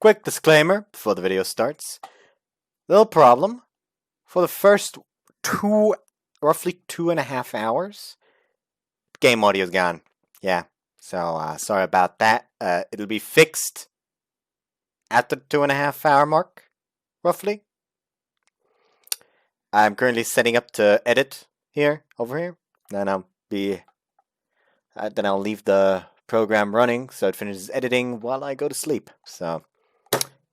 Quick disclaimer before the video starts. Little problem. For the first roughly 2.5 hours, game audio is gone. Yeah, so sorry about that. It'll be fixed at the 2.5 hour mark, roughly. I'm currently setting up to edit over here. Then I'll leave the program running so it finishes editing while I go to sleep. So,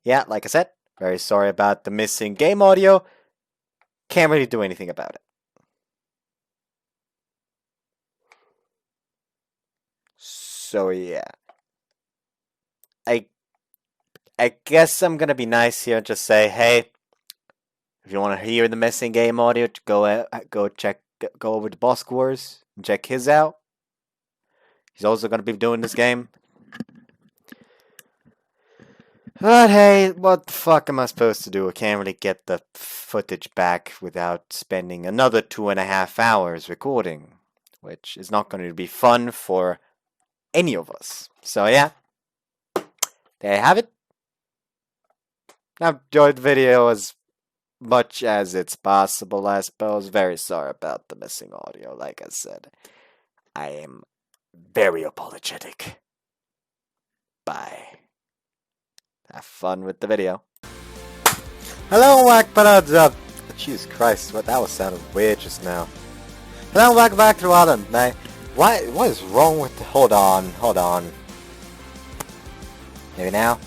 yeah, like I said, very sorry about the missing game audio. Can't really do anything about it. So yeah, I guess I'm gonna be nice here and just say, hey, if you want to hear the missing game audio, go over to Boss Wars and check his out. He's also gonna be doing this game. But hey, what the fuck am I supposed to do? I can't really get the footage back without spending another 2.5 hours recording, which is not going to be fun for any of us. So yeah, there you have it. Now enjoy the video as much as it's possible, I suppose. Very sorry about the missing audio, like I said. I am very apologetic. Bye. Have fun with the video. Hello, Jesus Christ, that was sounding weird just now. Hello, welcome back to Alan. Now, what is wrong with the... Hold on. Maybe now?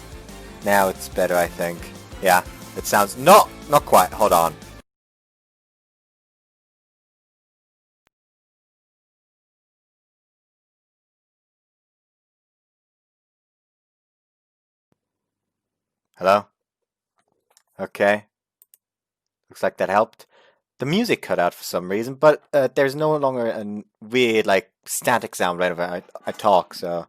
Now it's better, I think. Yeah, it sounds... not quite. Hold on. Hello? Okay. Looks like that helped. The music cut out for some reason, but there's no longer a weird, static sound whenever I talk, so...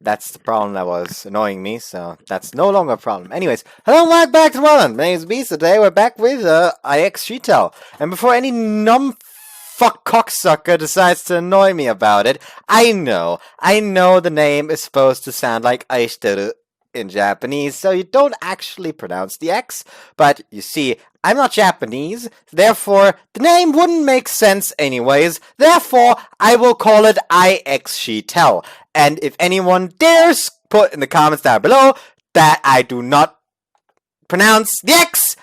That's the problem that was annoying me, so that's no longer a problem. Anyways, hello and welcome back to Roland. My name is Beast. Today we're back with IxSHE. And before any fuck cocksucker decides to annoy me about it, I know the name is supposed to sound like IxSHE in Japanese, so you don't actually pronounce the X, but you see, I'm not Japanese, therefore the name wouldn't make sense anyways, therefore I will call it IxSHE. And if anyone dares put in the comments down below that I do not pronounce the X,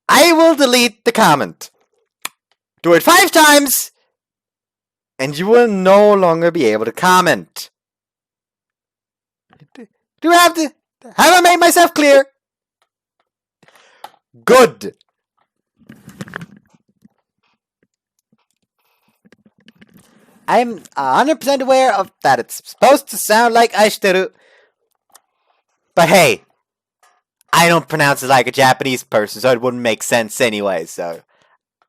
I will delete the comment. Do it 5 times, and you will no longer be able to comment. Do I have to... Have I made myself clear? Good. I'm 100% aware of that it's supposed to sound like IxSHE. But hey, I don't pronounce it like a Japanese person, so it wouldn't make sense anyway, so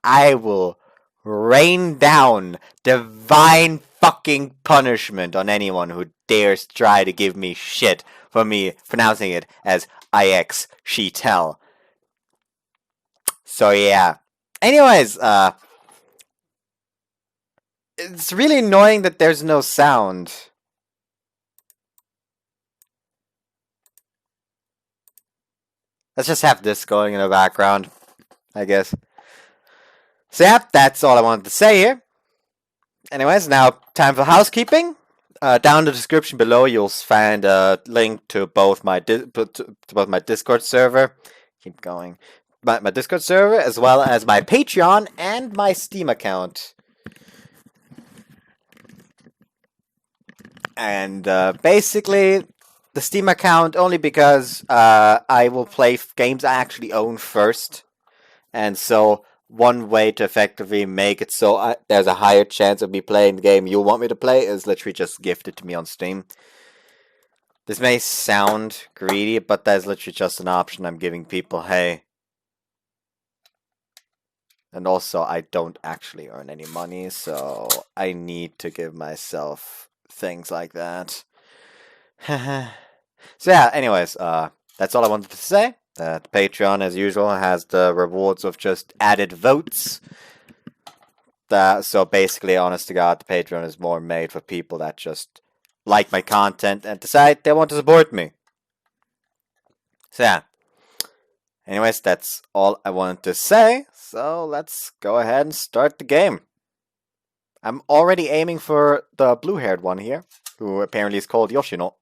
I will rain down divine fucking punishment on anyone who dares try to give me shit for me pronouncing it as IxSHE. So yeah. Anyways, it's really annoying that there's no sound. Let's just have this going in the background, I guess. So yeah, that's all I wanted to say here. Anyways, now time for housekeeping. Down in the description below, you'll find a link to both my Discord server. Keep going. My Discord server, as well as my Patreon and my Steam account. And basically, the Steam account only because I will play games I actually own first. And so, one way to effectively make it so there's a higher chance of me playing the game you want me to play is literally just gift it to me on Steam. This may sound greedy, but that's literally just an option I'm giving people. Hey. And also, I don't actually earn any money, so I need to give myself things like that. So yeah, anyways, that's all I wanted to say. The Patreon, as usual, has the rewards of just added votes. So basically, honest to God, the Patreon is more made for people that just like my content and decide they want to support me. So yeah. Anyways, that's all I wanted to say. So let's go ahead and start the game. I'm already aiming for the blue-haired one here, who apparently is called Yoshino.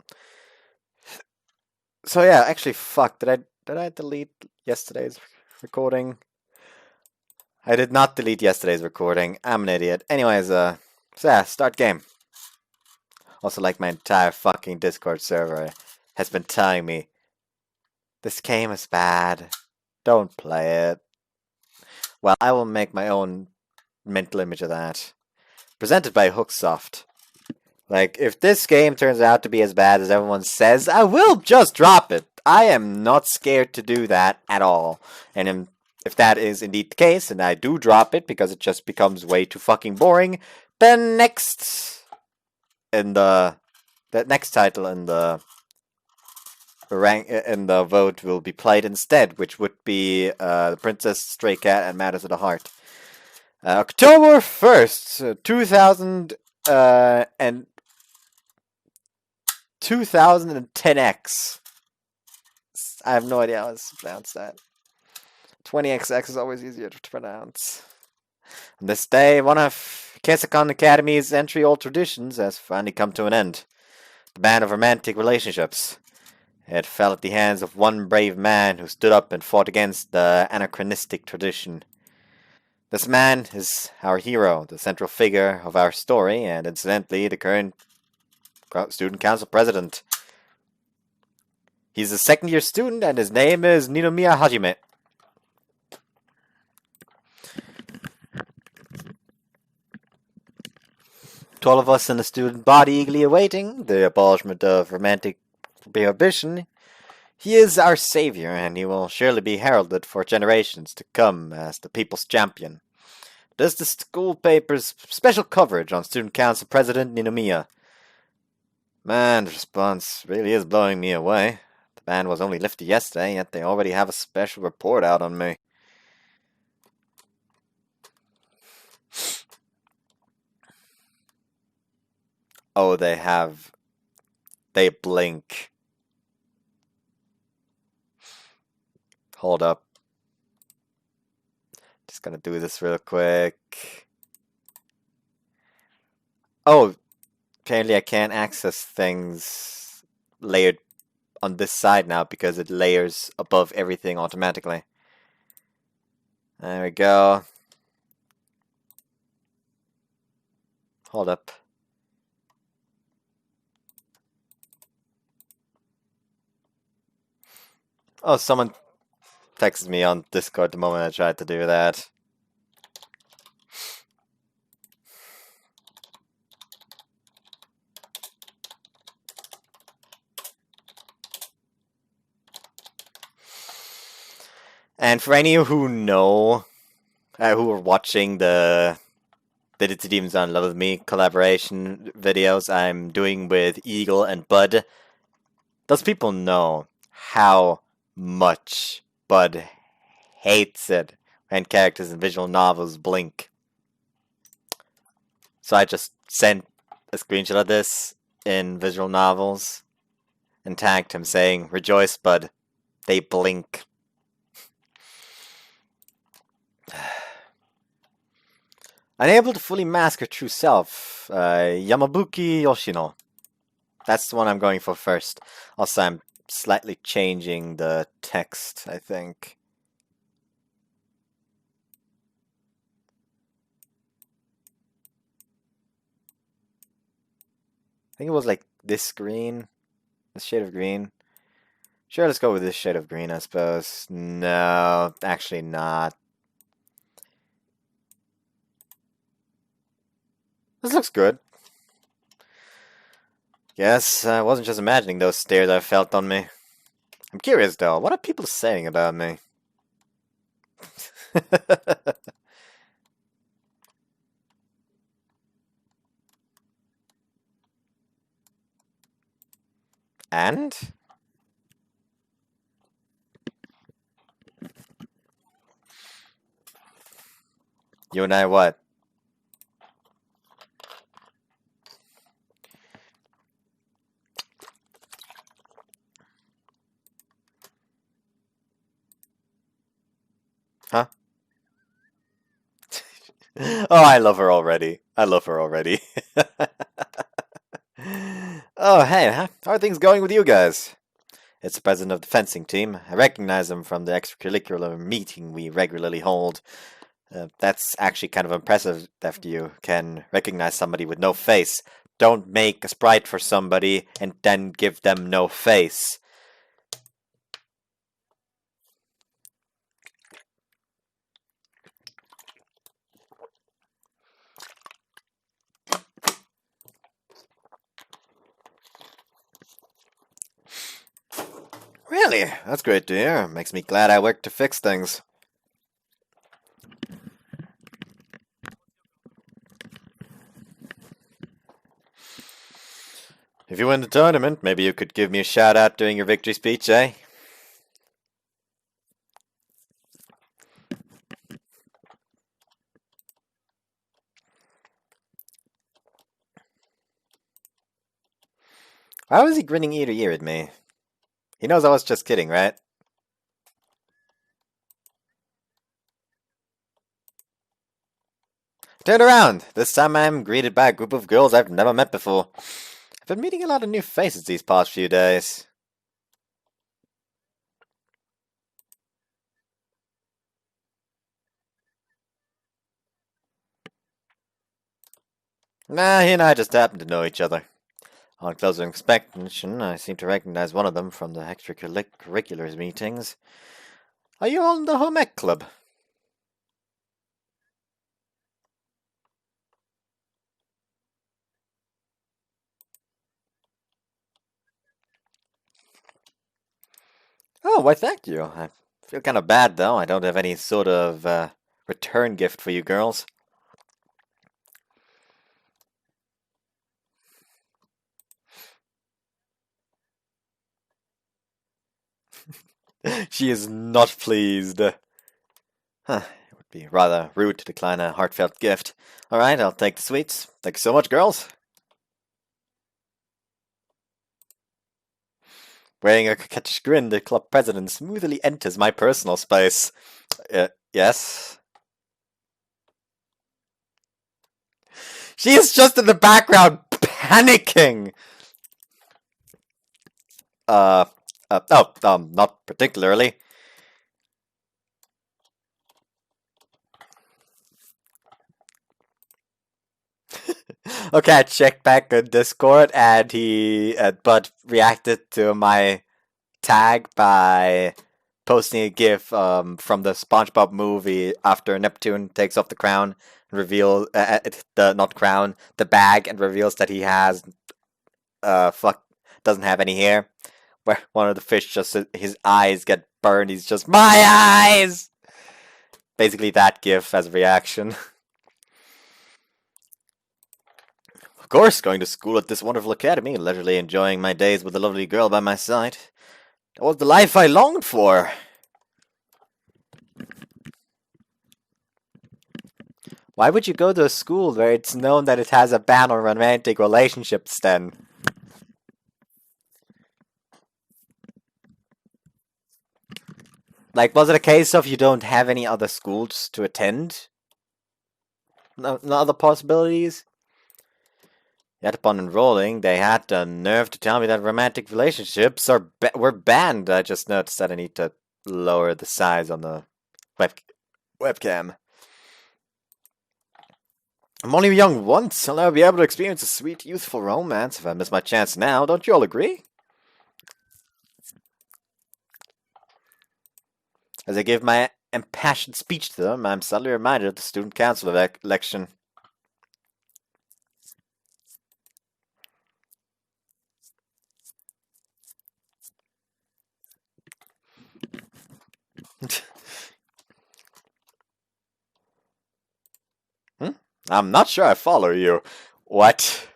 So yeah, actually, fuck, did I delete yesterday's recording? I did not delete yesterday's recording. I'm an idiot. Anyways, so yeah, start game. Also, like my entire fucking Discord server has been telling me, this game is bad. Don't play it. Well, I will make my own mental image of that. Presented by Hooksoft. Like, if this game turns out to be as bad as everyone says, I will just drop it. I am not scared to do that at all. And if that is indeed the case, and I do drop it because it just becomes way too fucking boring, then next title in the vote will be played instead, which would be Princess Stray Cat and Matters of the Heart. October 1st, 2010X. I have no idea how to pronounce that. 20XX is always easier to pronounce. On this day, one of Kesakon Academy's entry-old traditions has finally come to an end. The ban of romantic relationships. It fell at the hands of one brave man who stood up and fought against the anachronistic tradition. This man is our hero, the central figure of our story, and incidentally, the current student council president. He's a second-year student, and his name is Ninomiya Hajime. To all of us in the student body eagerly awaiting the abolishment of romantic prohibition, he is our savior, and he will surely be heralded for generations to come as the people's champion. This is the school paper's special coverage on student council president Ninomiya. Man, the response really is blowing me away. The ban was only lifted yesterday, yet they already have a special report out on me. Oh, they have. They blink. Hold up. Just gonna do this real quick. Oh, apparently I can't access things layered on this side now because it layers above everything automatically. There we go. Hold up. Oh, someone texted me on Discord the moment I tried to do that. And for any of you who know, who are watching the Did It to Demons on Love With Me collaboration videos I'm doing with Eagle and Bud, those people know how much Bud hates it when characters in visual novels blink. So I just sent a screenshot of this in visual novels and tagged him saying, "Rejoice, Bud, they blink." Unable to fully mask her true self, Yamabuki Yoshino. That's the one I'm going for first. Also, I'm slightly changing the text, I think. I think it was like this green. This shade of green. Sure, let's go with this shade of green, I suppose. No, actually not. This looks good. Yes, I wasn't just imagining those stares I felt on me. I'm curious, though. What are people saying about me? And? You and I what? Huh? Oh, I love her already. I love her already. Oh, hey, how are things going with you guys? It's the president of the fencing team. I recognize him from the extracurricular meeting we regularly hold. That's actually kind of impressive that you can recognize somebody with no face. Don't make a sprite for somebody and then give them no face. Really? That's great to hear. Makes me glad I work to fix things. If you win the tournament, maybe you could give me a shout out during your victory speech, eh? Why was he grinning ear to ear at me? He knows I was just kidding, right? Turn around! This time I'm greeted by a group of girls I've never met before. I've been meeting a lot of new faces these past few days. Nah, he and I just happen to know each other. On closer inspection, I seem to recognize one of them from the extracurriculars meetings. Are you all in the home ec club? Oh, why thank you. I feel kind of bad, though. I don't have any sort of return gift for you girls. She is not pleased. Huh, it would be rather rude to decline a heartfelt gift. Alright, I'll take the sweets. Thank you so much, girls. Wearing a coquettish grin, the club president smoothly enters my personal space. Yes? She is just in the background, panicking! Not particularly. Okay, I checked back on Discord and he but reacted to my tag by posting a gif from the SpongeBob movie after Neptune takes off the crown and reveal the not crown, the bag, and reveals that he has fuck doesn't have any hair. Where one of the fish just his eyes get burned, he's just my eyes. Basically that gif as a reaction. Of course, going to school at this wonderful academy, leisurely enjoying my days with a lovely girl by my side. That was the life I longed for. Why would you go to a school where it's known that it has a ban on romantic relationships then? Like, was it a case of you don't have any other schools to attend? No other possibilities? Yet upon enrolling, they had the nerve to tell me that romantic relationships were banned. I just noticed that I need to lower the size on the webcam. I'm only young once. I'll never be able to experience a sweet, youthful romance if I miss my chance now. Don't you all agree? As I give my impassioned speech to them, I'm suddenly reminded of the student council election. I'm not sure I follow you. What?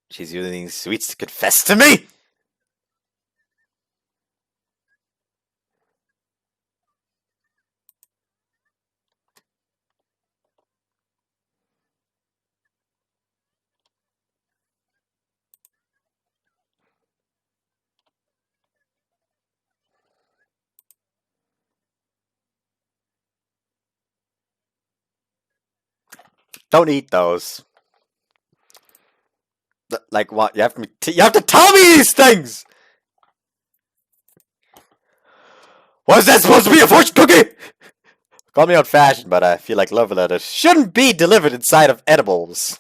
She's using these sweets to confess to me? Don't eat those. Like what? You have to tell me these things! Was that supposed to be a fortune cookie? Call me old-fashioned, but I feel like love letters shouldn't be delivered inside of edibles.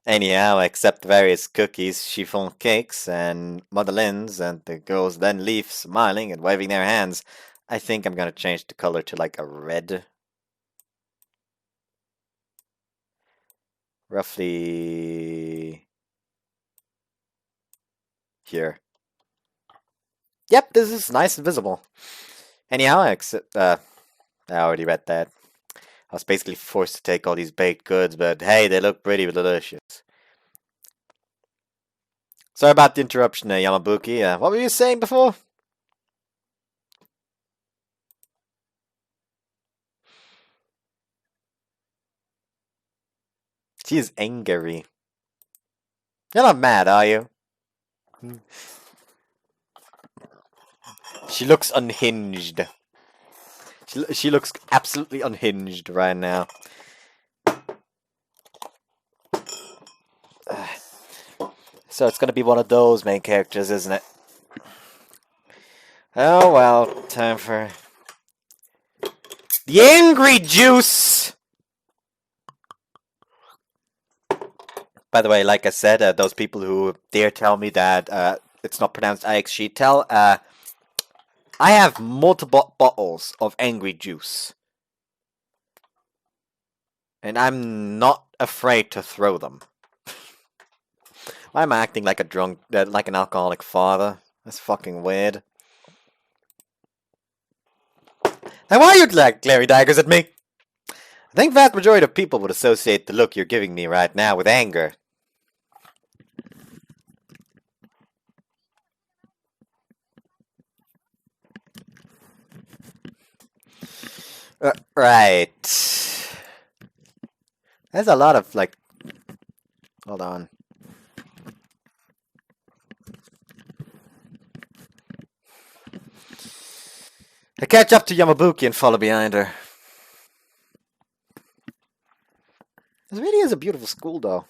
Anyhow, I accept various cookies, chiffon cakes, and madeleines, and the girls then leave smiling and waving their hands. I think I'm gonna change the color to like a red. Roughly here. Yep, this is nice and visible. Anyhow, I already read that. I was basically forced to take all these baked goods, but hey, they look pretty delicious. Sorry about the interruption, Yamabuki. What were you saying before? She is angry. You're not mad, are you? She looks unhinged. She looks absolutely unhinged right now. So it's gonna be one of those main characters, isn't it? Oh well, time for the angry juice! By the way, like I said, those people who dare tell me that it's not pronounced IxSHE, I have multiple bottles of angry juice. And I'm not afraid to throw them. Why am I acting like a drunk, like an alcoholic father? That's fucking weird. And why are you glaring daggers at me? I think vast majority of people would associate the look you're giving me right now with anger. Right. There's a lot of, like... Hold on. I catch up to Yamabuki and follow behind her. This really is a beautiful school, though.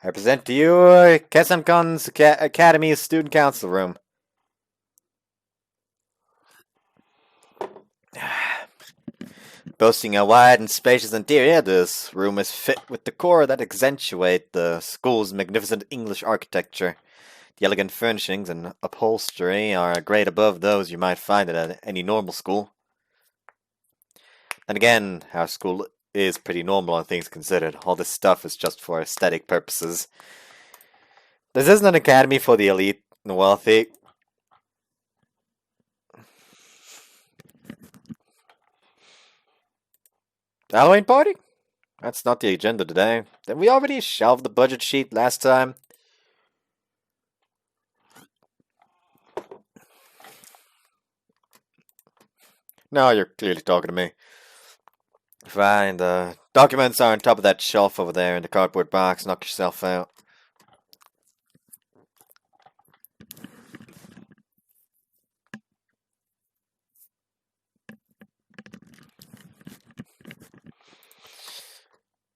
I present to you Kesamkon's Academy Student Council Room. Boasting a wide and spacious interior, this room is fit with decor that accentuate the school's magnificent English architecture. The elegant furnishings and upholstery are a grade above those you might find at any normal school. And again, our school is pretty normal on things considered. All this stuff is just for aesthetic purposes. This isn't an academy for the elite and wealthy. Halloween party? That's not the agenda today. Did we already shelve the budget sheet last time? No, you're clearly talking to me. Fine, the documents are on top of that shelf over there in the cardboard box. Knock yourself out.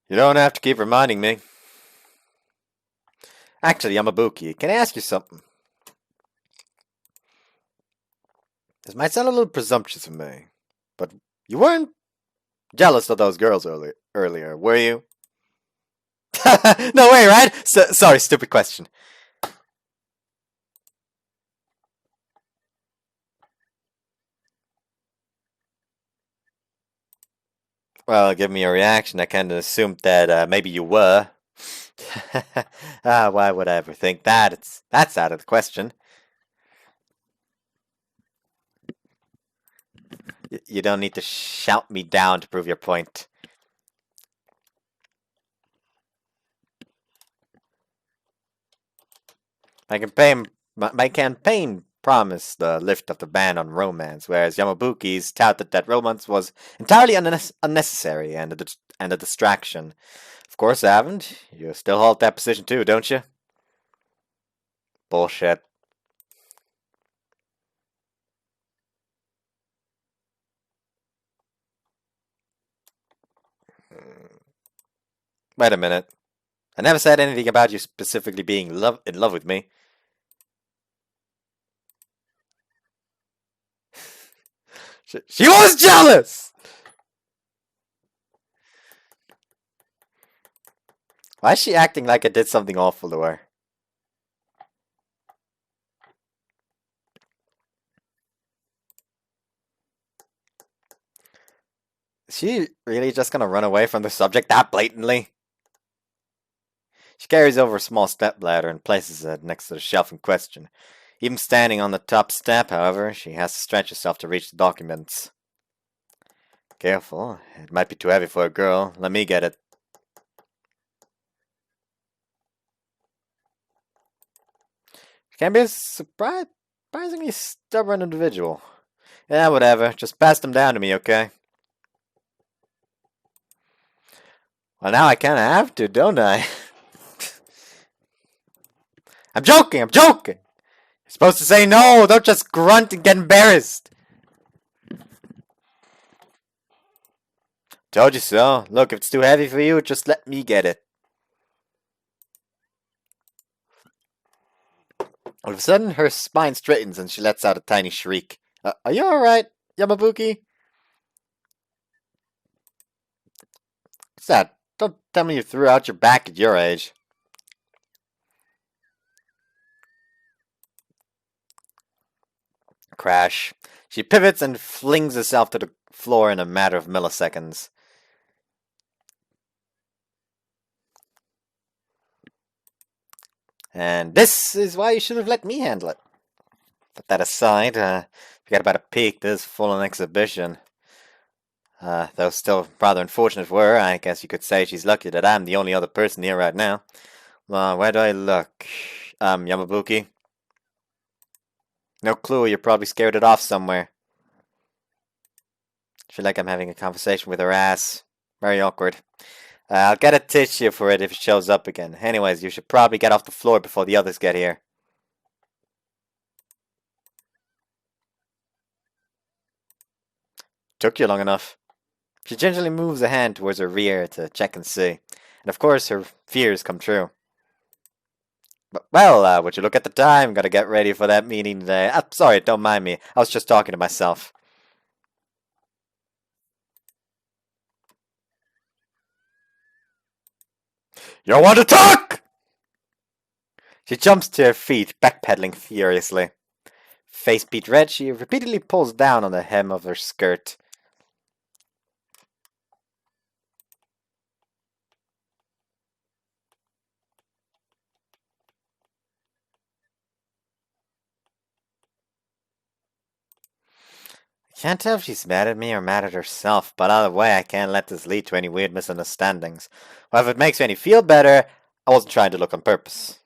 You don't have to keep reminding me. Actually, Yamabuki, can I ask you something? This might sound a little presumptuous of me, but you weren't jealous of those girls earlier, were you? No way, right? Sorry, stupid question. Well, give me your reaction. I kind of assumed that maybe you were. Why would I ever think that? That's out of the question. You don't need to shout me down to prove your point. My campaign promised the lift of the ban on romance, whereas Yamabuki's touted that romance was entirely unnecessary and a distraction. Of course I haven't. You still hold that position too, don't you? Bullshit. Wait a minute. I never said anything about you specifically being in love with me. She was jealous! Why is she acting like I did something awful to her? Is she really just gonna run away from the subject that blatantly? She carries over a small stepladder and places it next to the shelf in question. Even standing on the top step, however, she has to stretch herself to reach the documents. Careful, it might be too heavy for a girl. Let me get it. She can be a surprisingly stubborn individual. Yeah, whatever. Just pass them down to me, okay? Well, now I kinda have to, don't I? I'm joking! I'm joking! You're supposed to say no! Don't just grunt and get embarrassed! Told you so. Look, if it's too heavy for you, just let me get it. All of a sudden, her spine straightens and she lets out a tiny shriek. Are you alright, Yamabuki? What's that? Don't tell me you threw out your back at your age. Crash. She pivots and flings herself to the floor in a matter of milliseconds. And this is why you should have let me handle it. Put that aside, forget about a peak this full an exhibition. Though still rather unfortunate for her, I guess you could say she's lucky that I'm the only other person here right now. Where do I look? Yamabuki? No clue, you're probably scared it off somewhere. I feel like I'm having a conversation with her ass. Very awkward. I'll get a tissue for it if it shows up again. Anyways, you should probably get off the floor before the others get here. Took you long enough. She gingerly moves a hand towards her rear to check and see. And of course, her fears come true. But, well, would you look at the time? Gotta get ready for that meeting today. Sorry, don't mind me. I was just talking to myself. You want to talk? She jumps to her feet, backpedaling furiously. Face beat red, she repeatedly pulls down on the hem of her skirt. I can't tell if she's mad at me or mad at herself, but either way I can't let this lead to any weird misunderstandings. Well, if it makes me any feel better, I wasn't trying to look on purpose.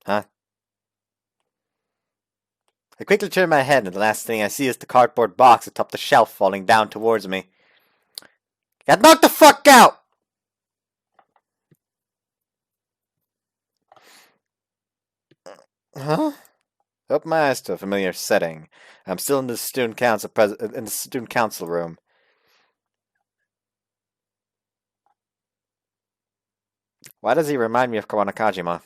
Huh? I quickly turn my head and the last thing I see is the cardboard box atop the shelf falling down towards me. Get knocked the fuck out! Huh? Open my eyes to a familiar setting. I'm still in the student council room. Why does he remind me of Kawanakajima?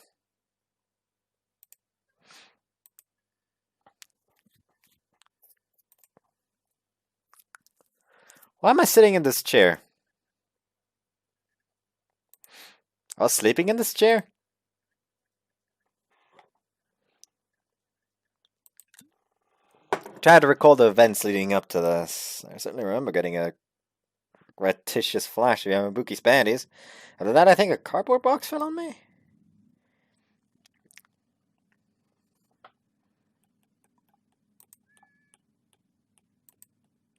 Why am I sitting in this chair? I was sleeping in this chair? Trying to recall the events leading up to this. I certainly remember getting a gratuitous flash of Yamabuki's panties. After that, I think a cardboard box fell on me.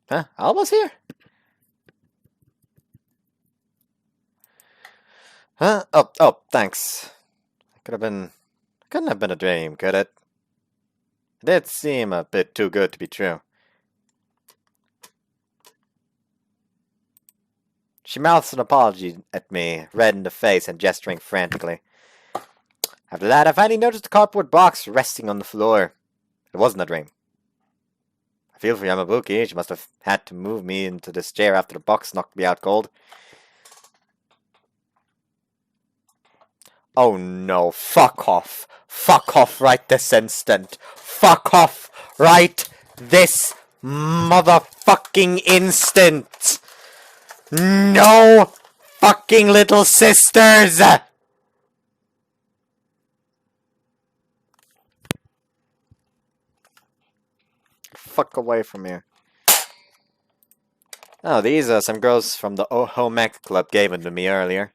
Huh? Alba's here? Huh? Oh, thanks. Couldn't have been a dream, could it? It did seem a bit too good to be true. She mouths an apology at me, red in the face and gesturing frantically. After that, I finally noticed the cardboard box resting on the floor. It wasn't a dream. I feel for Yamabuki. She must have had to move me into this chair after the box knocked me out cold. Oh no, fuck off. Fuck off right this instant. Fuck off right this motherfucking instant. No fucking little sisters. Fuck away from here. Oh, these are some girls from the home ec club gave them to me earlier.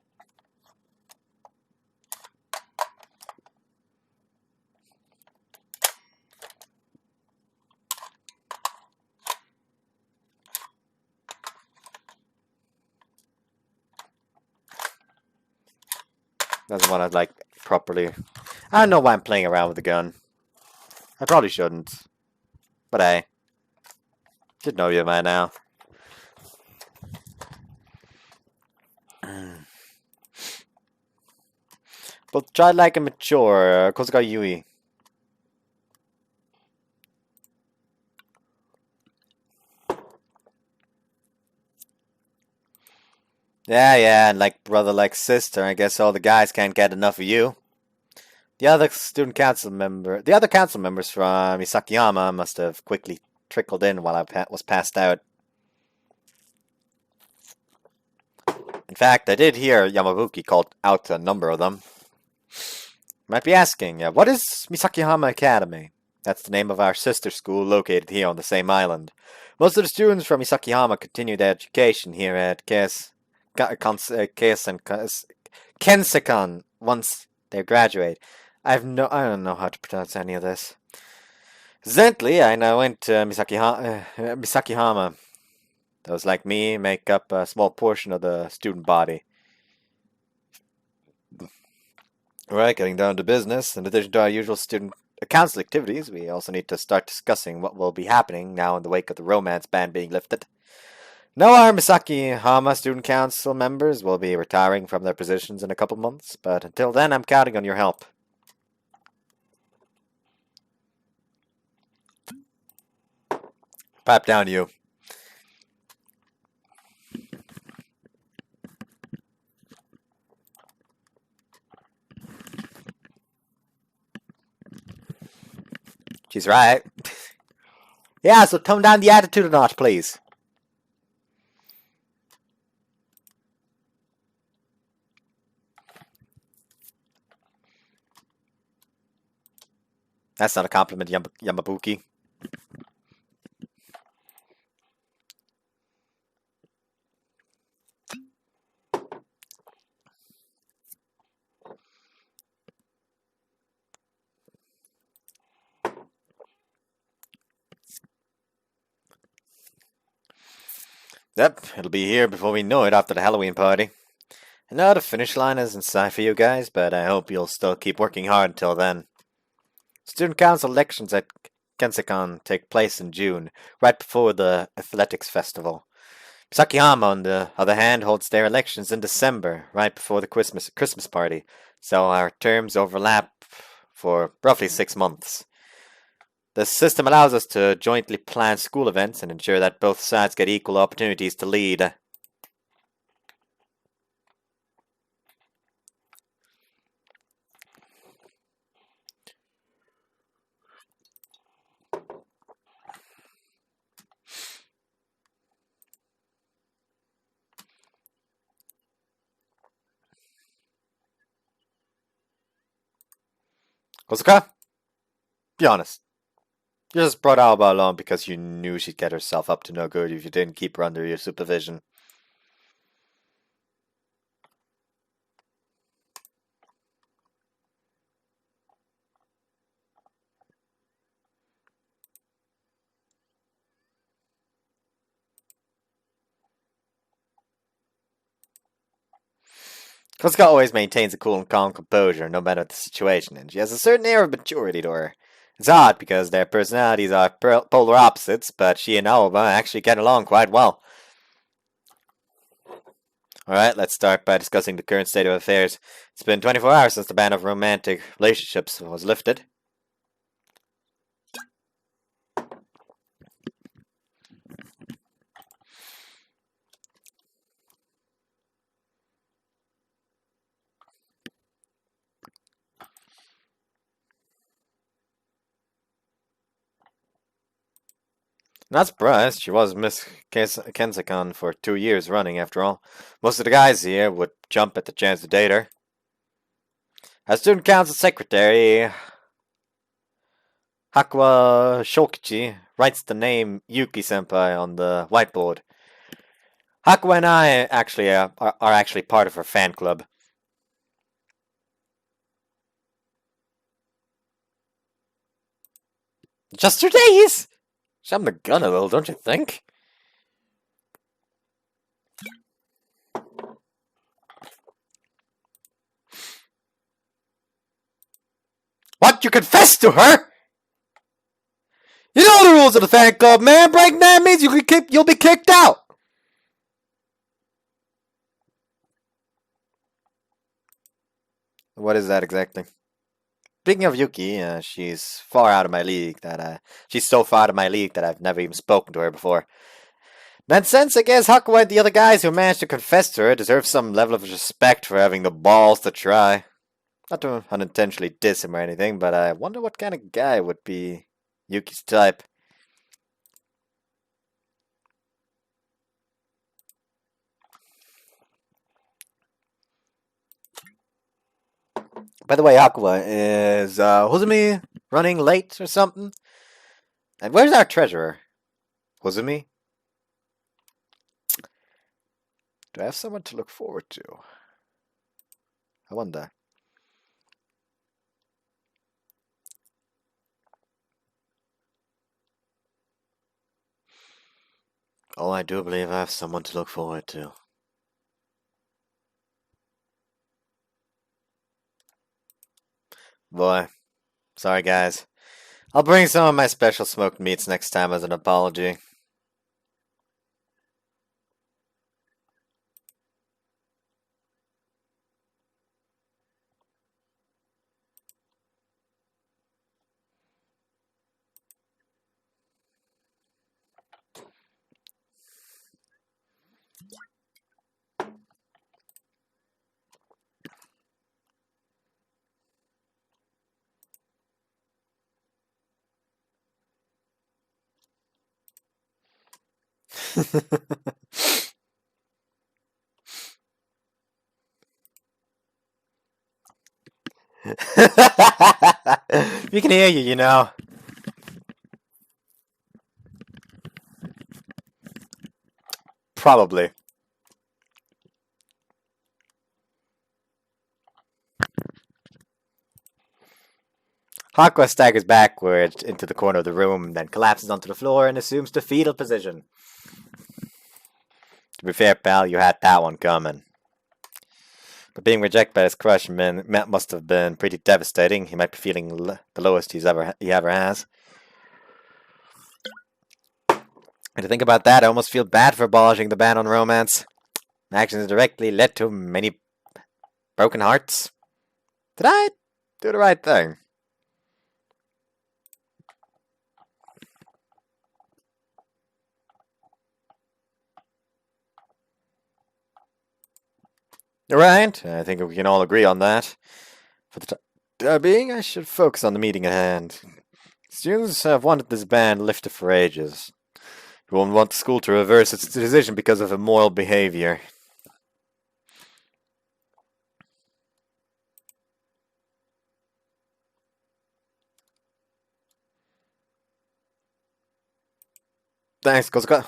Doesn't want to, like, properly... I don't know why I'm playing around with the gun. I probably shouldn't. But hey. Should know you by now. But childlike and mature, Kozuka Yui. Yeah, and like brother, like sister, I guess all the guys can't get enough of you. The other council members from Isakiyama must have quickly trickled in while I was passed out. In fact, I did hear Yamabuki called out a number of them. You might be asking, what is Misakihama Academy? That's the name of our sister school located here on the same island. Most of the students from Misakihama continue their education here at Kensekan once they graduate. I don't know how to pronounce any of this. Incidentally, I now went to Misakihama. Those like me make up a small portion of the student body. Alright, getting down to business. In addition to our usual student council activities, we also need to start discussing what will be happening now in the wake of the romance ban being lifted. Now our Misakihama student council members will be retiring from their positions in a couple months, but until then I'm counting on your help. Pipe down to you. She's right. Yeah, so tone down the attitude a notch, please. That's not a compliment, Yamabuki. Yep, it'll be here before we know it after the Halloween party. I know the finish line is in sight for you guys, but I hope you'll still keep working hard until then. Student council elections at Kensekan take place in June, right before the athletics festival. Sakihama, on the other hand, holds their elections in December, right before the Christmas party, so our terms overlap for roughly 6 months. The system allows us to jointly plan school events and ensure that both sides get equal opportunities to lead. Kozuka? Be honest. You just brought Alba along because you knew she'd get herself up to no good if you didn't keep her under your supervision. Kozuka always maintains a cool and calm composure, no matter the situation, and she has a certain air of maturity to her. It's odd, because their personalities are polar opposites, but she and Aoba actually get along quite well. Alright, let's start by discussing the current state of affairs. It's been 24 hours since the ban of romantic relationships was lifted. Not surprised. She was Miss Kensicon for 2 years running, after all. Most of the guys here would jump at the chance to date her. As student council secretary, Hakwa Shokichi writes the name Yuki-senpai on the whiteboard. Hakwa and I are actually part of her fan club. Just 2 days! Jumping the gun a little, don't you think? What? You confessed to her? You know the rules of the fan club, man. Breaking that means you'll be kicked out. What is that exactly? Speaking of Yuki, she's far out of my league. She's so far out of my league that I've never even spoken to her before. In that sense, I guess Hakuwa and the other guys who managed to confess to her deserve some level of respect for having the balls to try. Not to unintentionally diss him or anything, but I wonder what kind of guy would be Yuki's type. By the way, Hakuwa, is Hozumi running late or something? And where's our treasurer? Hozumi? Do I have someone to look forward to? I wonder. Oh, I do believe I have someone to look forward to. Boy. Sorry, guys. I'll bring some of my special smoked meats next time as an apology. We can hear you, you know. Probably. Hakwa staggers backward into the corner of the room, then collapses onto the floor and assumes the fetal position. To be fair, pal, you had that one coming. But being rejected by his crush must have been pretty devastating. He might be feeling the lowest he ever has. And to think about that, I almost feel bad for abolishing the ban on romance. Actions directly led to many broken hearts. Did I do the right thing? Right, I think we can all agree on that. For the time being, I should focus on the meeting at hand. Students have wanted this ban lifted for ages. We won't want the school to reverse its decision because of immoral behavior. Thanks, Kozuka.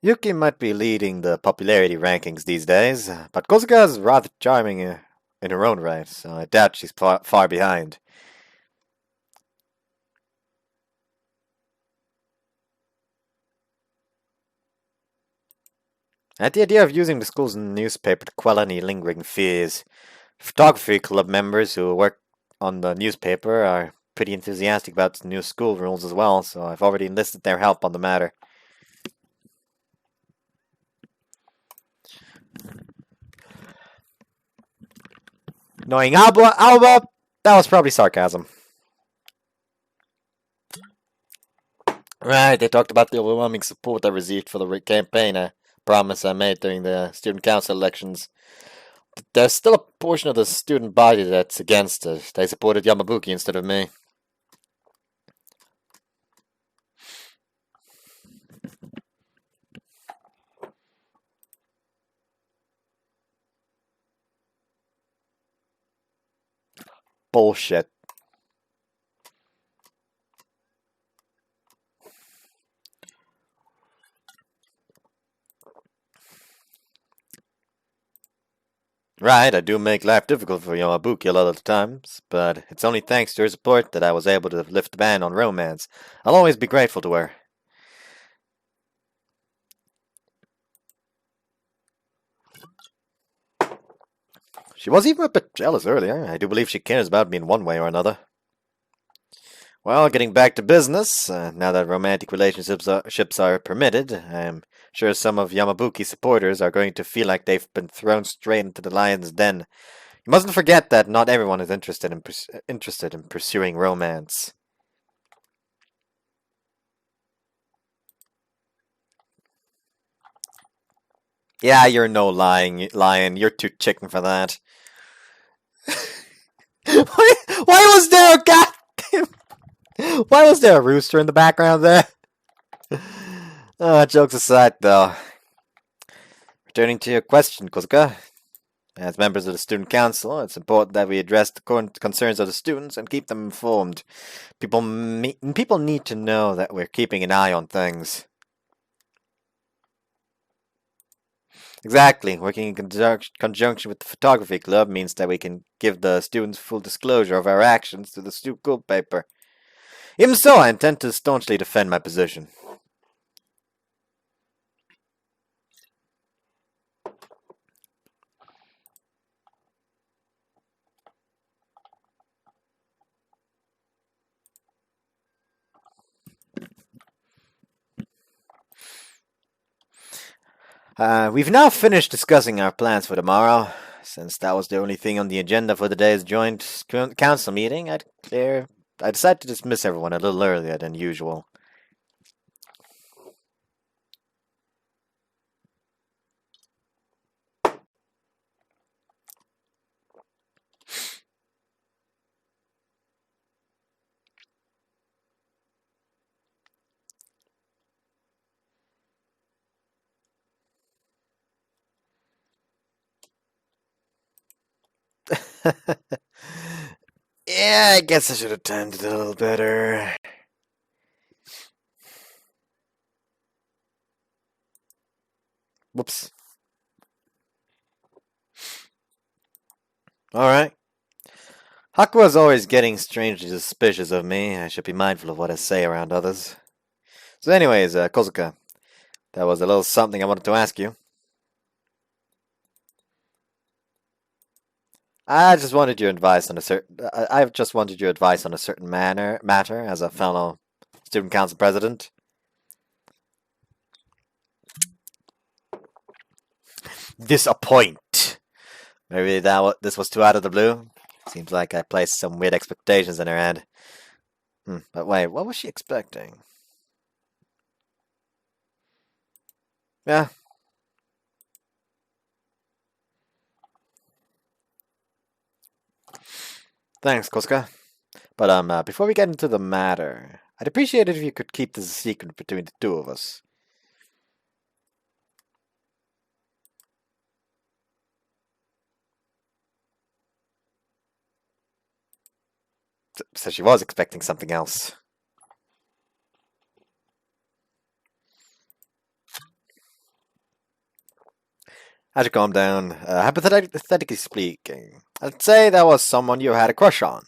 Yuki might be leading the popularity rankings these days, but Kozuka is rather charming in her own right, so I doubt she's far behind. At the idea of using the school's newspaper to quell any lingering fears, photography club members who work on the newspaper are pretty enthusiastic about the new school rules as well, so I've already enlisted their help on the matter. Knowing Alba, that was probably sarcasm. Right, they talked about the overwhelming support I received for the campaign, a promise I made during the student council elections. There's still a portion of the student body that's against it. They supported Yamabuki instead of me. bullshit. Right, I do make life difficult for Yamabuki a lot of the times, but it's only thanks to her support that I was able to lift the ban on romance. I'll always be grateful to her. She was even a bit jealous earlier. I do believe she cares about me in one way or another. Well, getting back to business, now that romantic relationships are permitted, I'm sure some of Yamabuki's supporters are going to feel like they've been thrown straight into the lion's den. You mustn't forget that not everyone is interested in pursuing romance. Yeah, you're no lion. You're too chicken for that. why was there a goddamn... Why was there a rooster in the background there? Jokes aside, though. Returning to your question, Kozuka. As members of the student council, it's important that we address the concerns of the students and keep them informed. People need to know that we're keeping an eye on things. Exactly. Working in conjunction with the photography club means that we can give the students full disclosure of our actions to the school paper. Even so, I intend to staunchly defend my position. We've now finished discussing our plans for tomorrow. Since that was the only thing on the agenda for the day's joint council meeting, I decided to dismiss everyone a little earlier than usual. Yeah, I guess I should have timed it a little better. Whoops. Alright. Hakua's always getting strangely suspicious of me. I should be mindful of what I say around others. So anyways, Kozuka, that was a little something I wanted to ask you. I just wanted your advice on a certain. I've just wanted your advice on a certain matter as a fellow student council president. Disappoint. Maybe this was too out of the blue. Seems like I placed some weird expectations in her head. But wait, what was she expecting? Yeah. Thanks, Kosuka. But before we get into the matter, I'd appreciate it if you could keep this a secret between the two of us. So she was expecting something else. How'd you calm down? Hypothetically speaking, I'd say that was someone you had a crush on.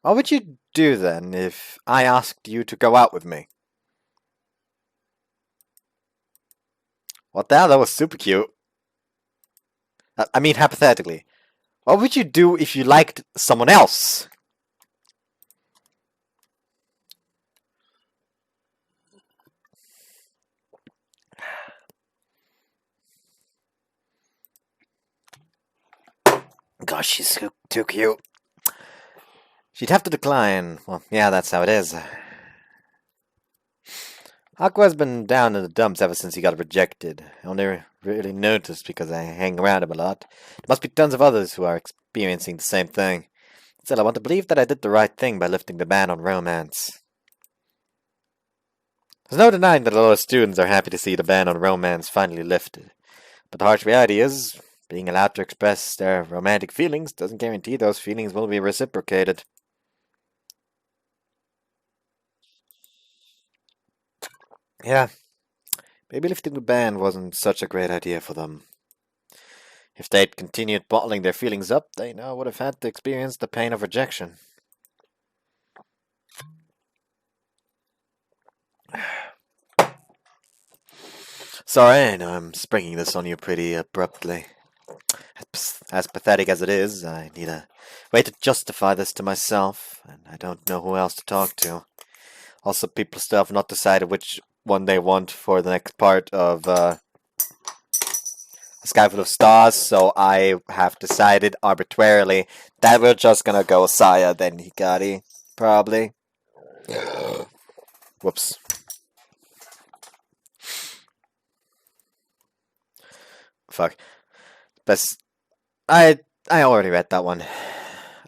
What would you do then if I asked you to go out with me? What the hell? That was super cute. I mean, hypothetically. What would you do if you liked someone else? Gosh, she's too cute. She'd have to decline. Well, yeah, that's how it is. Aqua's been down in the dumps ever since he got rejected. I only really noticed because I hang around him a lot. There must be tons of others who are experiencing the same thing. Still, I want to believe that I did the right thing by lifting the ban on romance. There's no denying that a lot of students are happy to see the ban on romance finally lifted. But the harsh reality is, Being allowed to express their romantic feelings doesn't guarantee those feelings will be reciprocated. Yeah, maybe lifting the ban wasn't such a great idea for them. If they'd continued bottling their feelings up, they now would have had to experience the pain of rejection. Sorry, I know I'm springing this on you pretty abruptly. As pathetic as it is, I need a way to justify this to myself, and I don't know who else to talk to. Also, people still have not decided which one they want for the next part of A Sky Full of Stars, so I have decided arbitrarily that we're just gonna go Saya, then Hikari, probably. Whoops. Fuck. Best. I already read that one.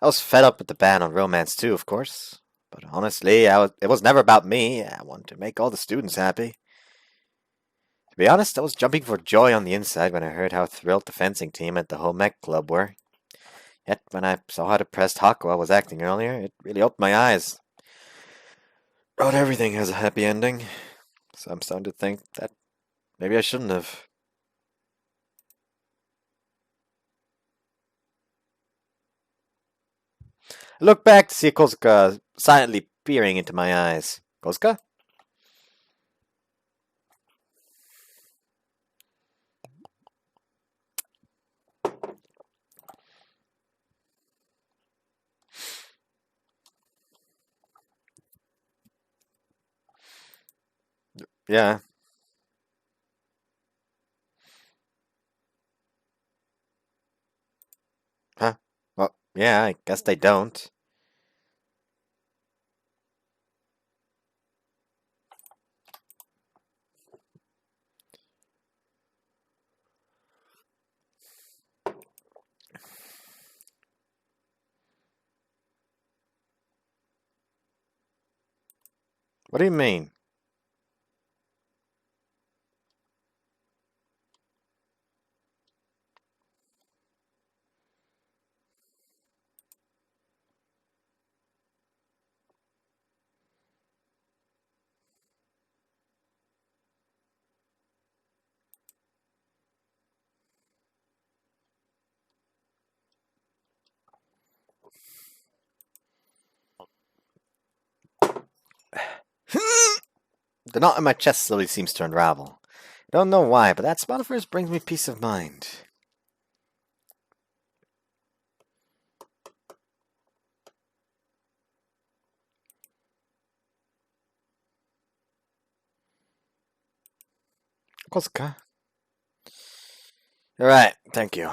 I was fed up with the ban on romance too, of course. But honestly, it was never about me. I wanted to make all the students happy. To be honest, I was jumping for joy on the inside when I heard how thrilled the fencing team at the home ec club were. Yet, when I saw how depressed Hakua was acting earlier, it really opened my eyes. Not everything has a happy ending, so I'm starting to think that maybe I shouldn't have. I looked back to see Kozuka silently peering into my eyes. Kozuka? Yeah. Huh? Well, yeah, I guess they don't. What do you mean? The knot in my chest slowly seems to unravel. I don't know why, but that spot of hers brings me peace of mind. Kozuka? Alright, thank you.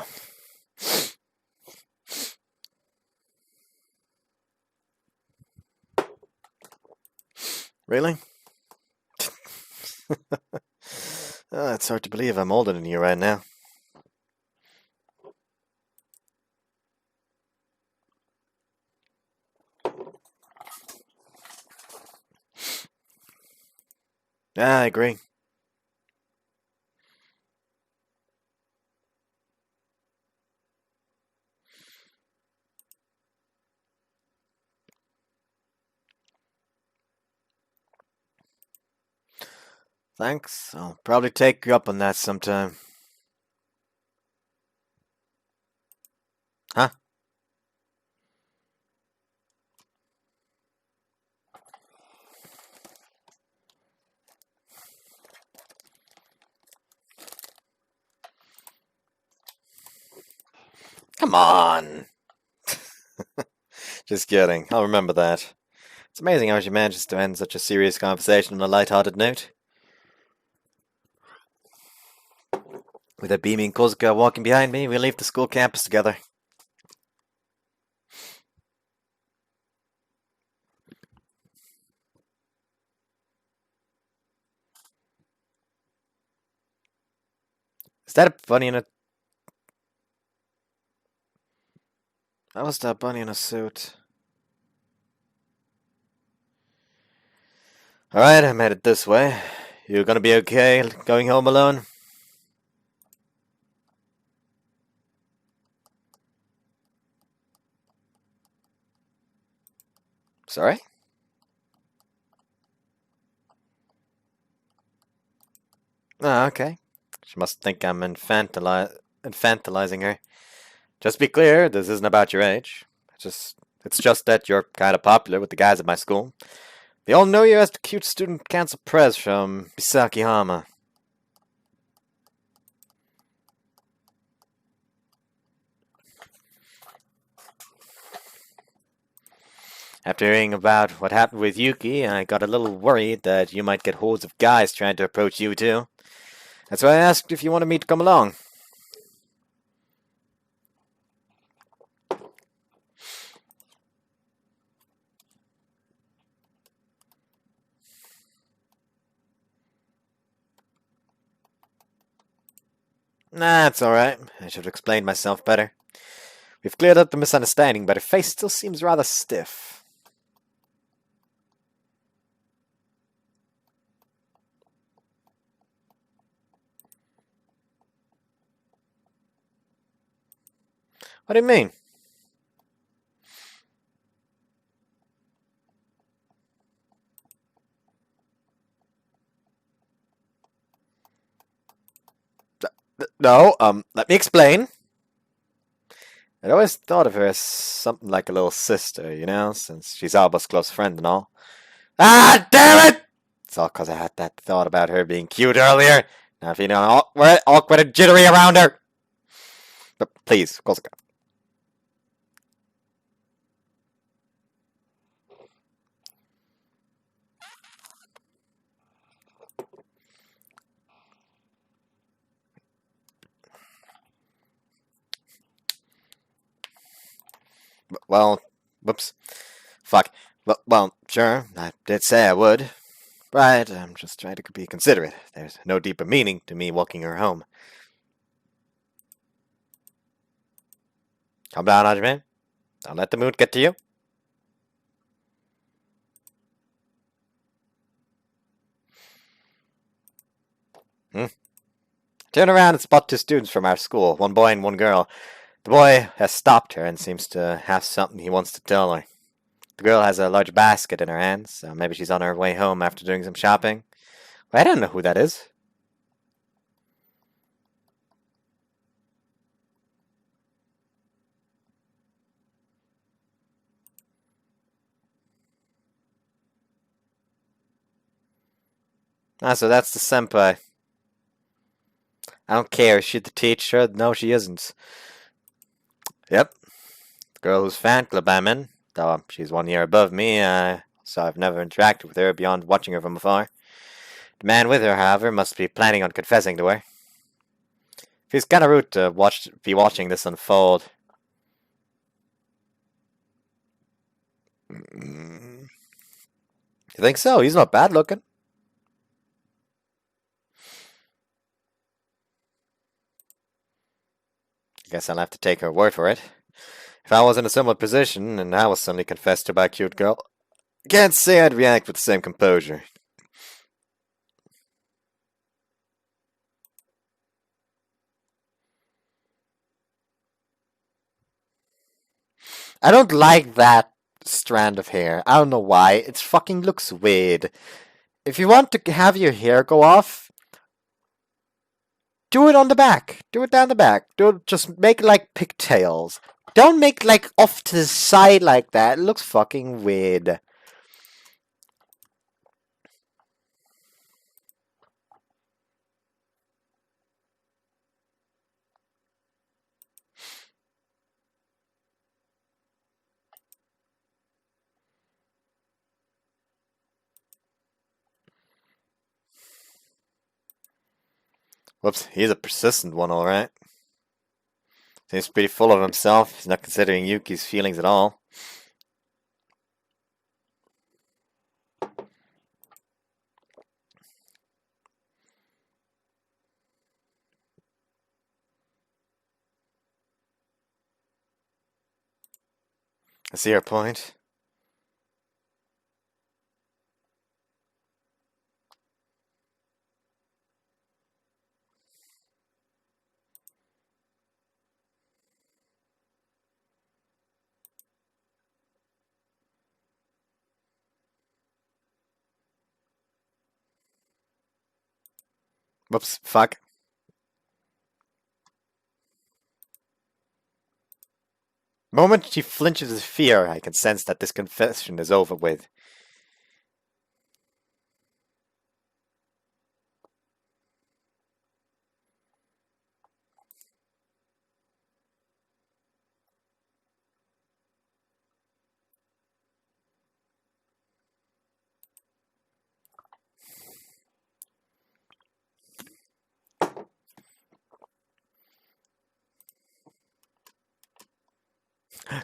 Really? It's hard to believe I'm older than you right now. Yeah, I agree. Thanks. I'll probably take you up on that sometime. Huh? Come on! Just kidding. I'll remember that. It's amazing how she manages to end such a serious conversation on a light-hearted note. With a beaming Kozuka walking behind me, we leave the school campus together. Is that a bunny in a... That was that bunny in a suit. Alright, I'm headed this way. You gonna be okay going home alone? Sorry? Ah, okay. She must think I'm infantilizing her. Just be clear, this isn't about your age. It's just that you're kind of popular with the guys at my school. They all know you as the cute student council pres from Bisakihama. After hearing about what happened with Yuki, I got a little worried that you might get hordes of guys trying to approach you too. That's why I asked if you wanted me to come along. Nah, it's alright. I should have explained myself better. We've cleared up the misunderstanding, but her face still seems rather stiff. What do you mean? No, let me explain. I'd always thought of her as something like a little sister, you know, since she's Alba's close friend and all. Ah, damn it! It's all 'cause I had that thought about her being cute earlier. Now I'm feeling awkward and jittery around her. But please, close the Well, whoops. Fuck. Well, sure, I did say I would. Right, I'm just trying to be considerate. There's no deeper meaning to me walking her home. Calm down, Hajime. Don't let the mood get to you. Turn around and spot two students from our school, one boy and one girl. The boy has stopped her and seems to have something he wants to tell her. The girl has a large basket in her hands, so maybe she's on her way home after doing some shopping. Well, I don't know who that is. Ah, so that's the senpai. I don't care, is she the teacher? No, she isn't. Yep, the girl whose fan club I'm in, though she's 1 year above me, so I've never interacted with her beyond watching her from afar. The man with her, however, must be planning on confessing to her. Feels kinda rude to be watching this unfold. You think so? He's not bad looking. I guess I'll have to take her word for it. If I was in a similar position and I was suddenly confessed to by a cute girl, I can't say I'd react with the same composure. I don't like that strand of hair. I don't know why. It fucking looks weird. If you want to have your hair go off, do it on the back. Do it down the back. Just make it like pigtails. Don't make like off to the side like that. It looks fucking weird. Whoops, he's a persistent one, alright. Seems pretty full of himself. He's not considering Yuki's feelings at all. I see your point. Whoops, fuck. The moment she flinches with fear, I can sense that this confession is over with.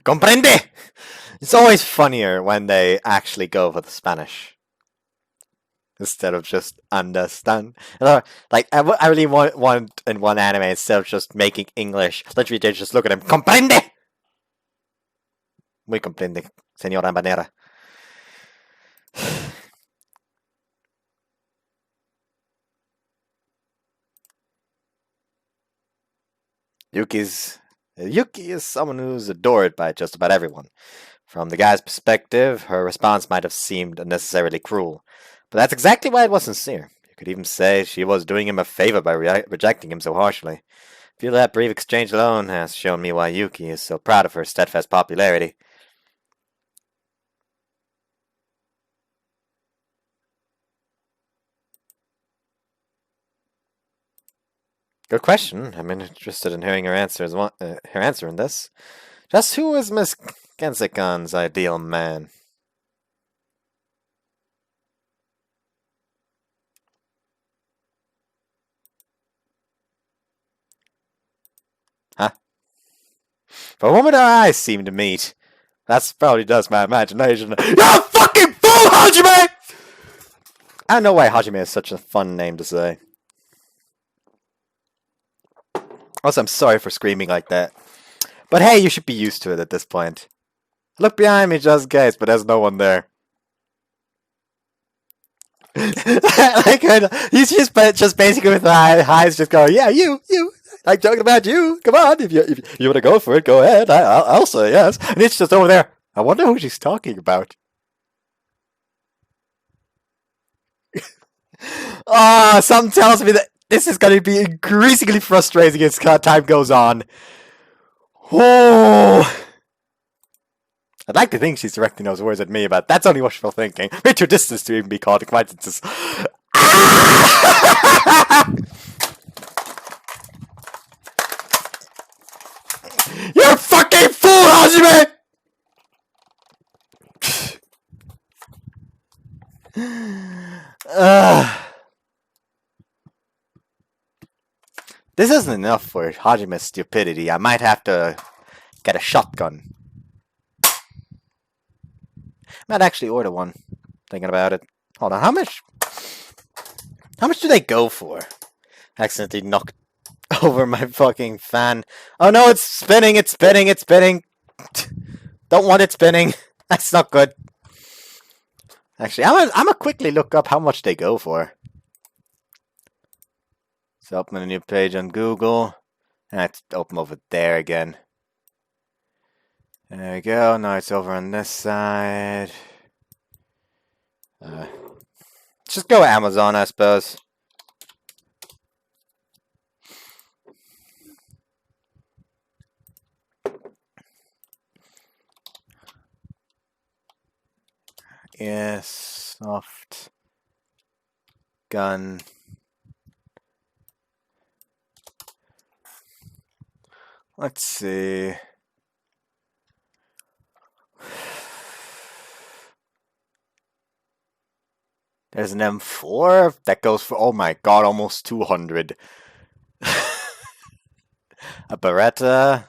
Comprende! It's always funnier when they actually go for the Spanish instead of just understand. Like I really want in one anime instead of just making English. Literally, they just look at him. Comprende! Muy comprende, señora Banera. Yuki is someone who's adored by just about everyone. From the guy's perspective, her response might have seemed unnecessarily cruel, but that's exactly why it was sincere. You could even say she was doing him a favor by rejecting him so harshly. I feel that brief exchange alone has shown me why Yuki is so proud of her steadfast popularity. Good question. I'm interested in hearing her answer in this. Just who is Miss Gensekan's ideal man? Huh? For a woman, our eyes seem to meet. That's probably just my imagination. You're a fucking fool, Hajime! I don't know why Hajime is such a fun name to say. Also, I'm sorry for screaming like that. But hey, you should be used to it at this point. Look behind me just in case, but there's no one there. Like, he's just basically with the eyes just going, yeah, you. I'm talking about you. Come on, if you want to go for it, go ahead. I'll say yes. And it's just over there. I wonder who she's talking about. Something tells me that this is going to be increasingly frustrating as time goes on. Oh, I'd like to think she's directing those words at me, but that's only wishful thinking. We're too distant to even be called acquaintances. You're a fucking fool, Hajime! This isn't enough for Hajime's stupidity. I might have to get a shotgun. Might actually order one. Thinking about it. Hold on, how much do they go for? Accidentally knocked over my fucking fan. Oh no, it's spinning, it's spinning, it's spinning. Don't want it spinning. That's not good. Actually, I'm gonna quickly look up how much they go for. So open a new page on Google. And it's open over there again. There we go. Now it's over on this side. Just go Amazon, I suppose. Yes, soft gun. Let's see. There's an M4 that goes for, oh my god, almost 200. A Beretta.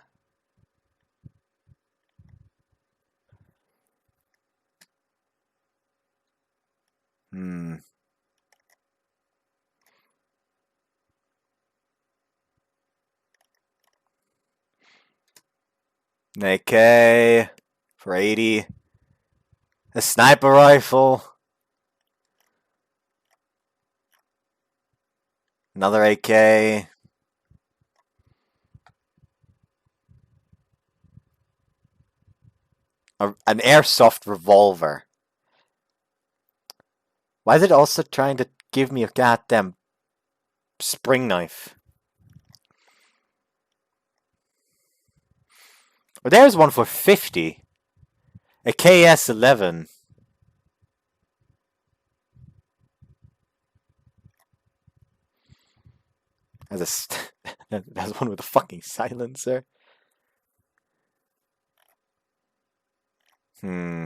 An AK for 80. A sniper rifle. Another AK. An airsoft revolver. Why is it also trying to give me a goddamn spring knife. Oh, there's one for 50. A KS11. That's one with a fucking silencer. Hmm.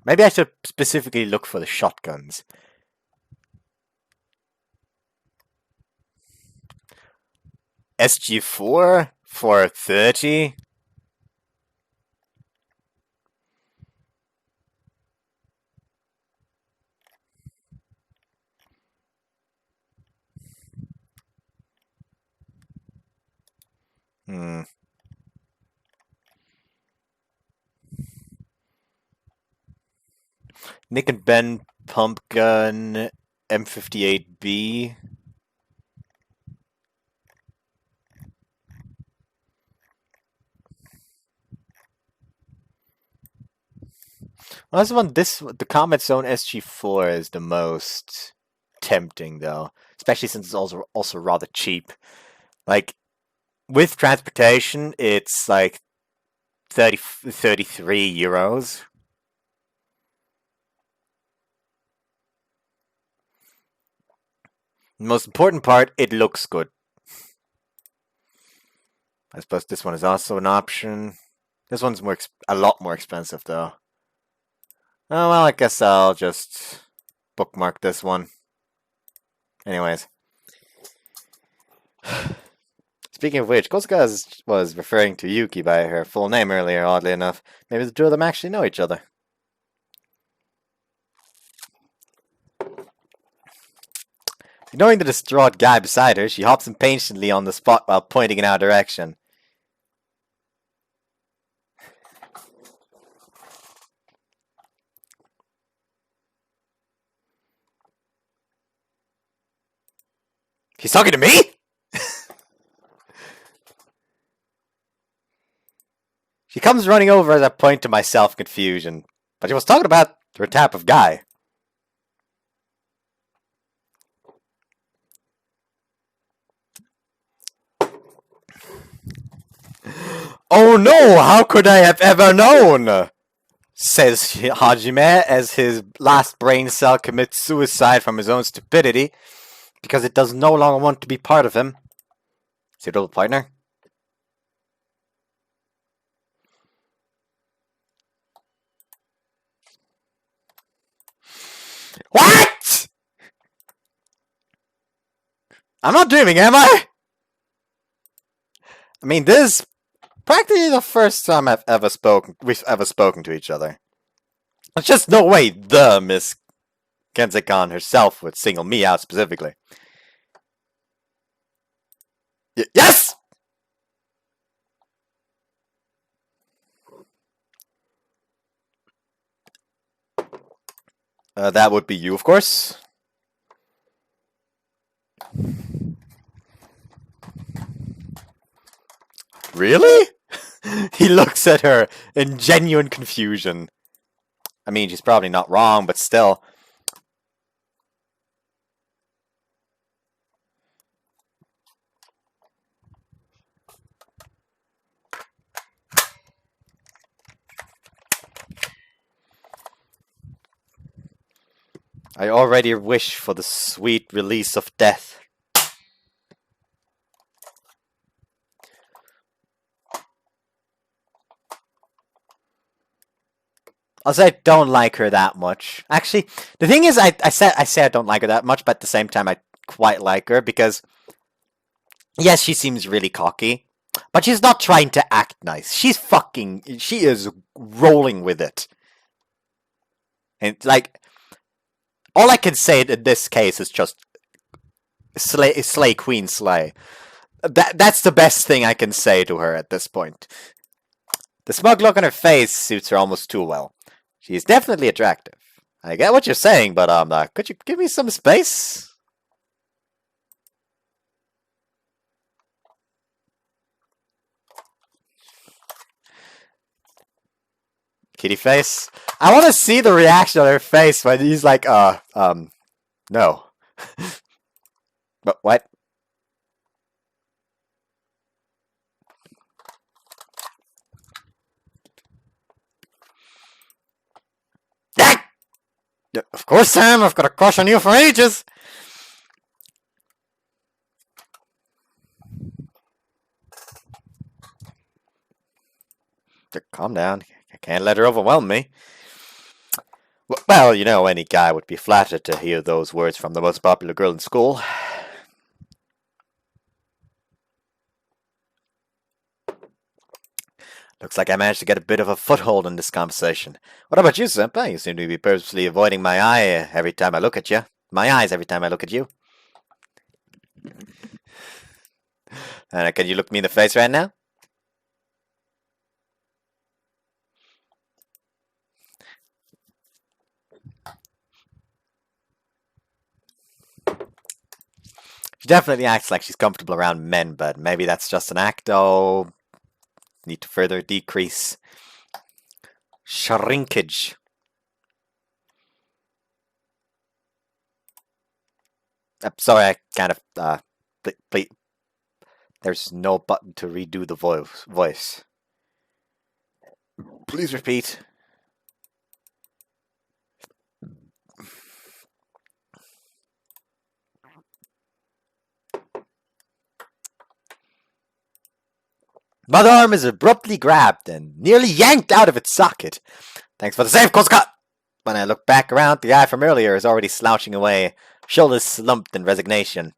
Maybe I should specifically look for the shotguns. SG4 for 30. Hmm. Nick and Ben pump gun M58B. Well, the Combat Zone SG4 is the most tempting though, especially since it's also rather cheap. Like with transportation, it's like 33 euros. The most important part, it looks good. I suppose this one is also an option. This one's a lot more expensive though. Oh well, I guess I'll just bookmark this one. Anyways. Speaking of which, Kosuka was referring to Yuki by her full name earlier, oddly enough. Maybe the two of them actually know each other. Ignoring the distraught guy beside her, she hops impatiently on the spot while pointing in our direction. He's talking to me?! She comes running over as I point to myself, confusion. But she was talking about her type of guy. Oh no, how could I have ever known? Says Hajime as his last brain cell commits suicide from his own stupidity because it does no longer want to be part of him. Suitable partner? What?! I'm not dreaming, am I? I mean, this is practically the first time we've ever spoken to each other. There's just no way the Miss Kensekan herself would single me out specifically. Yes! That would be you, of course. Really? He looks at her in genuine confusion. I mean, she's probably not wrong, but still. I already wish for the sweet release of death. I'll say I don't like her that much. Actually, the thing is, I say I don't like her that much, but at the same time, I quite like her because, yes, she seems really cocky, but she's not trying to act nice. She is rolling with it. And, like, all I can say in this case is just slay queen, slay. That's the best thing I can say to her at this point. The smug look on her face suits her almost too well. She is definitely attractive. I get what you're saying, but could you give me some space? kitty face. I want to see the reaction on her face when he's like, no. But what? Of course, Sam, I've got a crush on you for ages. Calm down. I can't let her overwhelm me. Well, you know, any guy would be flattered to hear those words from the most popular girl in school. Looks like I managed to get a bit of a foothold in this conversation. What about you, Senpai? You seem to be purposely avoiding my eye every time I look at you. My eyes every time I look at you. And can you look me in the face right now? She definitely acts like she's comfortable around men, but maybe that's just an act. Oh, need to further decrease shrinkage. Sorry, I kind of there's no button to redo the voice. Please repeat. My arm is abruptly grabbed and nearly yanked out of its socket. Thanks for the save, Kosuka! When I look back around, the guy from earlier is already slouching away, shoulders slumped in resignation.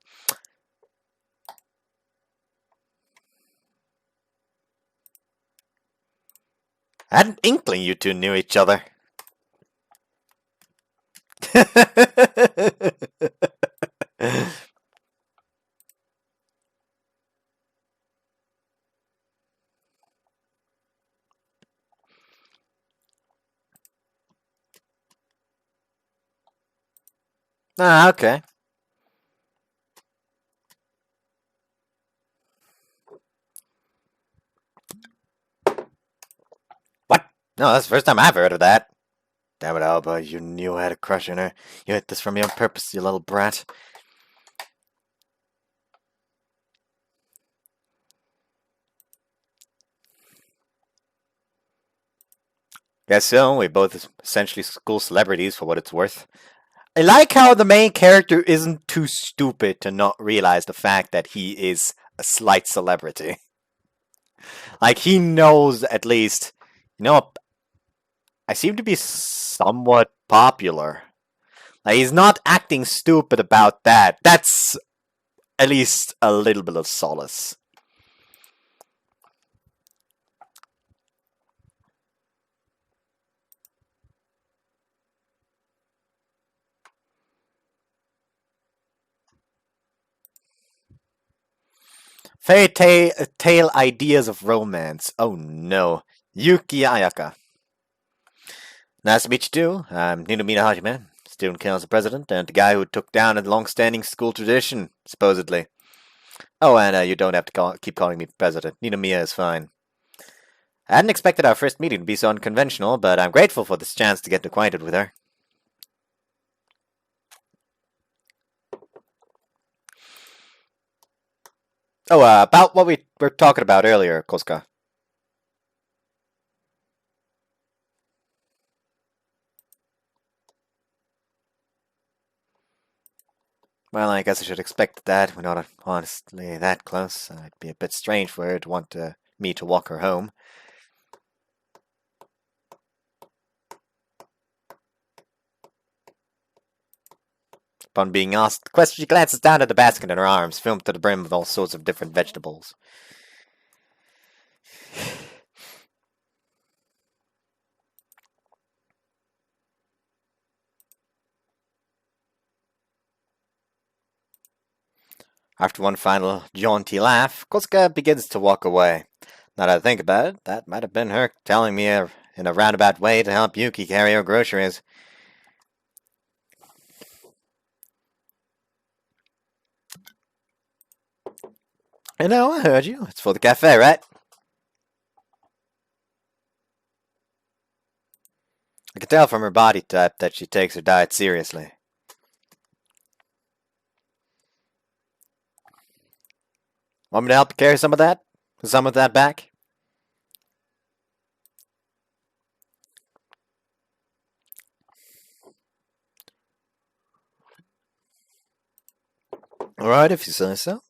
I had an inkling you two knew each other. Ah, okay. What? No, that's the first time I've heard of that. Damn it, Alba, you knew I had a crush on her. You hid this from me on purpose, you little brat. Guess so, we both essentially school celebrities for what it's worth. I like how the main character isn't too stupid to not realize the fact that he is a slight celebrity. Like, he knows at least, you know, I seem to be somewhat popular. Like, he's not acting stupid about that. That's at least a little bit of solace. Fairy tale ideas of romance. Oh no. Yuki Ayaka. Nice to meet you too. I'm Ninomina Hajime, student council president, and the guy who took down a long-standing school tradition, supposedly. Oh, and you don't have to keep calling me president. Ninomiya is fine. I hadn't expected our first meeting to be so unconventional, but I'm grateful for this chance to get acquainted with her. Oh, about what we were talking about earlier, Kosuka. Well, I guess I should expect that. We're not honestly that close. It'd be a bit strange for her to want me to walk her home. Upon being asked the question, she glances down at the basket in her arms, filled to the brim with all sorts of different vegetables. After one final jaunty laugh, Kosuka begins to walk away. Now that I think about it, that might have been her telling me in a roundabout way to help Yuki carry her groceries. You know, I heard you. It's for the cafe, right? I can tell from her body type that she takes her diet seriously. Want me to help carry some of that? Some of that back? Alright, if you say so.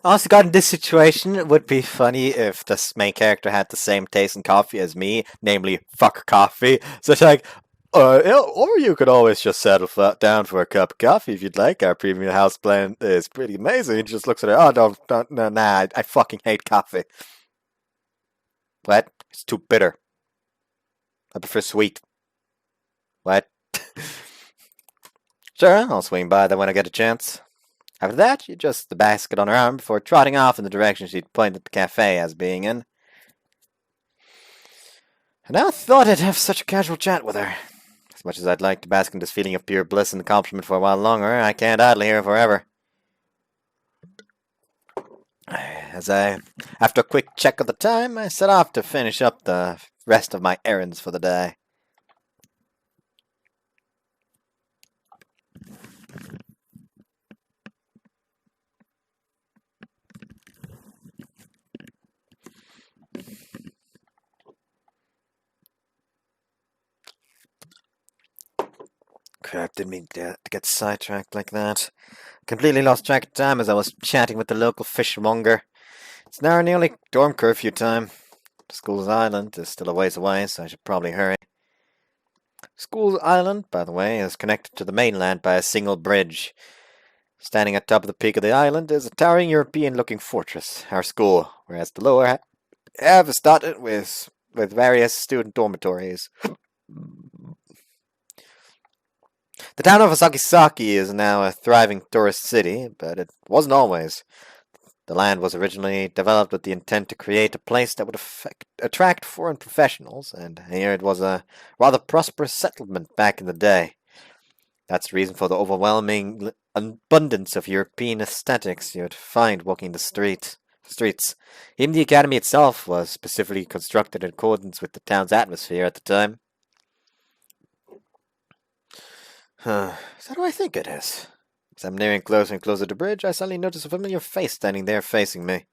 Also, got in this situation, it would be funny if this main character had the same taste in coffee as me, namely, fuck coffee. So it's like, or you could always just settle down for a cup of coffee if you'd like. Our premium house plan is pretty amazing. He just looks at her, oh, don't, no, nah, I fucking hate coffee. What? It's too bitter. I prefer sweet. What? Sure, I'll swing by there when I get a chance. After that, she adjusts the basket on her arm before trotting off in the direction she'd pointed at the cafe as being in. And I thought I'd have such a casual chat with her. As much as I'd like to bask in this feeling of pure bliss and accomplishment for a while longer, I can't idle here forever. After a quick check of the time, I set off to finish up the rest of my errands for the day. Crap, didn't mean to get sidetracked like that. Completely lost track of time as I was chatting with the local fishmonger. It's now nearly dorm curfew time. School's Island is still a ways away, so I should probably hurry. School's Island, by the way, is connected to the mainland by a single bridge. Standing at top of the peak of the island is a towering European-looking fortress, our school, whereas the lower half is dotted with various student dormitories. The town of Asagisaki is now a thriving tourist city, but it wasn't always. The land was originally developed with the intent to create a place that would attract foreign professionals, and here it was a rather prosperous settlement back in the day. That's the reason for the overwhelming abundance of European aesthetics you'd find walking the streets. Even the academy itself was specifically constructed in accordance with the town's atmosphere at the time. Is that who I think it is? As I'm nearing closer and closer to the bridge, I suddenly notice a familiar face standing there facing me.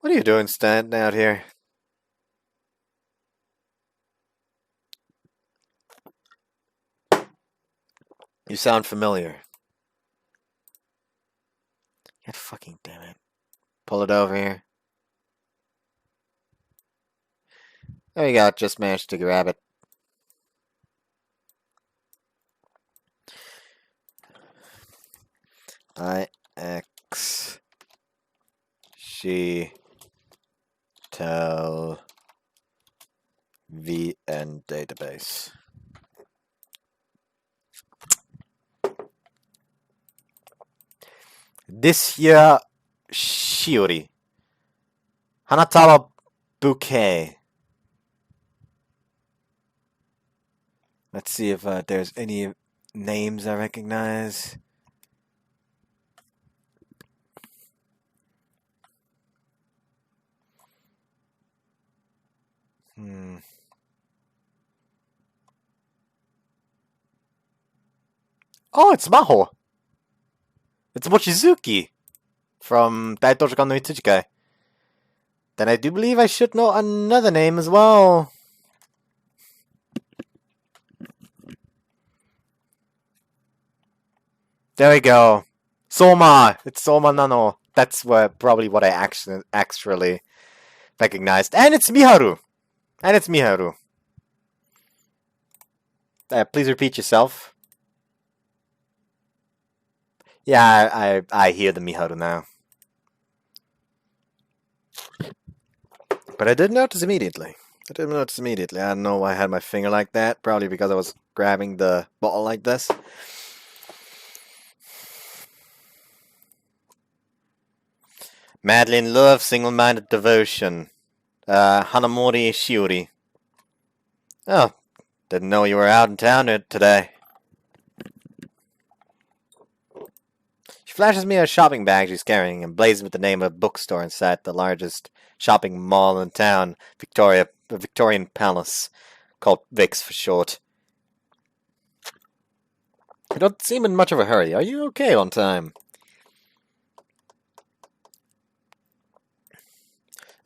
What are you doing standing out here? You sound familiar. God fucking damn it. Pull it over here. There you go, just managed to grab it. IxSHE tell VN database. This here Shiori. Hanatawa bouquet. Let's see if there's any names I recognize. Oh, it's Maho. It's Mochizuki from Daitojokan no Itsujikai. Then I do believe I should know another name as well. There we go. Soma. It's Soma Nano. That's probably what I actually recognized. And it's Miharu. Please repeat yourself. Yeah, I hear the Miharu now. But I did notice immediately. I don't know why I had my finger like that. Probably because I was grabbing the bottle like this. Madly in love, single-minded devotion. Hanamori Shiori. Oh, Didn't know you were out in town today. She flashes me a shopping bag she's carrying and blazes with the name of a bookstore inside the largest shopping mall in town, Victorian Palace, called Vix for short. You don't seem in much of a hurry. Are you okay on time?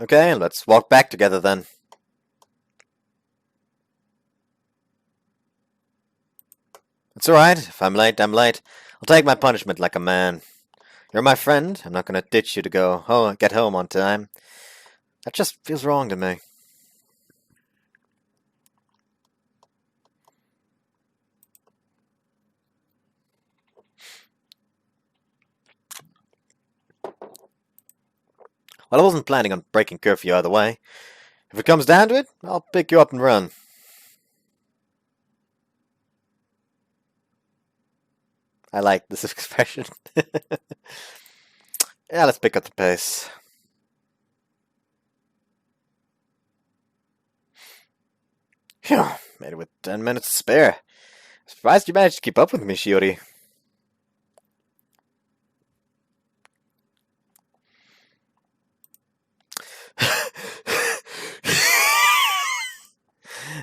Okay, let's walk back together then. It's alright. If I'm late, I'm late. I'll take my punishment like a man. You're my friend. I'm not gonna ditch you to get home on time. That just feels wrong to me. Well, I wasn't planning on breaking curfew either way. If it comes down to it, I'll pick you up and run. I like this expression. Yeah, let's pick up the pace. Phew, made it with 10 minutes to spare. Surprised you managed to keep up with me, Shiori.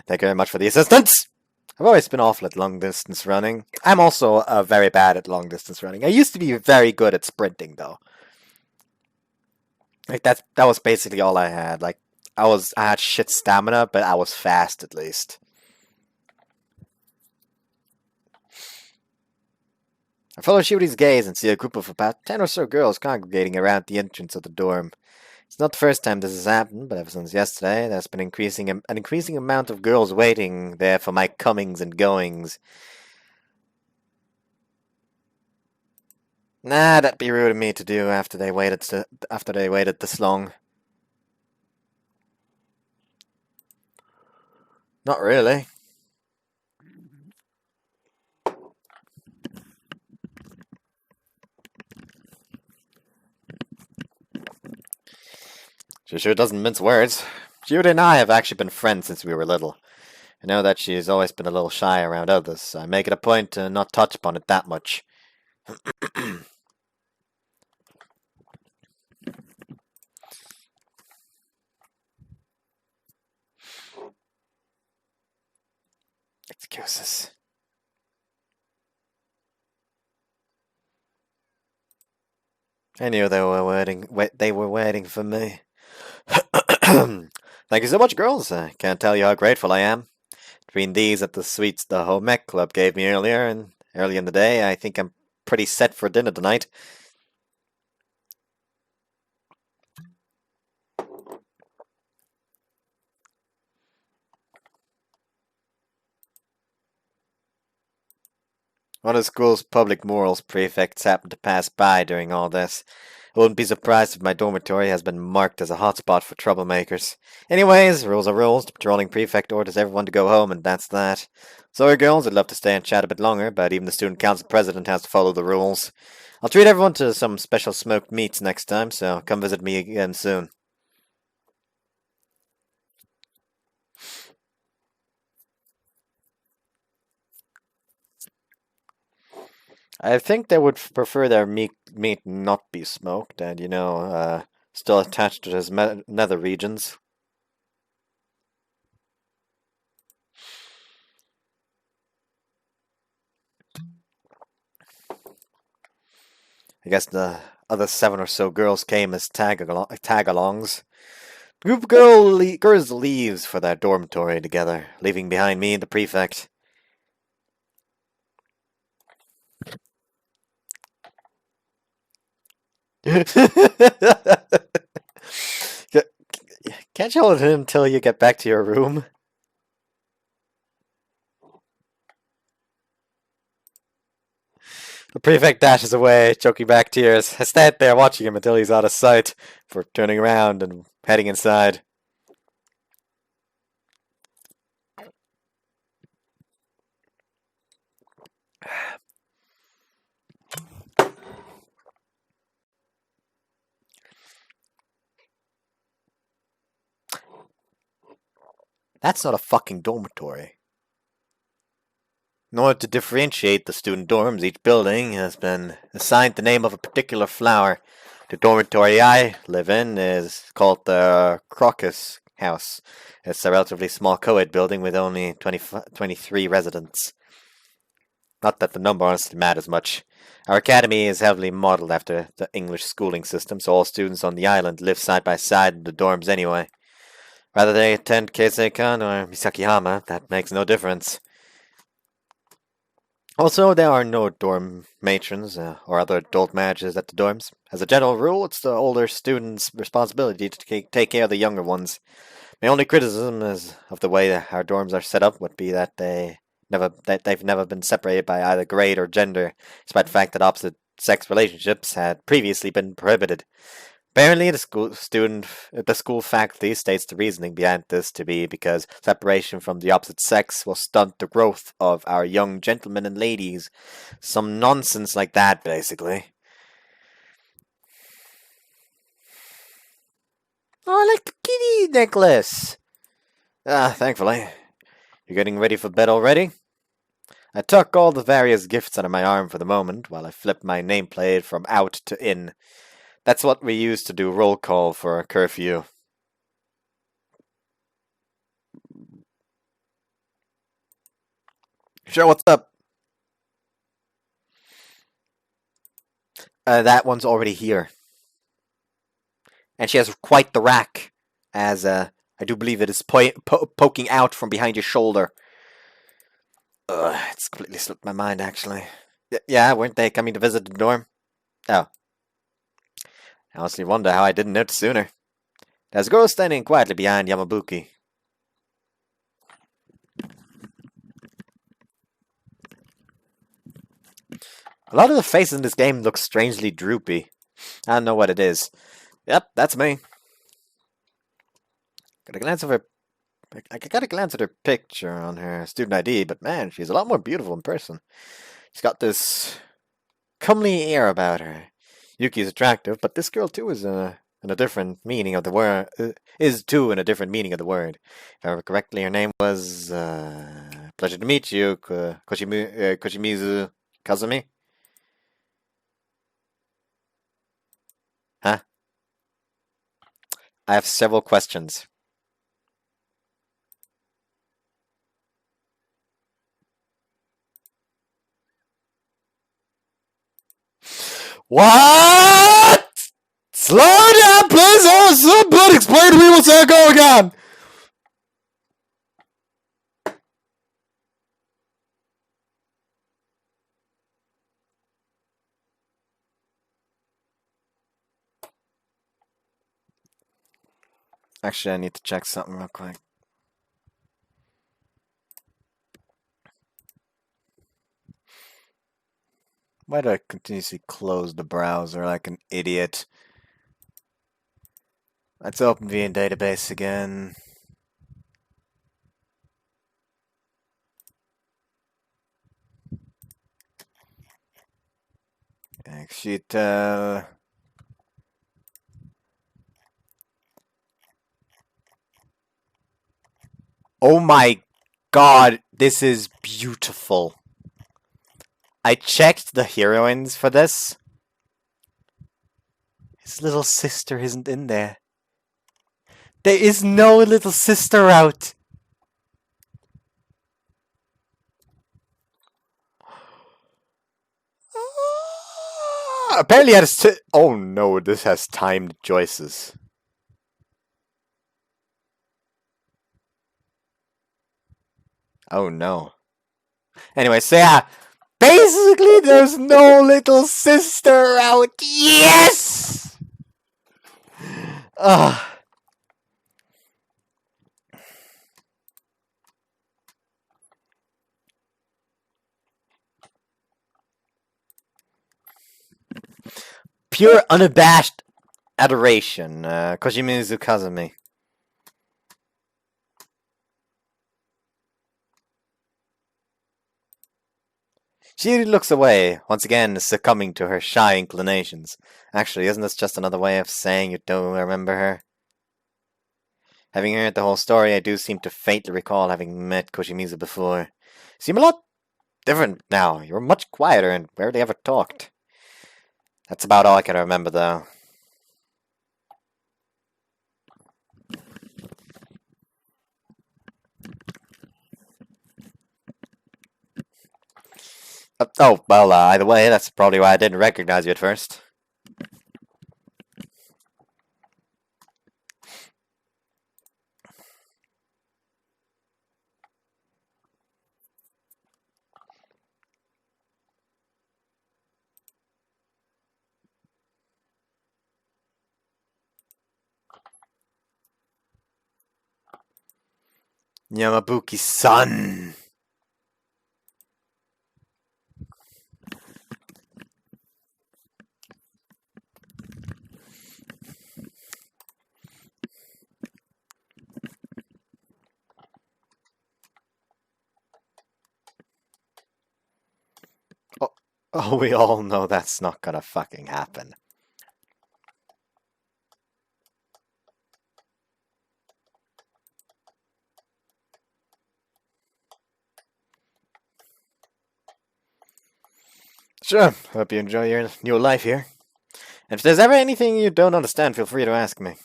Thank you very much for the assistance. I've always been awful at long distance running. I'm also very bad at long distance running. I used to be very good at sprinting, though. Like that was basically all I had. Like I had shit stamina, but I was fast at least. I follow Shiori's gaze and see a group of about 10 or so girls congregating around the entrance of the dorm. It's not the first time this has happened, but ever since yesterday, there's been an increasing amount of girls waiting there for my comings and goings. Nah, that'd be rude of me to do after they waited this long. Not really. She sure doesn't mince words. Judy and I have actually been friends since we were little. I know that she's always been a little shy around others, so I make it a point to not touch upon it that much. Excuses. I knew they were waiting for me. Thank you so much, girls. I can't tell you how grateful I am. Between these at the sweets the Home Ec Club gave me early in the day, I think I'm pretty set for dinner tonight. One of the school's public morals prefects happened to pass by during all this. I wouldn't be surprised if my dormitory has been marked as a hotspot for troublemakers. Anyways, rules are rules. The patrolling prefect orders everyone to go home, and that's that. Sorry, girls, I'd love to stay and chat a bit longer, but even the student council president has to follow the rules. I'll treat everyone to some special smoked meats next time, so come visit me again soon. I think they would prefer their meat not be smoked and, still attached to his nether regions. I guess the other 7 or so girls came as tag-alongs. The group of girls leaves for their dormitory together, leaving behind me and the prefect. Can't you hold him until you get back to your room? The prefect dashes away, choking back tears. I stand there watching him until he's out of sight, before turning around and heading inside. That's not a fucking dormitory. In order to differentiate the student dorms, each building has been assigned the name of a particular flower. The dormitory I live in is called the Crocus House. It's a relatively small co-ed building with only 23 residents. Not that the number honestly matters much. Our academy is heavily modeled after the English schooling system, so all students on the island live side by side in the dorms anyway. Whether they attend Keiseikan or Misakihama, that makes no difference. Also, there are no dorm matrons or other adult managers at the dorms. As a general rule, it's the older students' responsibility to take care of the younger ones. My only criticism of the way our dorms are set up would be that they've never been separated by either grade or gender, despite the fact that opposite sex relationships had previously been prohibited. Apparently, the school faculty states the reasoning behind this to be because separation from the opposite sex will stunt the growth of our young gentlemen and ladies. Some nonsense like that, basically. Oh, I like the kitty necklace! Thankfully. You're getting ready for bed already? I tuck all the various gifts under my arm for the moment, while I flip my nameplate from out to in. That's what we use to do roll call for a curfew. Sure, what's up? That one's already here. And she has quite the rack, as I do believe it is poking out from behind your shoulder. It's completely slipped my mind, actually. Yeah, weren't they coming to visit the dorm? Oh. I honestly wonder how I didn't notice sooner. There's a girl standing quietly behind Yamabuki. A lot of the faces in this game look strangely droopy. I don't know what it is. Yep, that's me. I got a glance at her picture on her student ID, but man, she's a lot more beautiful in person. She's got this comely air about her. Yuki's attractive, but this girl too is in a different meaning of the word. In a different meaning of the word. If I remember correctly, her name was pleasure to meet you, Koshimizu Kazumi. Huh? I have several questions. What? Slow down, please. Oh, somebody explain to me what's that going on. Actually, I need to check something real quick. Why do I continuously close the browser like an idiot? Let's open VN database again. IxSHE. Oh my god, this is beautiful. I checked the heroines for this. His little sister isn't in there. There is no little sister out. Apparently it has oh no, this has timed choices. Oh no. Anyway, so yeah, basically there's no little sister out. Yes! Ugh. Pure unabashed adoration, Koshimizu Kazumi. She looks away, once again succumbing to her shy inclinations. Actually, isn't this just another way of saying you don't remember her? Having heard the whole story, I do seem to faintly recall having met Koshimizu before. Seem a lot different now. You were much quieter and barely ever talked. That's about all I can remember, though. Oh, well, either way, that's probably why I didn't recognize you at first. Yamabuki-san! Oh, we all know that's not gonna fucking happen. Sure, hope you enjoy your new life here. And if there's ever anything you don't understand, feel free to ask me.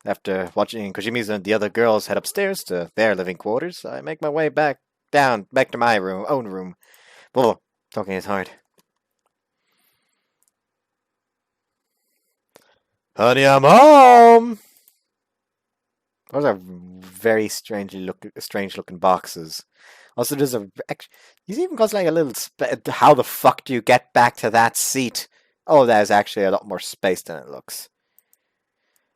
After watching Kojimi's and the other girls head upstairs to their living quarters, I make my way back to my own room. Whoa, talking is hard. Honey, I'm home! Those are very strange looking boxes. Also, there's he's even got like a little how the fuck do you get back to that seat? Oh, there's actually a lot more space than it looks.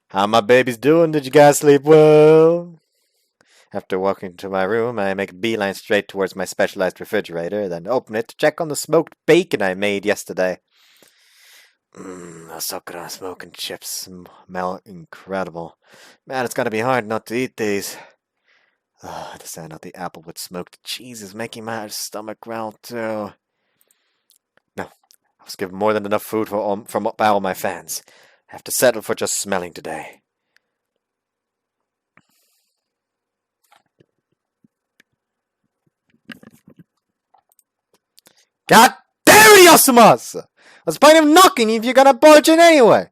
How my baby's doing? Did you guys sleep well? After walking to my room, I make a beeline straight towards my specialized refrigerator, then open it to check on the smoked bacon I made yesterday. Asakura smoking chips smell incredible. Man, it's gotta be hard not to eat these. The sound of the apple with smoked cheese is making my stomach growl too. No, I was given more than enough food from all my fans. I have to settle for just smelling today. God damn it, Yasumas! What's the point of knocking if you're gonna barge in anyway?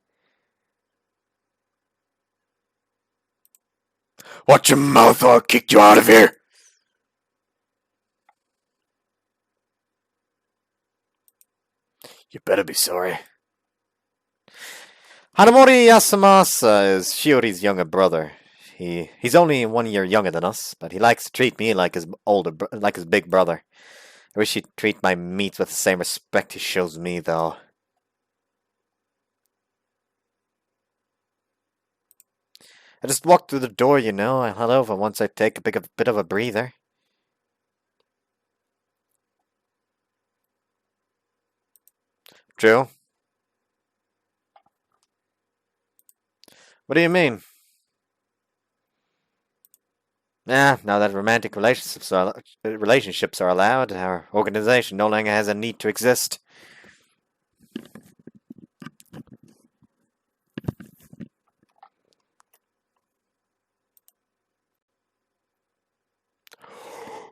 Watch your mouth or I'll kick you out of here! You better be sorry. Hanamori Yasumasa is Shiori's younger brother. He's only 1 year younger than us, but he likes to treat me like his big brother. I wish he'd treat my meat with the same respect he shows me, though. I just walked through the door, you know. I'll head over once I take a bit of a breather. True. What do you mean? Now that romantic relationships are allowed, our organization no longer has a need to exist.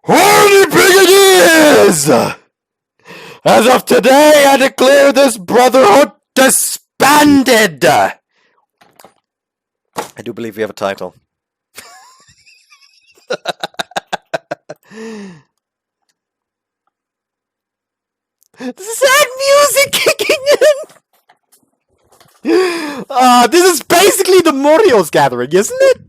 Holy big it is! As of today, I declare this brotherhood disbanded! I do believe we have a title. Sad music kicking in! This is basically the Morio's gathering, isn't it?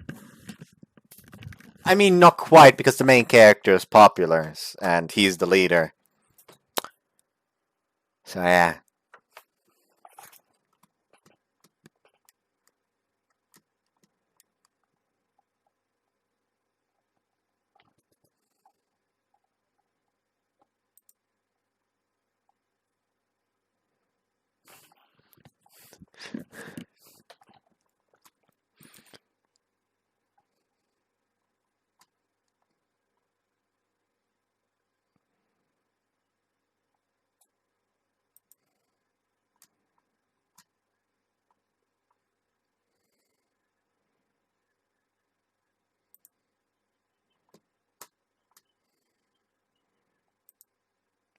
I mean, not quite, because the main character is popular, and he's the leader. So, yeah.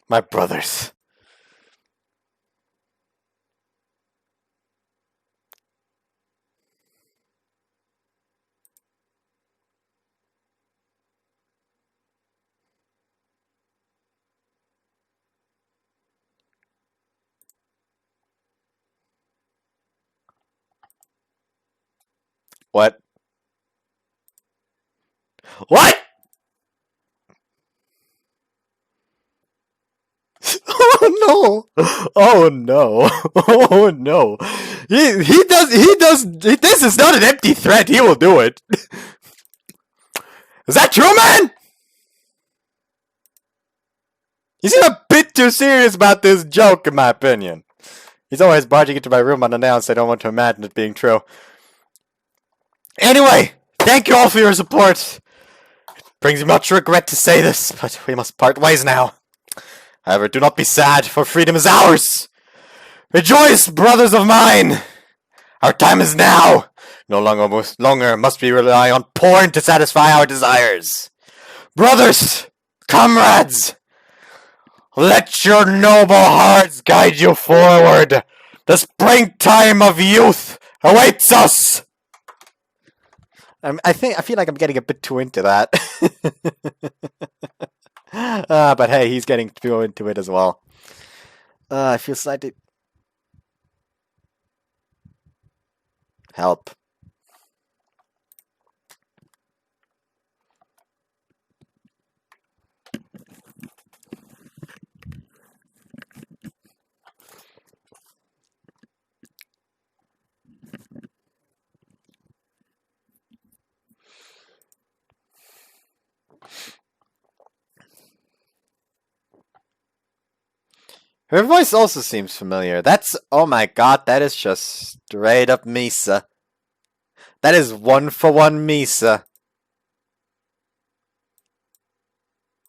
My brothers. What? What? Oh no! Oh no! Oh no! He does. This is not an empty threat. He will do it. Is that true, man? You seem a bit too serious about this joke, in my opinion. He's always barging into my room unannounced. I don't want to imagine it being true. Anyway, thank you all for your support. It brings me much regret to say this, but we must part ways now. However, do not be sad, for freedom is ours. Rejoice, brothers of mine. Our time is now. No longer must we rely on porn to satisfy our desires. Brothers, comrades, let your noble hearts guide you forward. The springtime of youth awaits us. I feel like I'm getting a bit too into that. But hey, he's getting too into it as well. I feel slightly... Help. Her voice also seems familiar. That's... Oh my god, that is just straight up Misa. That is 1-for-1 Misa.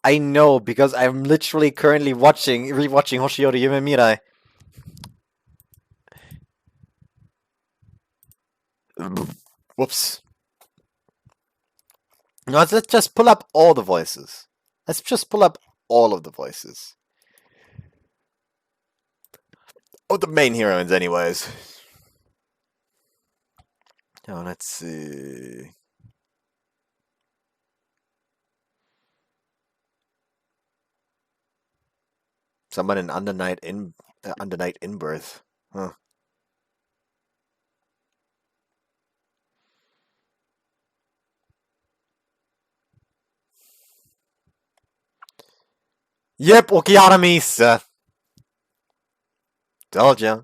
I know, because I'm literally currently rewatching Hoshiori Yume Mirai. Whoops. No, let's just pull up all the voices. Let's just pull up all of the voices. Oh, the main heroines, anyways. Oh, let's see. Someone in Under Night in Birth. Huh. Yep, Okihara Misa. Told ya.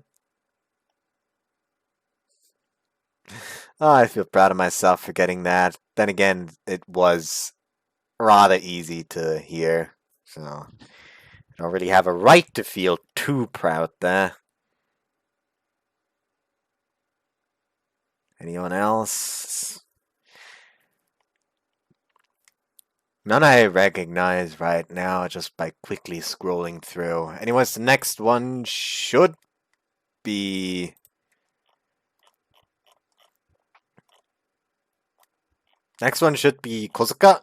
Oh, I feel proud of myself for getting that. Then again, it was rather easy to hear, so I don't really have a right to feel too proud there. Anyone else? None I recognize right now just by quickly scrolling through. Anyways, the next one should be... Next one should be Kozuka.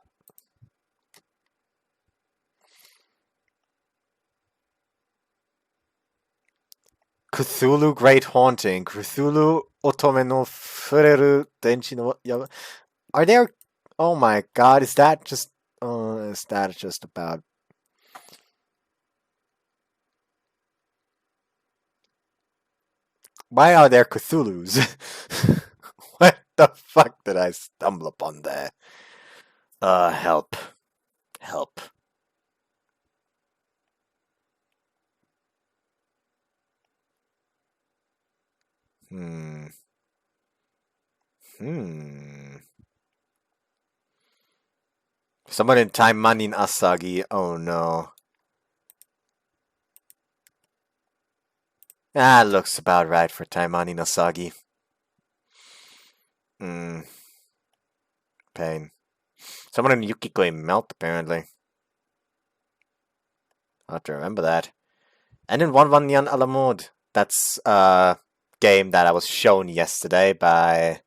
Cthulhu Great Haunting. Cthulhu Otome no Fureru Denshi no Yaba. Are there... Oh my god, is that just about... Why are there Cthulhus? What the fuck did I stumble upon there? Help. Help. Someone in Taimanin Asagi. Oh no. Ah, looks about right for Taimanin Asagi. Pain. Someone in Yukiko Melt, apparently. I'll have to remember that. And in 1-1 Yan Alamod. That's a game that I was shown yesterday by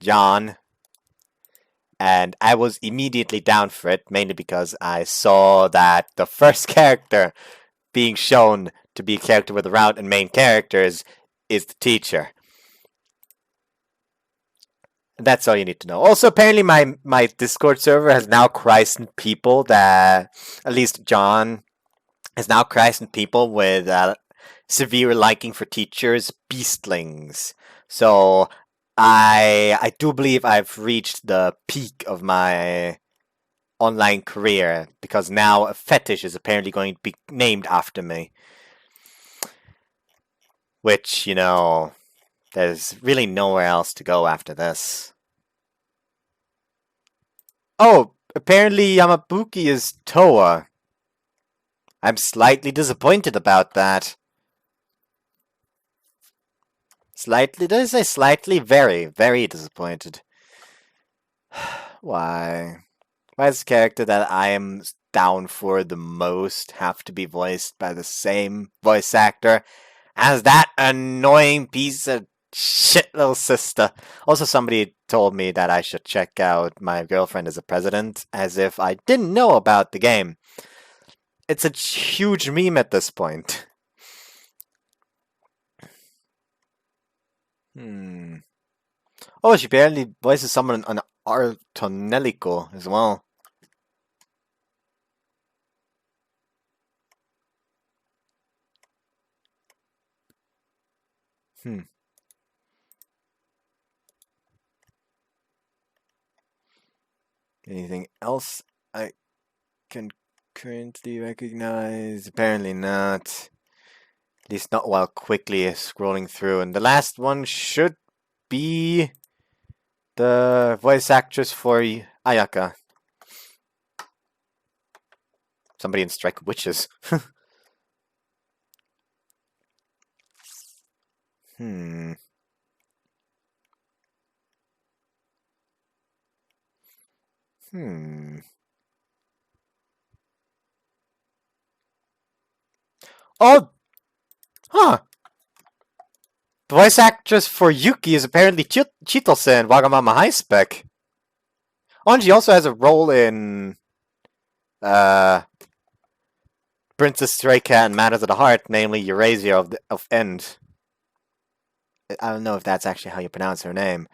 John. and I was immediately down for it, mainly because I saw that the first character being shown to be a character with route and main characters is the teacher. And that's all you need to know. Also, apparently my Discord server has now christened people that, at least John, has now christened people with severe liking for teachers beastlings. So I do believe I've reached the peak of my online career, because now a fetish is apparently going to be named after me. Which, you know, there's really nowhere else to go after this. Oh, apparently Yamabuki is Toa. I'm slightly disappointed about that. Slightly, did I say slightly? Very, very disappointed. Why? Why does the character that I am down for the most have to be voiced by the same voice actor as that annoying piece of shit little sister? Also, somebody told me that I should check out My Girlfriend as a President, as if I didn't know about the game. It's a huge meme at this point. Oh, she barely voices someone on Artonelico as well. Anything else I can currently recognize? Apparently not. At least not while quickly scrolling through. And the last one should be the voice actress for Ayaka. Somebody in Strike Witches. Hmm. Oh! Huh! The voice actress for Yuki is apparently Chitose in Wagamama High Spec. Oh, and she also has a role in Princess Stray Cat and Matters of the Heart, namely Eurasia of End. I don't know if that's actually how you pronounce her name.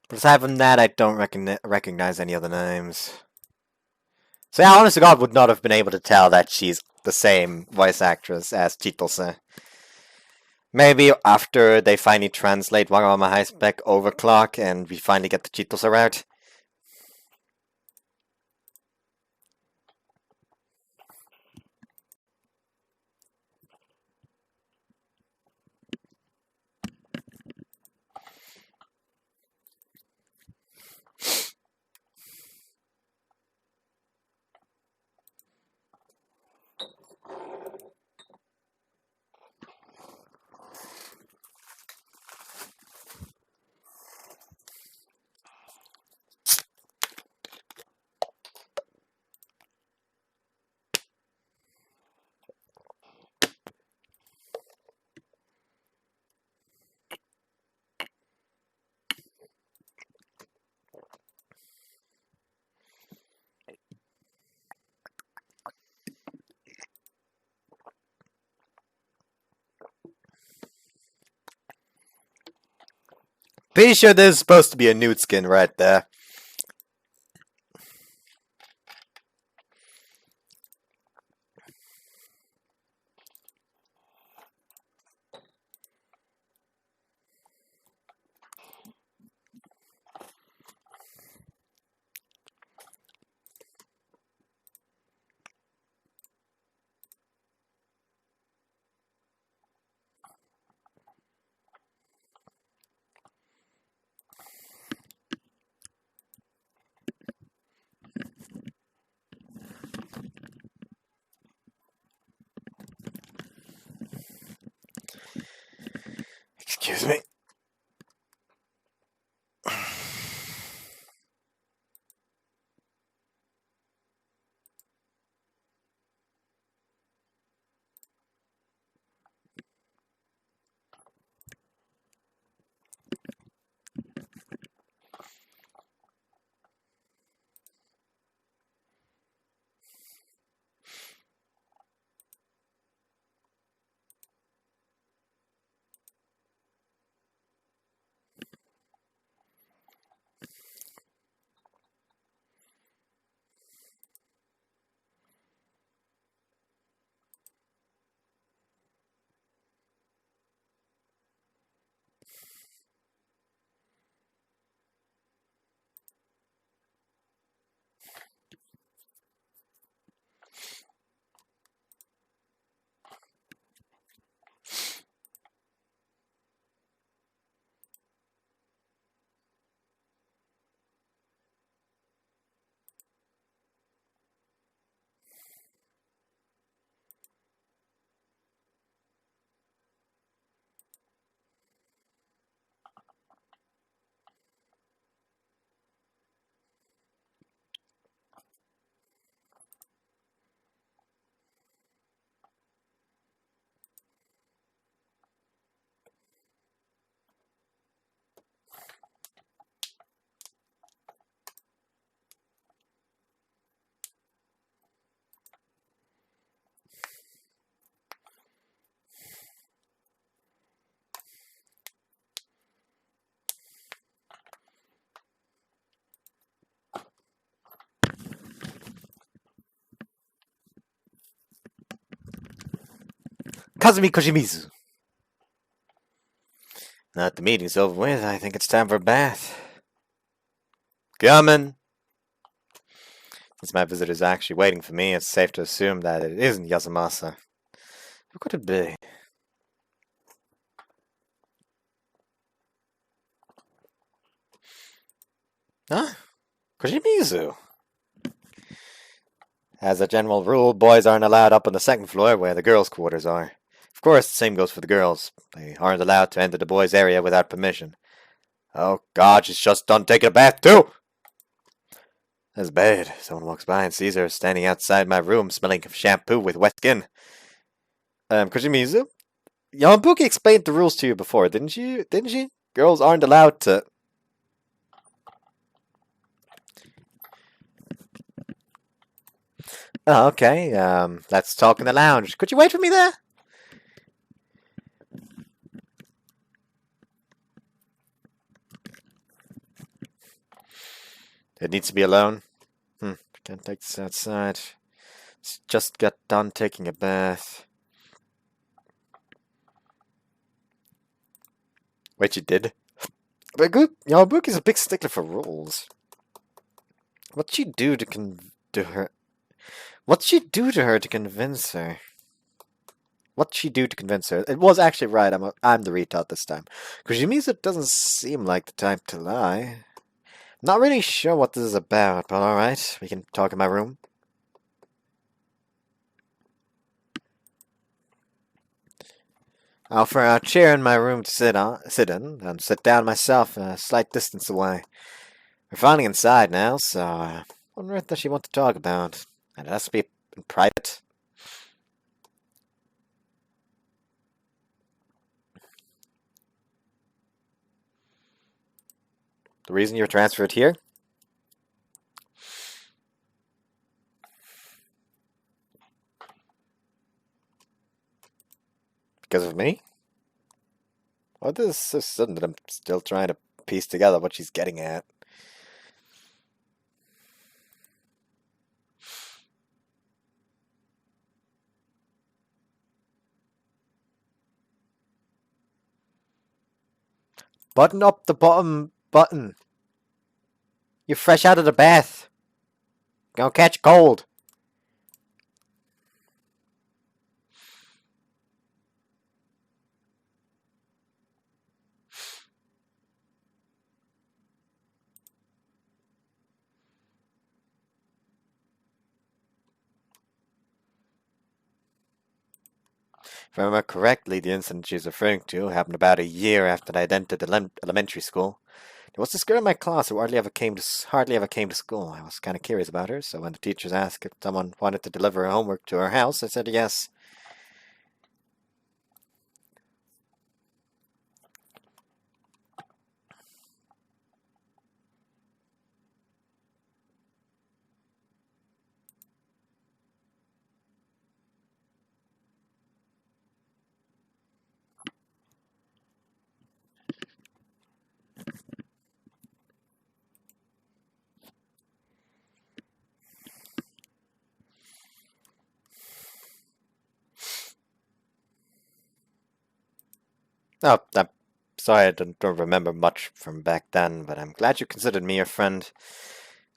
But aside from that, I don't recognize any other names. So yeah, honest to God, would not have been able to tell that she's the same voice actress as Chitose. Maybe after they finally translate Wagamama High Spec Overclock and we finally get the Chitose route. Pretty sure this is supposed to be a nude skin right there. Excuse me. Kazumi Koshimizu. Now that the meeting's over with, I think it's time for a bath. Coming! Since my visitor's actually waiting for me, it's safe to assume that it isn't Yasumasa. Who could it be? Huh? Koshimizu! As a general rule, boys aren't allowed up on the second floor where the girls' quarters are. Of course, the same goes for the girls. They aren't allowed to enter the boys' area without permission. Oh god, she's just done taking a bath too! That's bad. Someone walks by and sees her standing outside my room smelling of shampoo with wet skin. Koshimizu? Yamabuki explained the rules to you before, didn't she? Girls aren't allowed to... Oh, okay. Let's talk in the lounge. Could you wait for me there? It needs to be alone. Can't take this outside. Just got done taking a bath. Wait, you did? But good. Yamabuki's a big stickler for rules. What'd she do to her? What'd she do to her to convince her? What'd she do to convince her? It was actually right. I'm the retard this time. Koshimizu doesn't seem like the type to lie. Not really sure what this is about, but alright. We can talk in my room. I'll offer a chair in my room to sit in, and sit down myself a slight distance away. We're finally inside now, so what on earth does she want to talk about? And it has to be in private. The reason you're transferred here? Because of me? What is so sudden that I'm still trying to piece together what she's getting at? Button up the bottom button. You're fresh out of the bath. Gonna catch cold. If I remember correctly, the incident she's referring to happened about a year after I entered elementary school. There was this girl in my class who hardly ever came to school. I was kind of curious about her, so when the teachers asked if someone wanted to deliver her homework to her house, I said yes. Oh, I'm sorry I don't remember much from back then, but I'm glad you considered me your friend.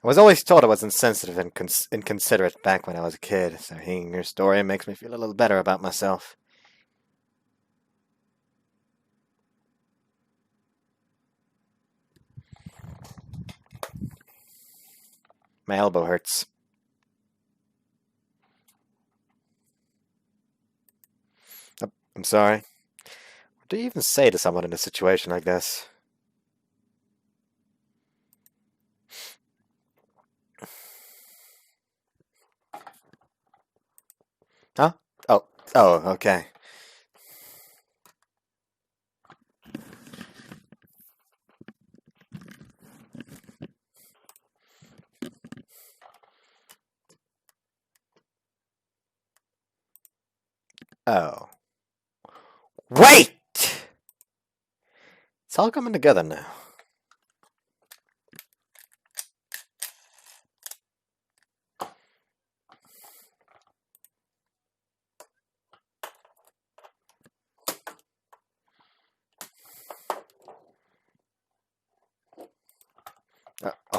I was always told I was insensitive and inconsiderate back when I was a kid, so hearing your story makes me feel a little better about myself. My elbow hurts. I'm sorry. What do you even say to someone in a situation like this? Huh? Oh, okay. Oh. Wait! It's all coming together now.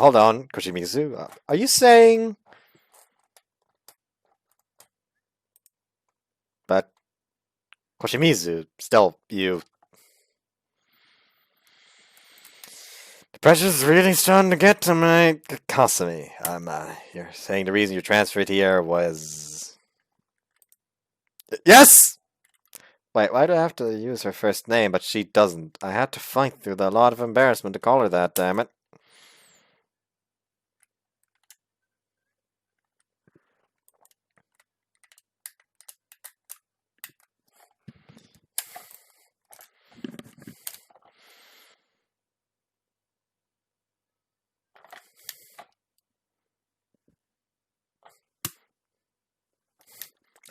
hold on, Koshimizu. Are you saying... But... Koshimizu, still, you... The pressure's really starting to get to my Kasumi. You're saying the reason you transferred here was... Yes! Wait, why do I have to use her first name, but she doesn't? I had to fight through a lot of embarrassment to call her that, damn it.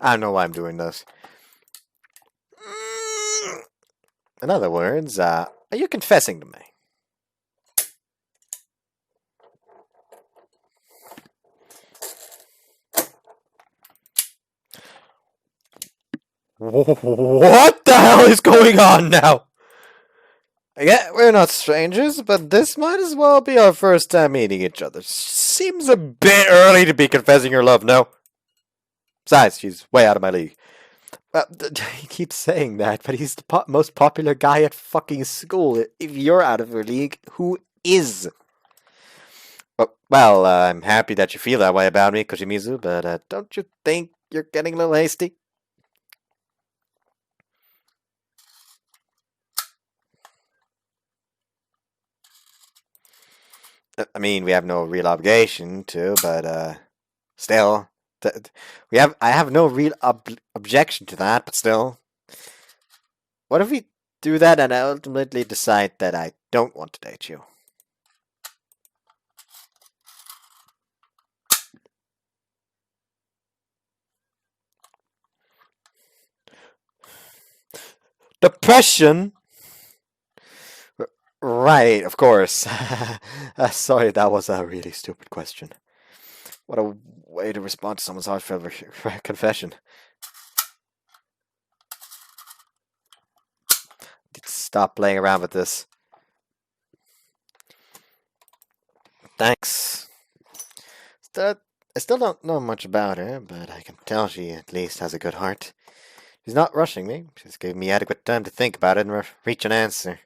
I don't know why I'm doing this. In other words, are you confessing to me? What the hell is going on now? Yeah, we're not strangers, but this might as well be our first time meeting each other. Seems a bit early to be confessing your love, no? Besides, she's way out of my league. He keeps saying that, but he's the most popular guy at fucking school. If you're out of your league, who is? Well, I'm happy that you feel that way about me, Koshimizu, but don't you think you're getting a little hasty? I mean, we have no real obligation to, but still, I have no real objection to that, but still. What if we do that and I ultimately decide that I don't want to date you? Depression? Right, of course. Sorry, that was a really stupid question. What a way to respond to someone's heartfelt confession. Stop playing around with this. Thanks. I still don't know much about her, but I can tell she at least has a good heart. She's not rushing me. She's giving me adequate time to think about it and reach an answer.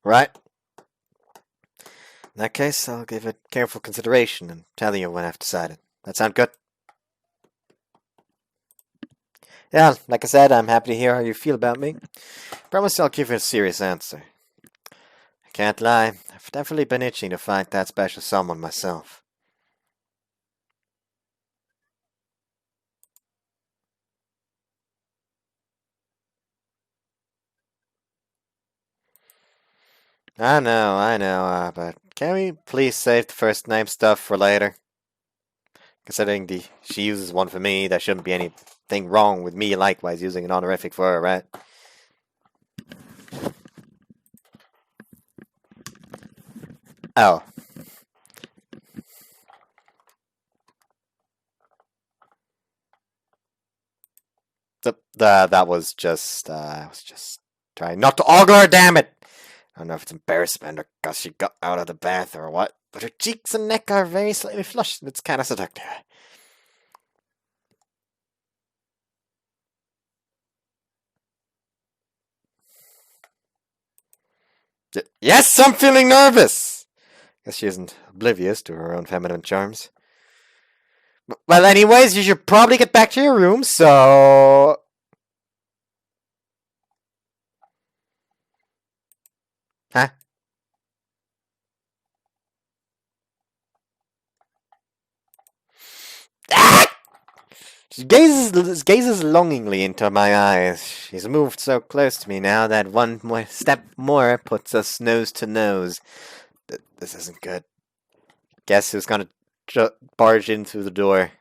Right? In that case, I'll give it careful consideration and tell you when I've decided. That sound good? Yeah, like I said, I'm happy to hear how you feel about me. Promise I'll give you a serious answer. I can't lie, I've definitely been itching to find that special someone myself. I know, but can we please save the first name stuff for later? Considering she uses one for me, there shouldn't be anything wrong with me likewise using an honorific for her, right? Oh. That was just, I was just trying not to ogle her, damn it! I don't know if it's embarrassment or because she got out of the bath or what, but her cheeks and neck are very slightly flushed and it's kind of seductive. Yes, I'm feeling nervous! Guess she isn't oblivious to her own feminine charms. Well, anyways, you should probably get back to your room, so... Huh? She gazes longingly into my eyes. She's moved so close to me now that one more step more puts us nose to nose. This isn't good. Guess who's gonna barge in through the door?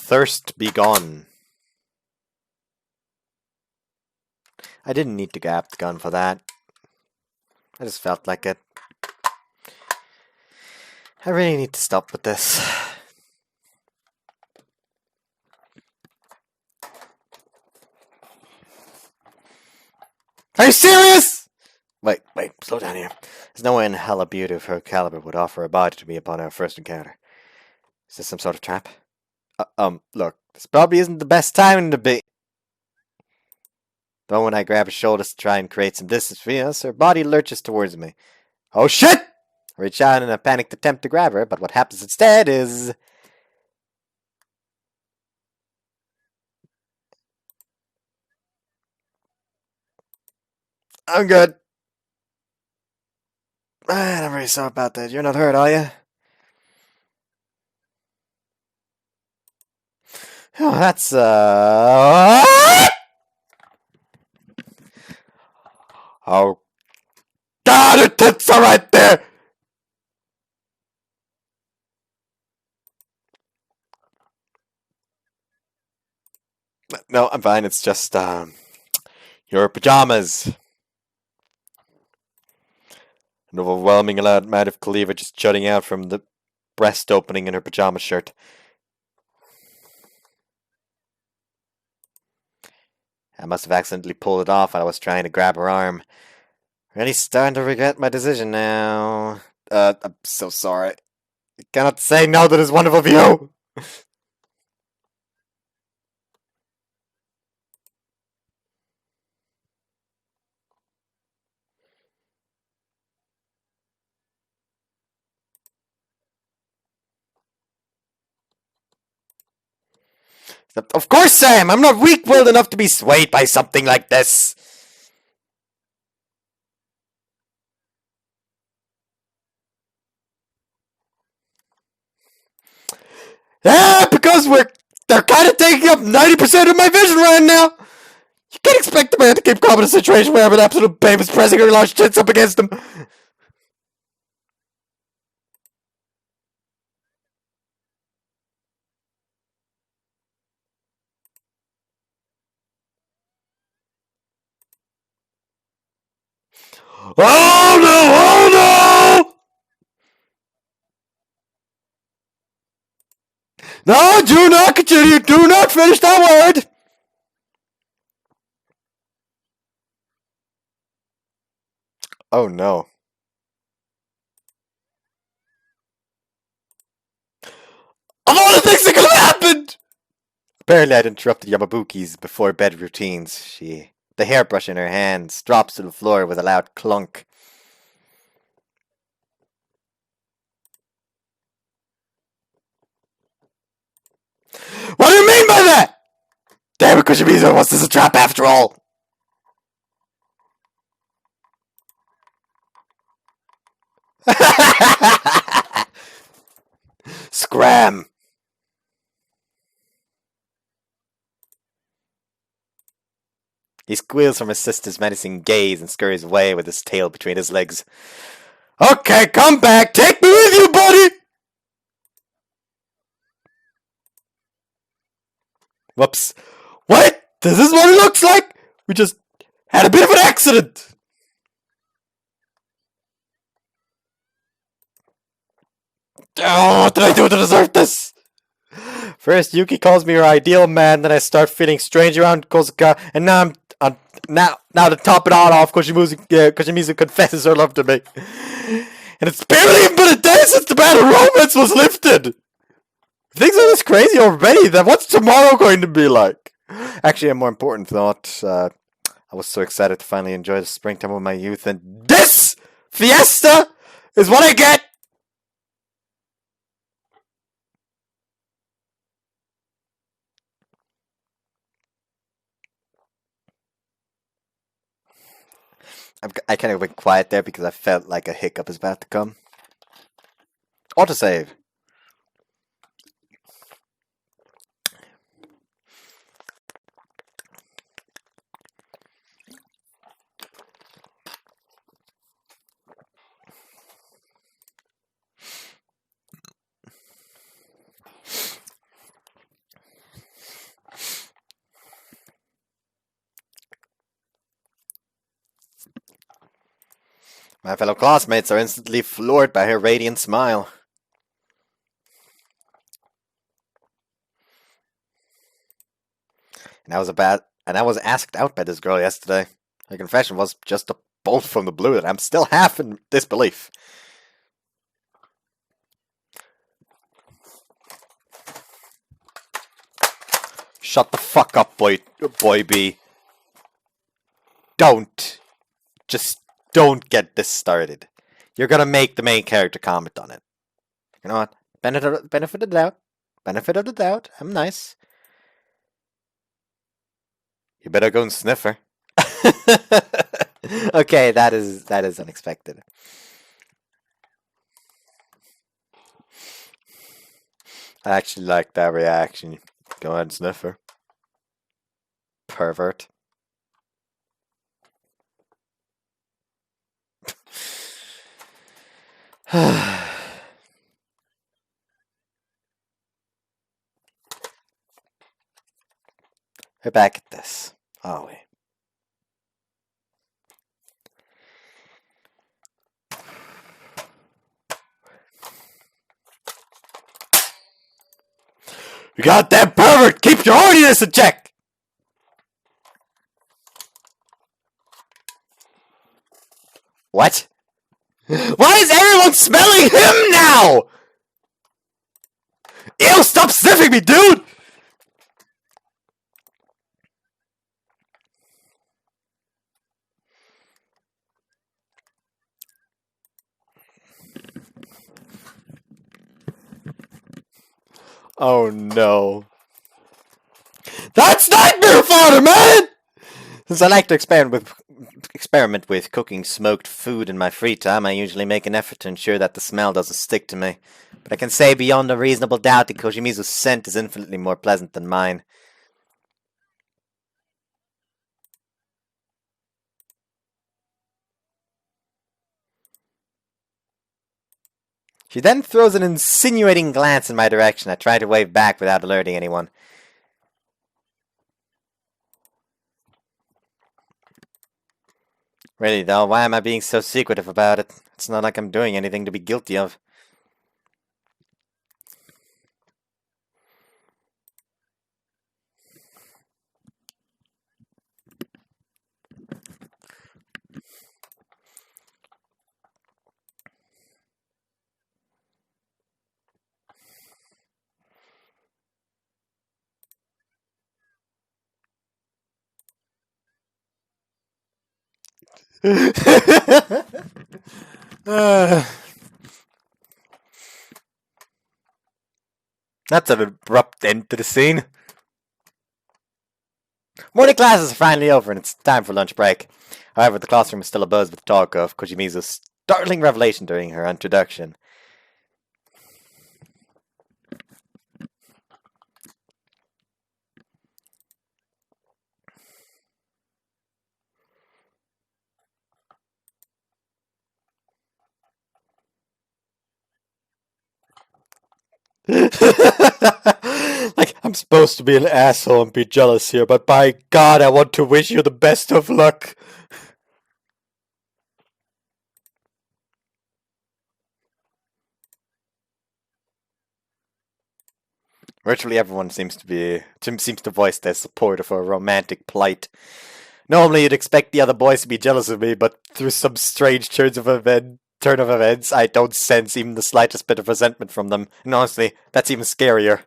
thirst be gone. I didn't need to grab the gun for that. I just felt like it. I really need to stop with this. Are you serious? Wait, slow down here. There's no way in hell a beauty of her caliber would offer a body to me upon our first encounter. Is this some sort of trap? Look, this probably isn't the best timing to be. Though when I grab her shoulders to try and create some distance between us, her body lurches towards me. Oh shit! I reach out in a panicked attempt to grab her, but what happens instead is... I'm good. I'm very sorry about that. You're not hurt, are you? Oh, that's, Oh, God, her tits are right there! No, I'm fine. It's just, your pajamas. An overwhelming amount of cleavage just jutting out from the breast opening in her pajama shirt. I must have accidentally pulled it off while I was trying to grab her arm. Really starting to regret my decision now. I'm so sorry. I cannot say no to this wonderful view! Of course I am! I'm not weak-willed enough to be swayed by something like this! Yeah, because they're kind of taking up 90% of my vision right now! You can't expect a man to keep calm in a situation where I'm an absolute babe is pressing her large tits up against him! Oh no! Oh no! No, do not continue! Do not finish that word! Oh no. Of all the things that could have happened! Apparently I'd interrupted Yamabuki's before bed routines. The hairbrush in her hands drops to the floor with a loud clunk. What do you mean by that? Damn it, Kushimizu, what's this a trap after all? Scram! He squeals from his sister's menacing gaze and scurries away with his tail between his legs. Okay, come back! Take me with you, buddy! Whoops. Wait! This is what it looks like! We just had a bit of an accident! Oh, what did I do to deserve this? First, Yuki calls me her ideal man, then I start feeling strange around Kozuka, and now now to top it all off, Koshimizu confesses her love to me. And it's barely even been a day since the ban of romance was lifted! Things are this crazy already, then what's tomorrow going to be like? Actually, a more important thought, I was so excited to finally enjoy the springtime of my youth, and this fiesta is what I get! I kind of went quiet there because I felt like a hiccup is about to come. Autosave. My fellow classmates are instantly floored by her radiant smile. And I was asked out by this girl yesterday. Her confession was just a bolt from the blue, and I'm still half in disbelief. Shut the fuck up, boy B. Just don't get this started. You're gonna make the main character comment on it. You know what? Benefit of the doubt. Benefit of the doubt. I'm nice. You better go and sniff her. Okay, that is unexpected. I actually like that reaction. Go ahead and sniff her. Pervert. We're back at this, are we? You goddamn pervert! Keep your horniness in check! What? Why is everyone smelling him now? Ew, stop sniffing me, dude! Oh no. That's nightmare fodder, man! Since I like to experiment with cooking smoked food in my free time, I usually make an effort to ensure that the smell doesn't stick to me. But I can say beyond a reasonable doubt that Koshimizu's scent is infinitely more pleasant than mine. She then throws an insinuating glance in my direction. I try to wave back without alerting anyone. Really though, why am I being so secretive about it? It's not like I'm doing anything to be guilty of. That's an abrupt end to the scene. Morning classes are finally over and it's time for lunch break. However, the classroom is still abuzz with talk of Kojimizu's startling revelation during her introduction. Like, I'm supposed to be an asshole and be jealous here, but by God, I want to wish you the best of luck. Virtually everyone seems to voice their support of a romantic plight. Normally, you'd expect the other boys to be jealous of me, but through some strange turn of events, I don't sense even the slightest bit of resentment from them. And honestly, that's even scarier.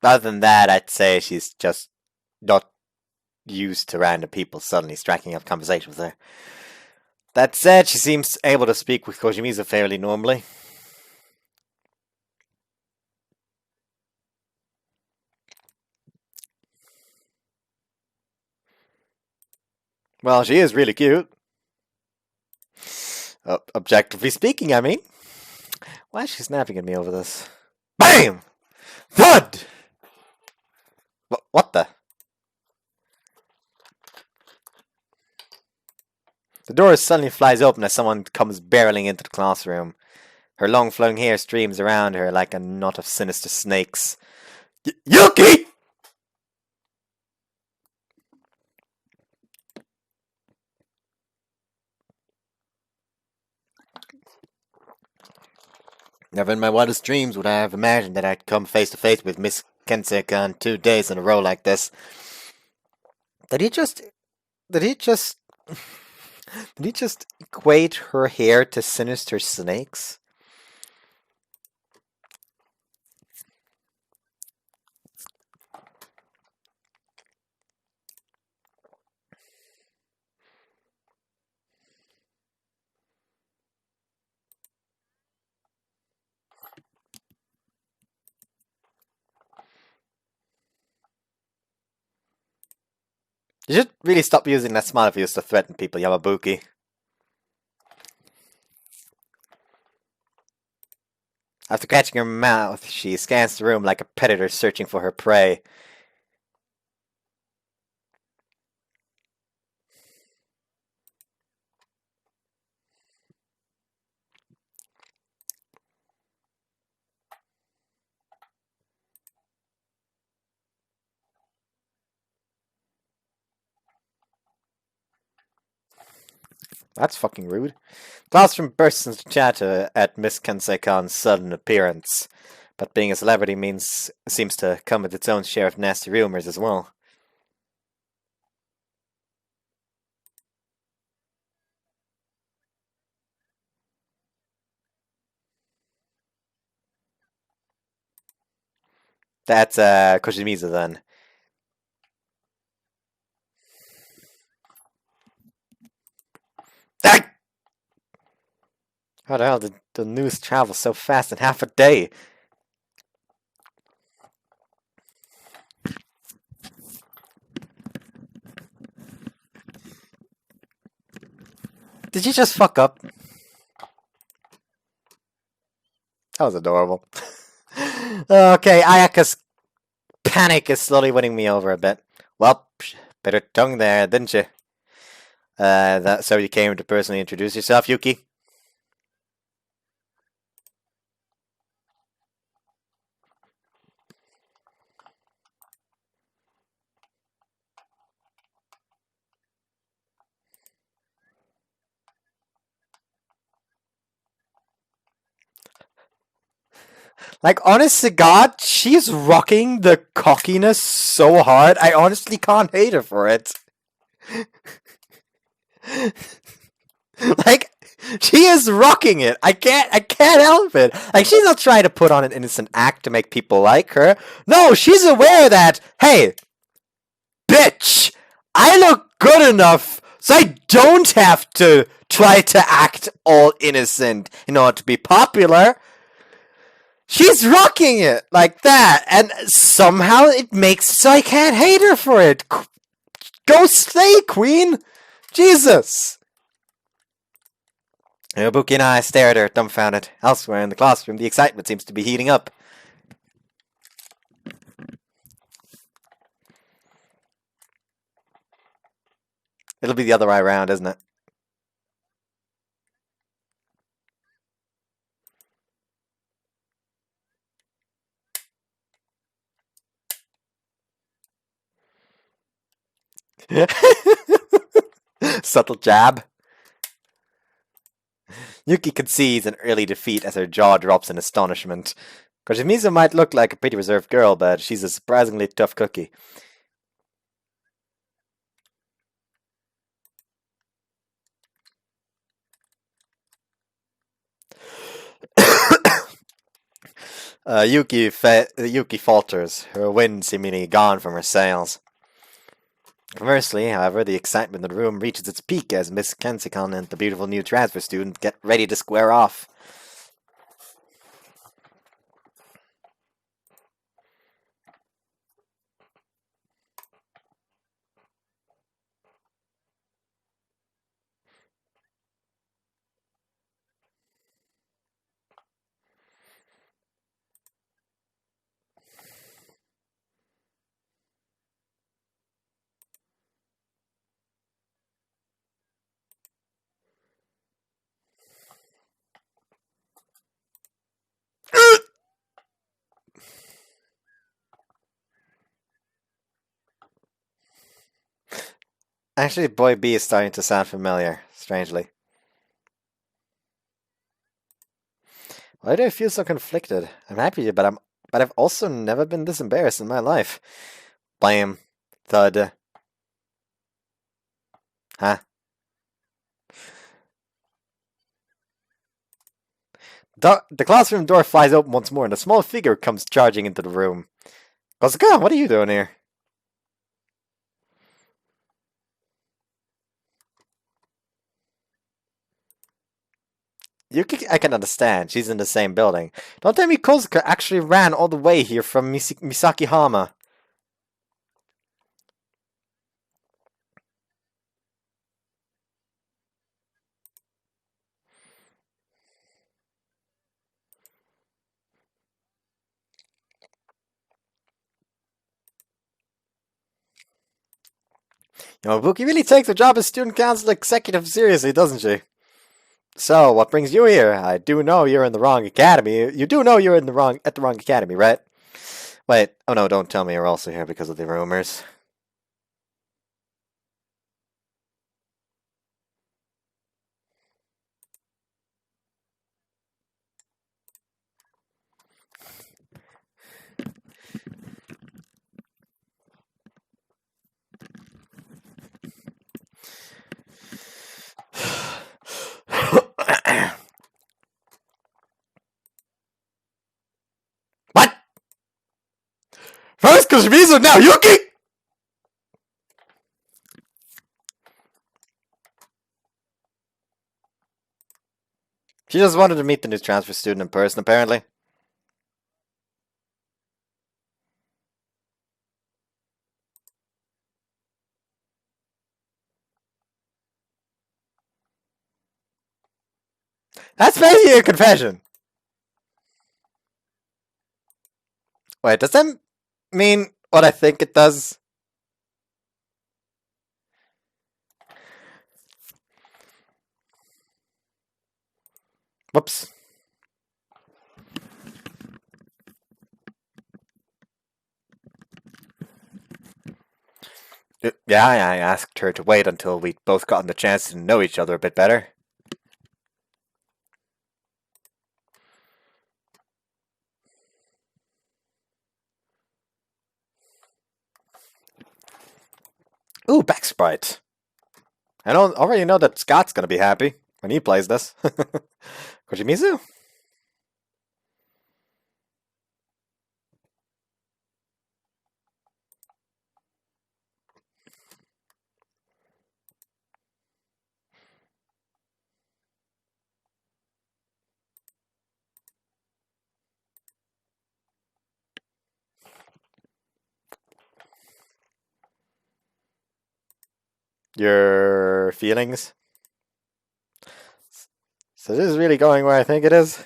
Other than that, I'd say she's just not used to random people suddenly striking up conversation with her. That said, she seems able to speak with Kojimiza fairly normally. Well, she is really cute. Objectively speaking, I mean. Why is she snapping at me over this? BAM! THUD! What the? The door suddenly flies open as someone comes barreling into the classroom. Her long flowing hair streams around her like a knot of sinister snakes. Yuki! Never in my wildest dreams would I have imagined that I'd come face to face with Miss Kensei-kun 2 days in a row like this. Did he just equate her hair to sinister snakes? You should really stop using that smile if you used to threaten people, Yamabuki. After catching her mouth, she scans the room like a predator searching for her prey. That's fucking rude. Classroom bursts into chatter at Miss Kensei-kun's sudden appearance. But being a celebrity seems to come with its own share of nasty rumors as well. That's Koshimizu then. How the hell did the news travel so fast in half a day? Did you just fuck up? That was adorable. Okay, Ayaka's panic is slowly winning me over a bit. Well, better tongue there, didn't you? So you came to personally introduce yourself, Yuki? Like, honest to God, she's rocking the cockiness so hard, I honestly can't hate her for it. Like, she is rocking it. I can't help it. Like, she's not trying to put on an innocent act to make people like her. No, she's aware that, hey, bitch, I look good enough so I don't have to try to act all innocent in order to be popular. She's rocking it like that, and somehow it makes so I can't hate her for it. Go slay, queen! Jesus! Ibuki and I stare at her, dumbfounded. Elsewhere in the classroom, the excitement seems to be heating up. It'll be the other way around, isn't it? Subtle jab. Yuki concedes an early defeat as her jaw drops in astonishment. Koshimizu might look like a pretty reserved girl, but she's a surprisingly tough cookie. Yuki falters, her wind seemingly gone from her sails. Conversely, however, the excitement in the room reaches its peak as Miss Kensicon and the beautiful new transfer student get ready to square off. Actually, Boy B is starting to sound familiar, strangely. Why do I feel so conflicted? I'm happy, but I've also never been this embarrassed in my life. Blam. Thud. Huh? The classroom door flies open once more, and a small figure comes charging into the room. Kosuka, what are you doing here? I can understand. She's in the same building. Don't tell me Kosuka actually ran all the way here from Misakihama. You know, Buki really takes her job as student council executive seriously, doesn't she? So, what brings you here? I do know you're in the wrong academy. You do know you're at the wrong academy, right? Wait, oh no, don't tell me you're also here because of the rumors. What? First Kushimizu, now Yuki! She just wanted to meet the new transfer student in person, apparently. That's basically a confession. Wait, does that mean what I think it does? Whoops. Yeah, I asked her to wait until we'd both gotten the chance to know each other a bit better. Ooh, back sprite. I don't already know that Scott's gonna be happy when he plays this. Kojimizu? Your feelings? So this is really going where I think it is?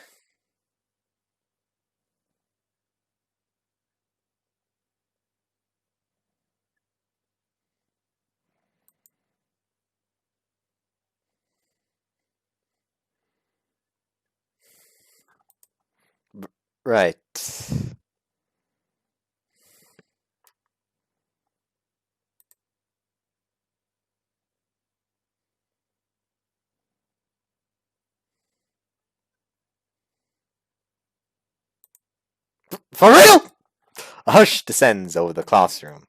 Right. For real? A hush descends over the classroom.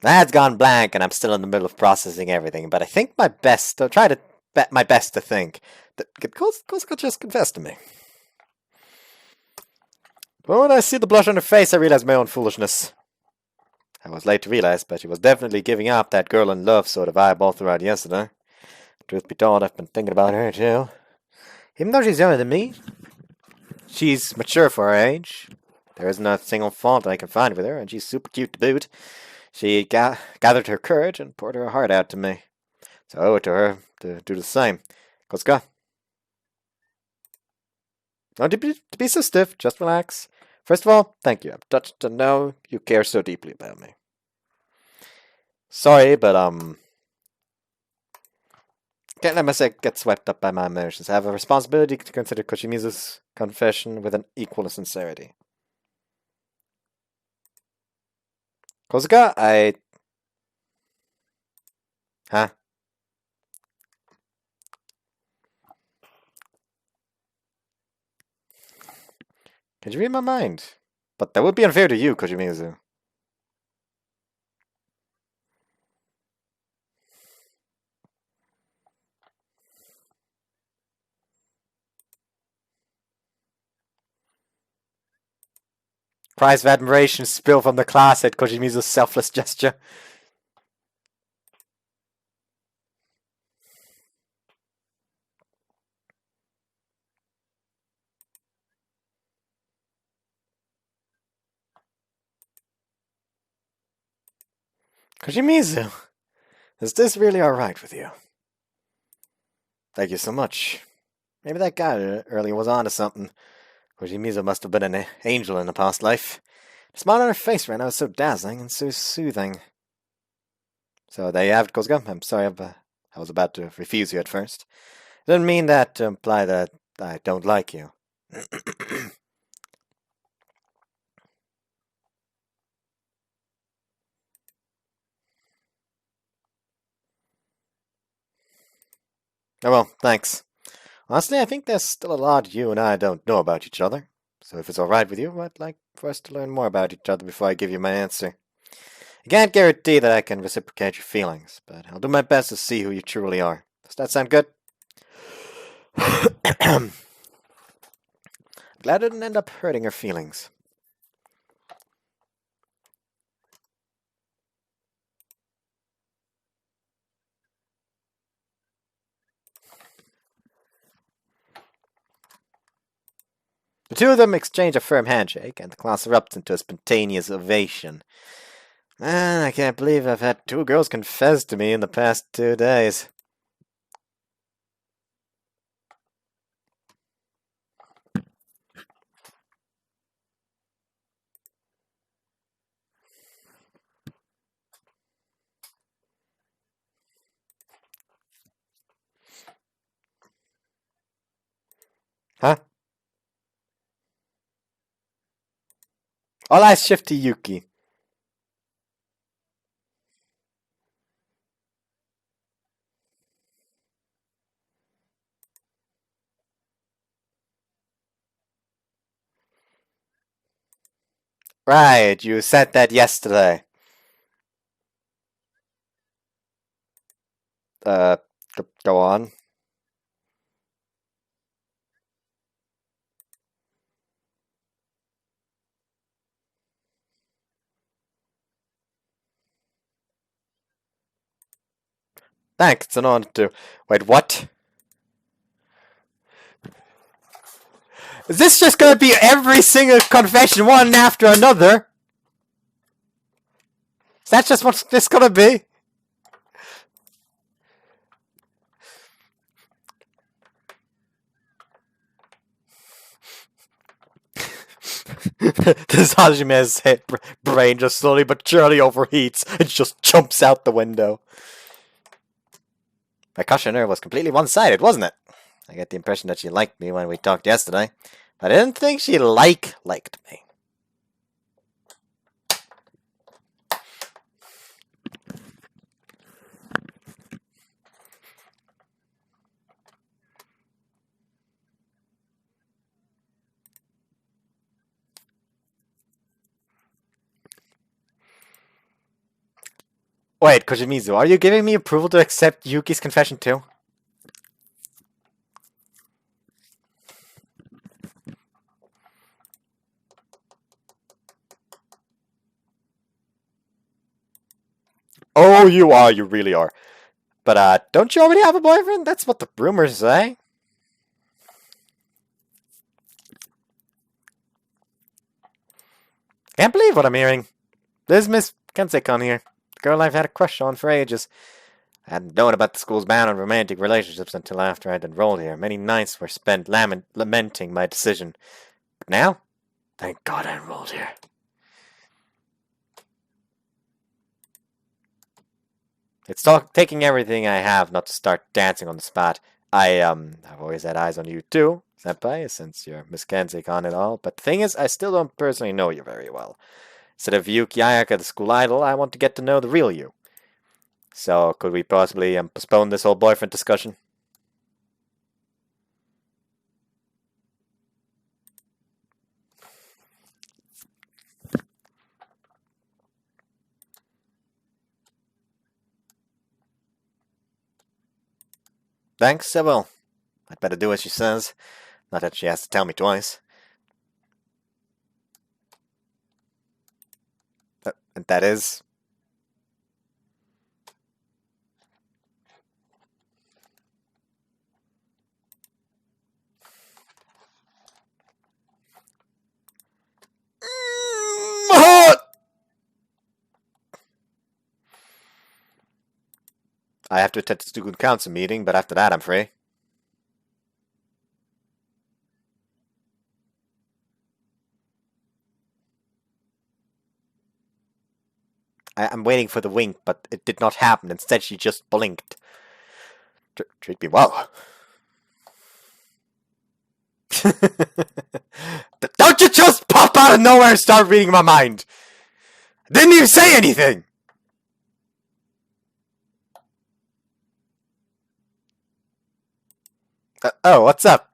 My head's gone blank and I'm still in the middle of processing everything, but I think my best, I'll try to bet my best to think that Kosuko just confessed to me. But when I see the blush on her face, I realize my own foolishness. I was late to realize, but she was definitely giving up that girl in love sort of vibe all throughout yesterday. Truth be told, I've been thinking about her too. Even though she's younger than me, she's mature for her age. There isn't a single fault I can find with her, and she's super cute to boot. She gathered her courage and poured her heart out to me. So I owe it to her to do the same. Koska. Don't be so stiff, just relax. First of all, thank you. I'm touched to know you care so deeply about me. Sorry, but can't let myself get swept up by my emotions. I have a responsibility to consider Koshimizu's confession with an equal sincerity. Kozuka, Huh? Can you read my mind? But that would be unfair to you, Koshimizu. Cries of admiration spill from the class at Koshimizu's selfless gesture. Koshimizu, is this really alright with you? Thank you so much. Maybe that guy earlier was onto something. Koshimizu must have been an angel in a past life. The smile on her face right now is so dazzling and so soothing. So there you have it, Kozuka. I'm sorry I was about to refuse you at first. I didn't mean that to imply that I don't like you. Oh well, thanks. Honestly, I think there's still a lot you and I don't know about each other. So if it's alright with you, I'd like for us to learn more about each other before I give you my answer. I can't guarantee that I can reciprocate your feelings, but I'll do my best to see who you truly are. Does that sound good? Glad I didn't end up hurting her feelings. The two of them exchange a firm handshake, and the class erupts into a spontaneous ovation. Man, I can't believe I've had two girls confess to me in the past 2 days. Huh? All eyes shift to Yuki. Right, you said that yesterday. Uh, go on. Thanks, it's an honor to. Wait, what? Is this just gonna be every single confession, one after another? Is that just what this gonna be? This Hajime's brain just slowly but surely overheats and just jumps out the window. My questionnaire was completely one-sided, wasn't it? I get the impression that she liked me when we talked yesterday, but I didn't think she liked me. Wait, Koshimizu, are you giving me approval to accept Yuki's confession too? Oh, you are. You really are. But, don't you already have a boyfriend? That's what the rumors say. Can't believe what I'm hearing. There's Miss Kensekon here. The girl I've had a crush on for ages. I hadn't known about the school's ban on romantic relationships until after I'd enrolled here. Many nights were spent lamenting my decision. But now, thank God I enrolled here. It's taking everything I have not to start dancing on the spot. I've always had eyes on you too, senpai, since you're Miss Kensekon and all. But the thing is, I still don't personally know you very well. Instead of Yuki Ayaka, the school idol, I want to get to know the real you. So, could we possibly postpone this whole boyfriend discussion? Thanks, I will. I'd better do as she says. Not that she has to tell me twice. And that is... I have to attend the student council meeting, but after that I'm free. I'm waiting for the wink, but it did not happen. Instead, she just blinked. Treat me well. Don't you just pop out of nowhere and start reading my mind! I didn't even say anything! Oh, what's up?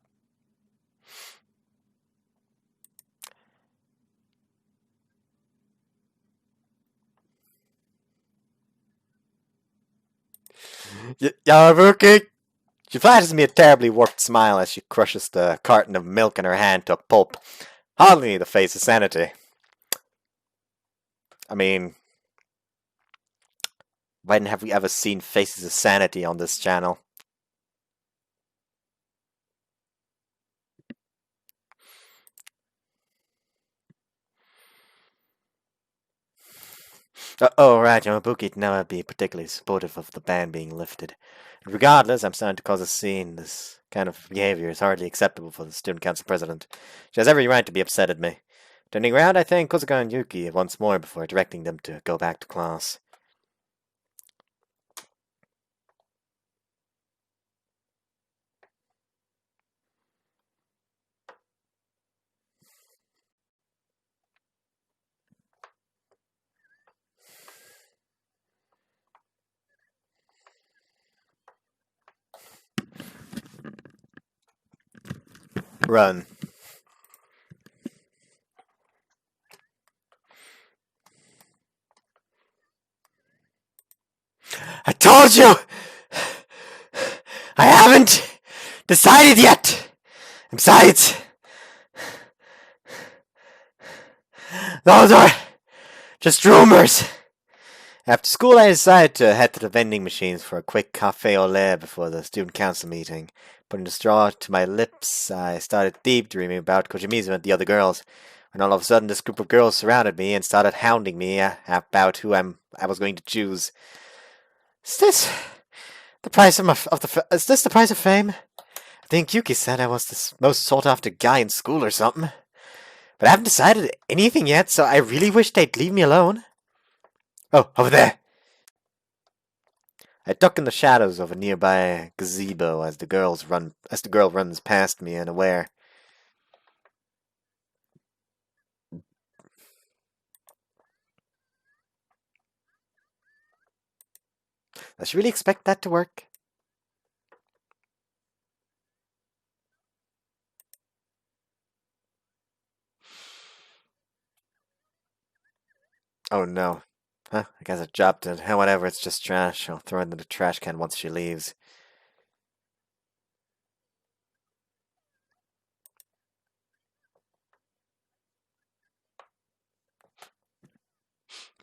Yamabuki! She flashes me a terribly warped smile as she crushes the carton of milk in her hand to a pulp. Hardly the face of sanity. I mean, when have we ever seen faces of sanity on this channel? Oh, right, Yamabuki would never be particularly supportive of the ban being lifted. Regardless, I'm starting to cause a scene. This kind of behavior is hardly acceptable for the student council president. She has every right to be upset at me. Turning around, I thank Kozuka and Yuki once more before directing them to go back to class. Run. I told you! I haven't decided yet! Besides, those are just rumors. After school, I decided to head to the vending machines for a quick cafe au lait before the student council meeting. Putting the straw to my lips, I started deep dreaming about Kojimizu and the other girls. When all of a sudden, this group of girls surrounded me and started hounding me about who I was going to choose. Is this the price is this the price of fame? I think Yuki said I was the most sought-after guy in school or something. But I haven't decided anything yet, so I really wish they'd leave me alone. Oh, over there! I duck in the shadows of a nearby gazebo as the girl runs past me unaware. Does she really expect that to work? Oh no. Huh, I guess I dropped it. Whatever, it's just trash. I'll throw it in the trash can once she leaves.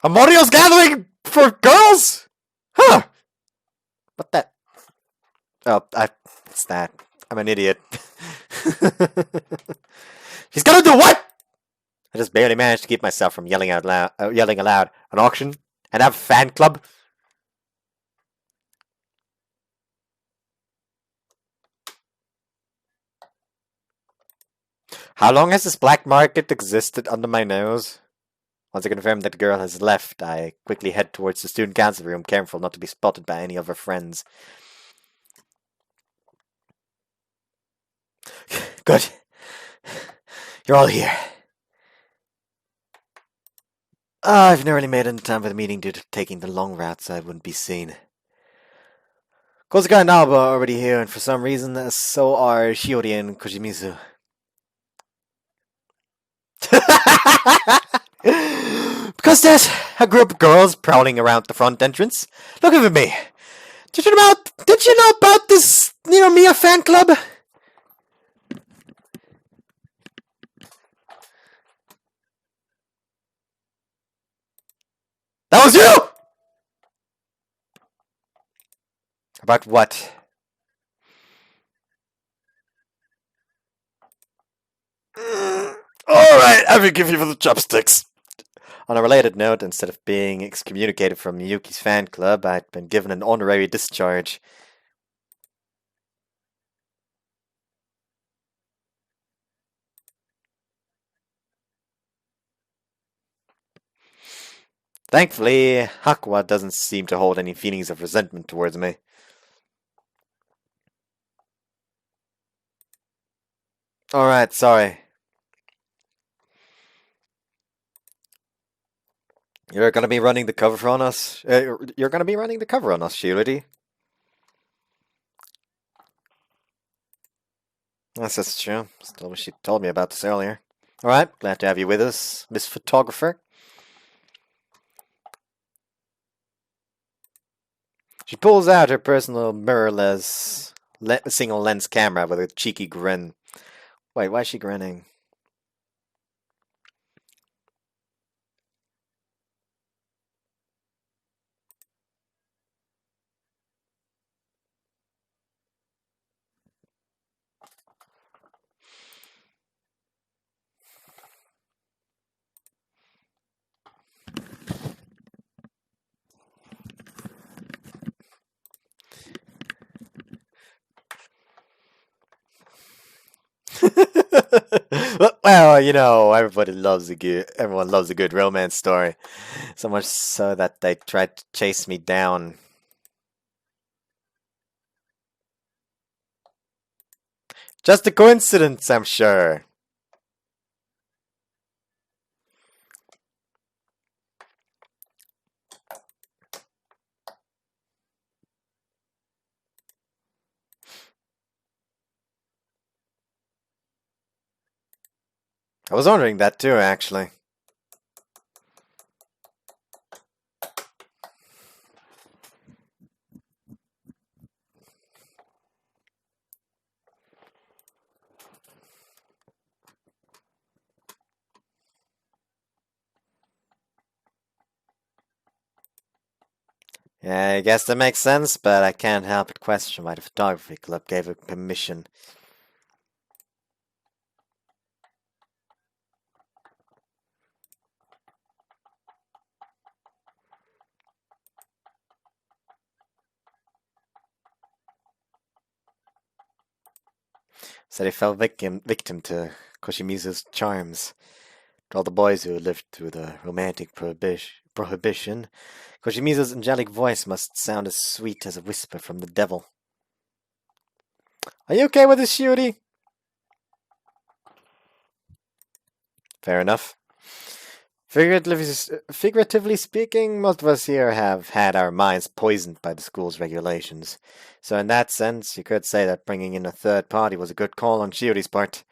A Morio's gathering for girls? Huh! What that? Oh, it's that. I'm an idiot. He's gonna do what? I just barely managed to keep myself from yelling out loud. Yelling aloud. An auction? And have a fan club? How long has this black market existed under my nose? Once I confirm that the girl has left, I quickly head towards the student council room, careful not to be spotted by any of her friends. Good. You're all here. I've nearly made it in time for the meeting due to taking the long route so I wouldn't be seen. Kozuka and Alba are already here, and for some reason, so are Shiori and Kojimizu. Because there's a group of girls prowling around the front entrance. Look at me. Did you know about this Mia fan club? That was you! About what? Alright, I forgive you for the chopsticks. On a related note, instead of being excommunicated from Miyuki's fan club, I'd been given an honorary discharge. Thankfully, Hakwa doesn't seem to hold any feelings of resentment towards me. Alright, sorry. You're gonna be running the cover on us? You're gonna be running the cover on us, Shiori? Yes, that's true. Still wish you'd told me about this earlier. Alright, glad to have you with us, Miss Photographer. She pulls out her personal mirrorless single lens camera with a cheeky grin. Wait, why is she grinning? Well, everyone loves a good romance story. So much so that they tried to chase me down. Just a coincidence, I'm sure. I was wondering that too, actually. Yeah, I guess that makes sense, but I can't help but question why the photography club gave her permission. Said he fell victim to Koshimizu's charms. To all the boys who lived through the romantic prohibition, Koshimizu's angelic voice must sound as sweet as a whisper from the devil. Are you okay with this, Shiori? Fair enough. Figuratively speaking, most of us here have had our minds poisoned by the school's regulations. So in that sense, you could say that bringing in a third party was a good call on Shiori's part.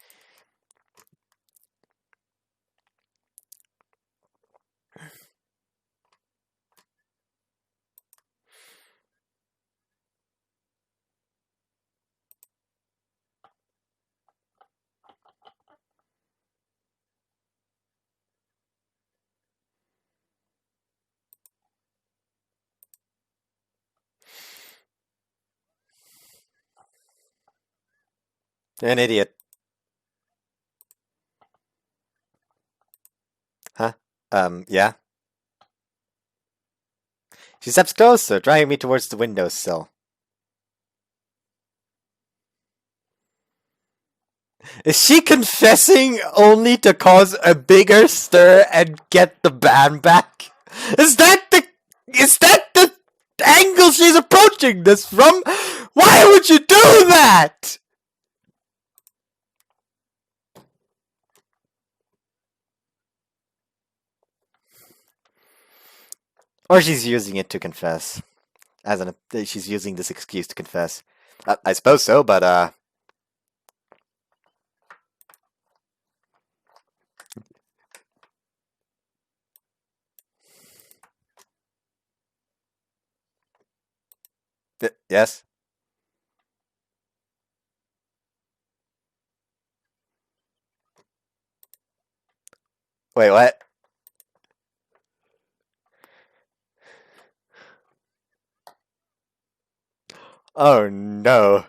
You're an idiot. Huh? Yeah? She steps closer, driving me towards the windowsill. Is she confessing only to cause a bigger stir and get the ban back? Is that the angle she's approaching this from? Why would you do that? Or she's using it to confess. She's using this excuse to confess. I suppose so, but yes. Wait, what? Oh no.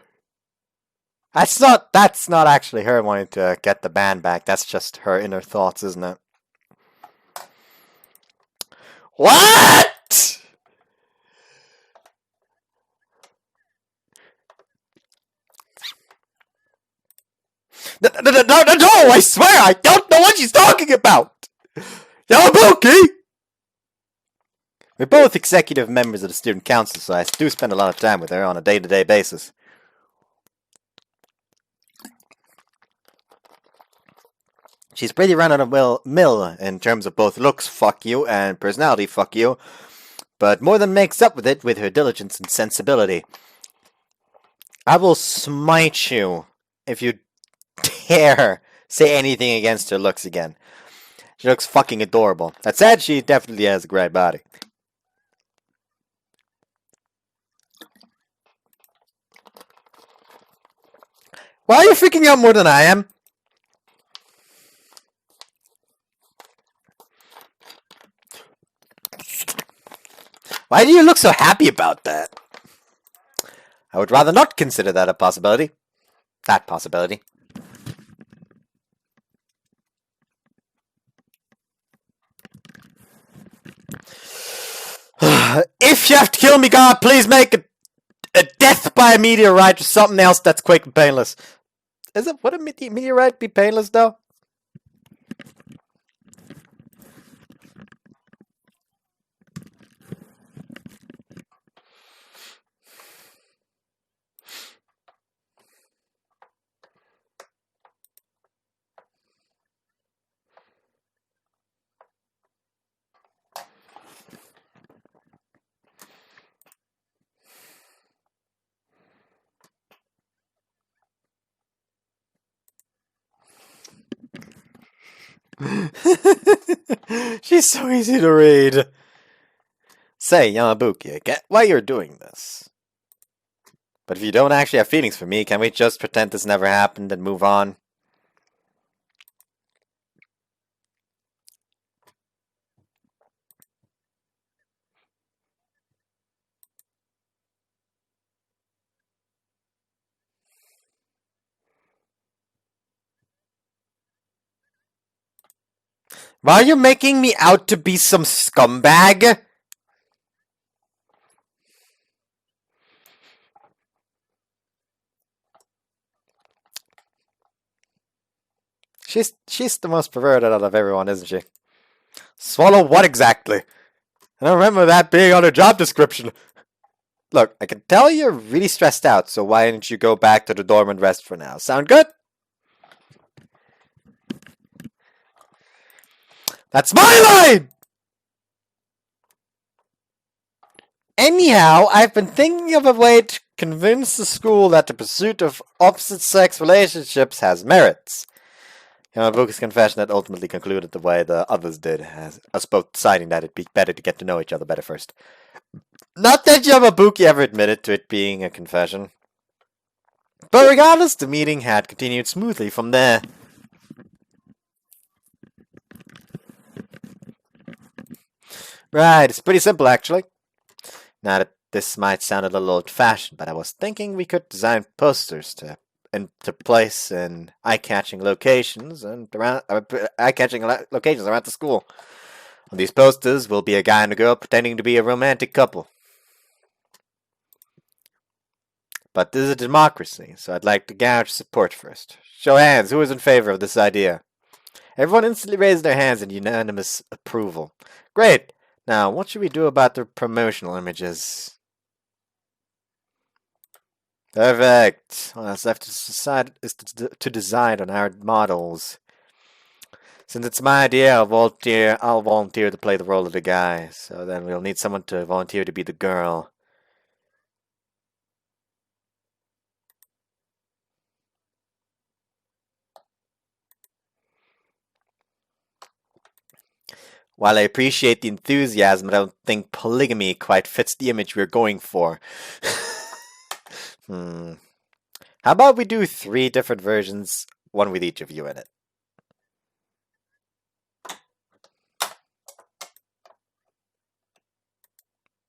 That's not actually her wanting to get the band back. That's just her inner thoughts, isn't it? What? No, I swear I don't know what she's talking about! Yamabuki! We're both executive members of the student council, so I do spend a lot of time with her on a day-to-day basis. She's pretty run-of-the-mill in terms of both looks, fuck you, and personality, fuck you, but more than makes up with it with her diligence and sensibility. I will smite you if you dare say anything against her looks again. She looks fucking adorable. That said, she definitely has a great body. Why are you freaking out more than I am? Why do you look so happy about that? I would rather not consider that a possibility. That possibility. If you have to kill me, God, please make a death by a meteorite or something else that's quick and painless. Would a meteorite be painless, though? She's so easy to read. Say, Yamabuki, I get why you're doing this. But if you don't actually have feelings for me, can we just pretend this never happened and move on? Why are you making me out to be some scumbag? She's the most perverted out of everyone, isn't she? Swallow what exactly? I don't remember that being on her job description. Look, I can tell you're really stressed out, so why don't you go back to the dorm and rest for now? Sound good? That's my line! Anyhow, I've been thinking of a way to convince the school that the pursuit of opposite-sex relationships has merits. Yamabuki's confession had ultimately concluded the way the others did, as us both deciding that it'd be better to get to know each other better first. Not that Yamabuki ever admitted to it being a confession. But regardless, the meeting had continued smoothly from there. Right, it's pretty simple actually. Now that this might sound a little old-fashioned, but I was thinking we could design posters to into place in eye-catching locations locations around the school. On these posters will be a guy and a girl pretending to be a romantic couple. But this is a democracy, so I'd like to gauge support first. Show hands, who is in favor of this idea? Everyone instantly raised their hands in unanimous approval. Great! Now, what should we do about the promotional images? Perfect! All that's left to decide on our models. Since it's my idea, I'll volunteer to play the role of the guy. So then we'll need someone to volunteer to be the girl. While I appreciate the enthusiasm, I don't think polygamy quite fits the image we're going for. How about we do 3 different versions, one with each of you in it?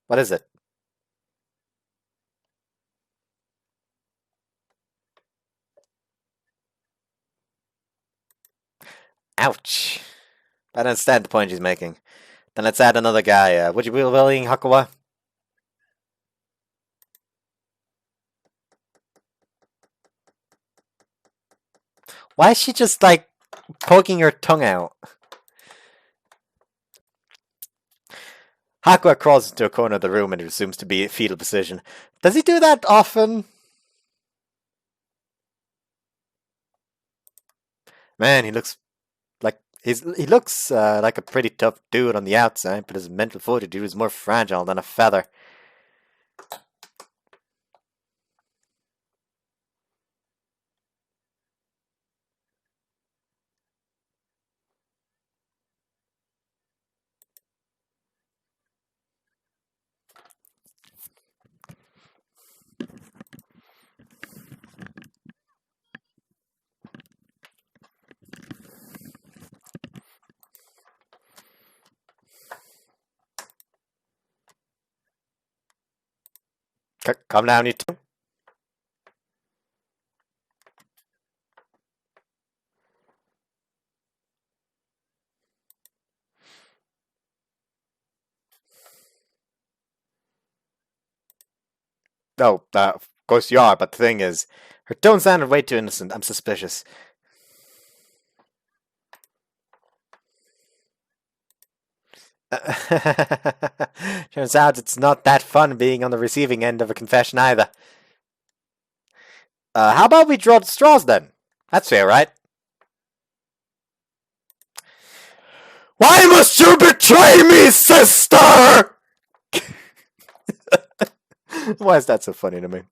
What is it? Ouch. I don't understand the point she's making. Then let's add another guy. Would you be willing, Hakawa? Why is she just, like, poking her tongue out? Hakua crawls into a corner of the room and resumes to be in fetal position. Does he do that often? Man, he looks like he looks like a pretty tough dude on the outside, but his mental fortitude is more fragile than a feather. Calm down, you two. No, of course you are, but the thing is, her tone sounded way too innocent. I'm suspicious. Turns out it's not that fun being on the receiving end of a confession either. How about we draw the straws then? That's fair, right? Why must you betray me, sister? Why is that so funny to me?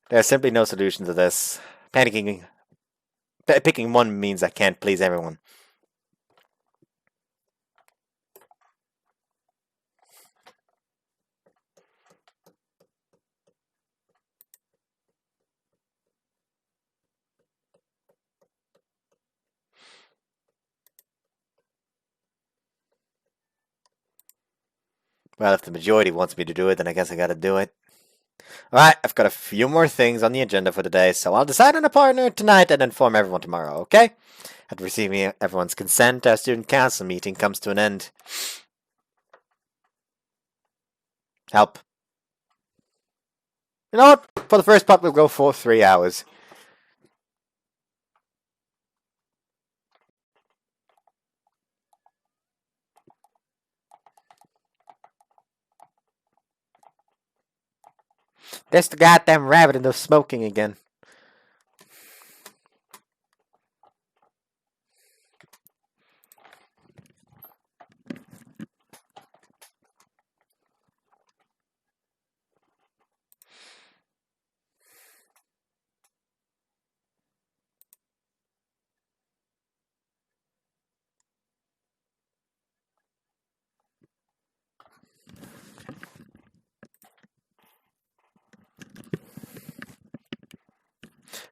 There's simply no solution to this. Picking one means I can't please everyone. Well, if the majority wants me to do it, then I guess I gotta do it. Alright, I've got a few more things on the agenda for today, so I'll decide on a partner tonight and inform everyone tomorrow, okay? After receiving everyone's consent, our student council meeting comes to an end. Help. You know what? For the first part, we'll go for 3 hours. There's the goddamn rabbit in the smoking again.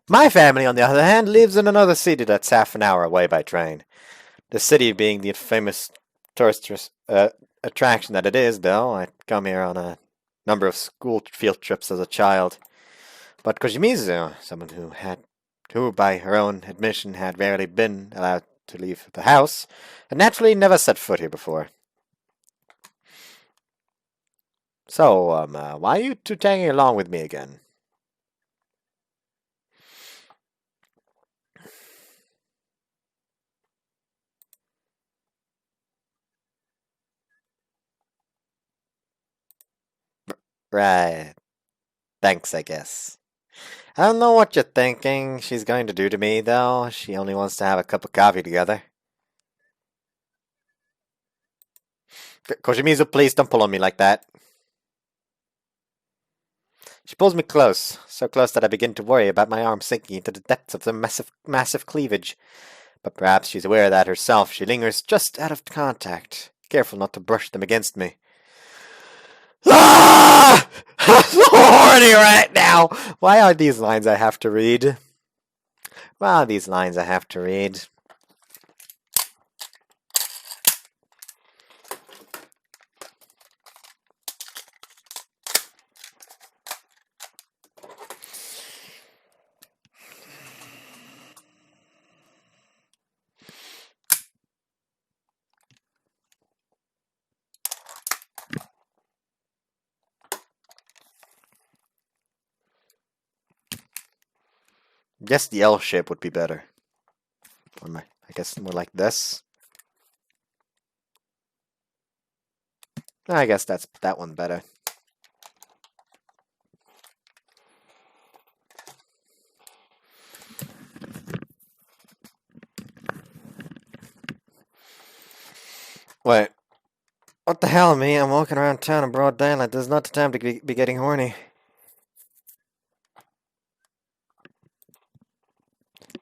My family, on the other hand, lives in another city that's half an hour away by train. The city being the famous tourist attraction that it is, though. I'd come here on a number of school field trips as a child. But Koshimizu, someone who by her own admission had rarely been allowed to leave the house, had naturally never set foot here before. So, why are you two tagging along with me again? Right. Thanks, I guess. I don't know what you're thinking she's going to do to me, though. She only wants to have a cup of coffee together. Koshimizu, please don't pull on me like that. She pulls me close, so close that I begin to worry about my arm sinking into the depths of the massive cleavage. But perhaps she's aware of that herself. She lingers just out of contact, careful not to brush them against me. Ah! I'm so horny right now! Why are these lines I have to read? Why are these lines I have to read? Guess the L shape would be better. Or I guess more like this. I guess that's that one better. Wait. What the hell, me? I'm walking around town in broad daylight. This is not the time to be getting horny.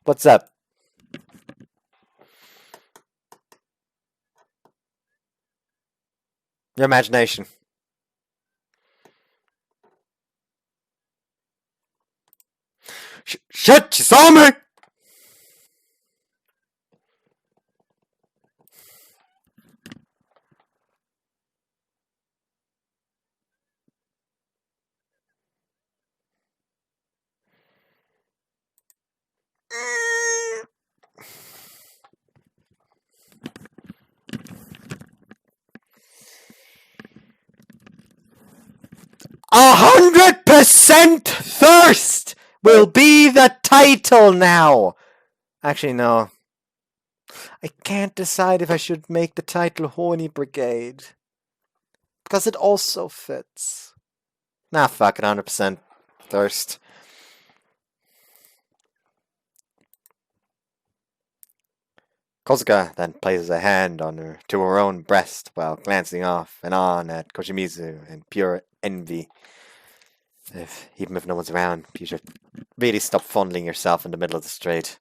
What's up? Your imagination. Shit! You saw me! "100% thirst" will be the title now. Actually, no. I can't decide if I should make the title Horny Brigade. Because it also fits. Nah, fuck it, 100% thirst. Kozuka then places a hand to her own breast while glancing off and on at Koshimizu in pure envy. Even if no one's around, you should really stop fondling yourself in the middle of the street.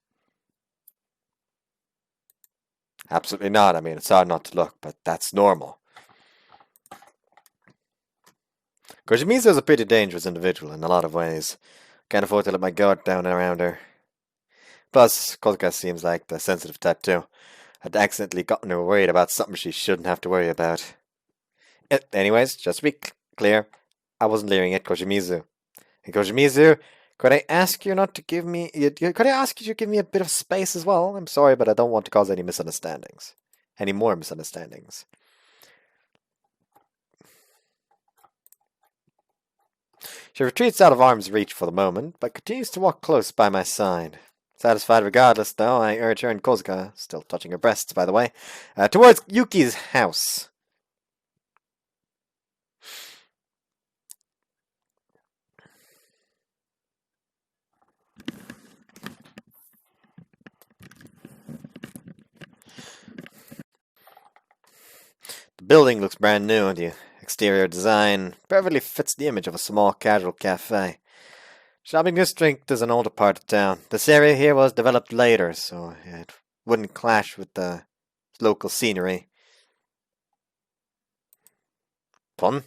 Absolutely not. I mean, it's hard not to look, but that's normal. Koshimizu is a pretty dangerous individual in a lot of ways. Can't afford to let my guard down around her. Plus, Kozuka seems like the sensitive type too. I'd accidentally gotten her worried about something she shouldn't have to worry about. Anyways, just to be clear, I wasn't leering at Koshimizu. And Koshimizu, could I ask you not to give me... Could I ask you to give me a bit of space as well? I'm sorry, but I don't want to cause any misunderstandings. Any more misunderstandings. She retreats out of arm's reach for the moment, but continues to walk close by my side. Satisfied regardless, though, I urge her and Kozuka, still touching her breasts, by the way, towards Yuki's house. The building looks brand new. The exterior design perfectly fits the image of a small casual cafe. Shopping district is an older part of town. This area here was developed later, so it wouldn't clash with the local scenery. Pun?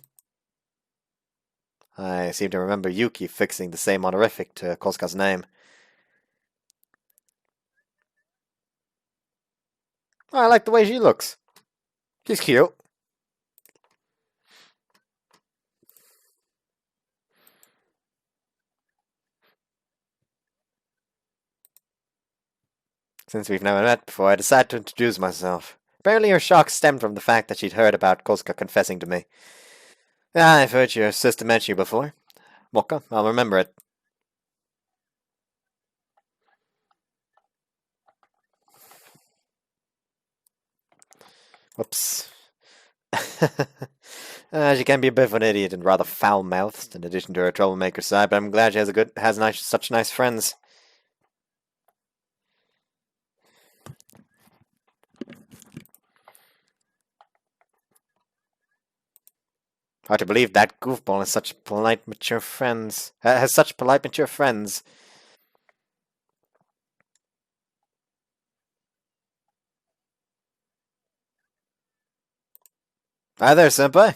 I seem to remember Yuki fixing the same honorific to Kozuka's name. I like the way she looks. She's cute. Since we've never met before, I decided to introduce myself. Apparently her shock stemmed from the fact that she'd heard about Koska confessing to me. Ah, I've heard your sister mention you before. Welcome, I'll remember it. Whoops. She can be a bit of an idiot and rather foul-mouthed, in addition to her troublemaker side, but I'm glad she has such nice friends. Hard to believe that goofball has such polite, mature friends. Has such polite, mature friends. Hi there, senpai.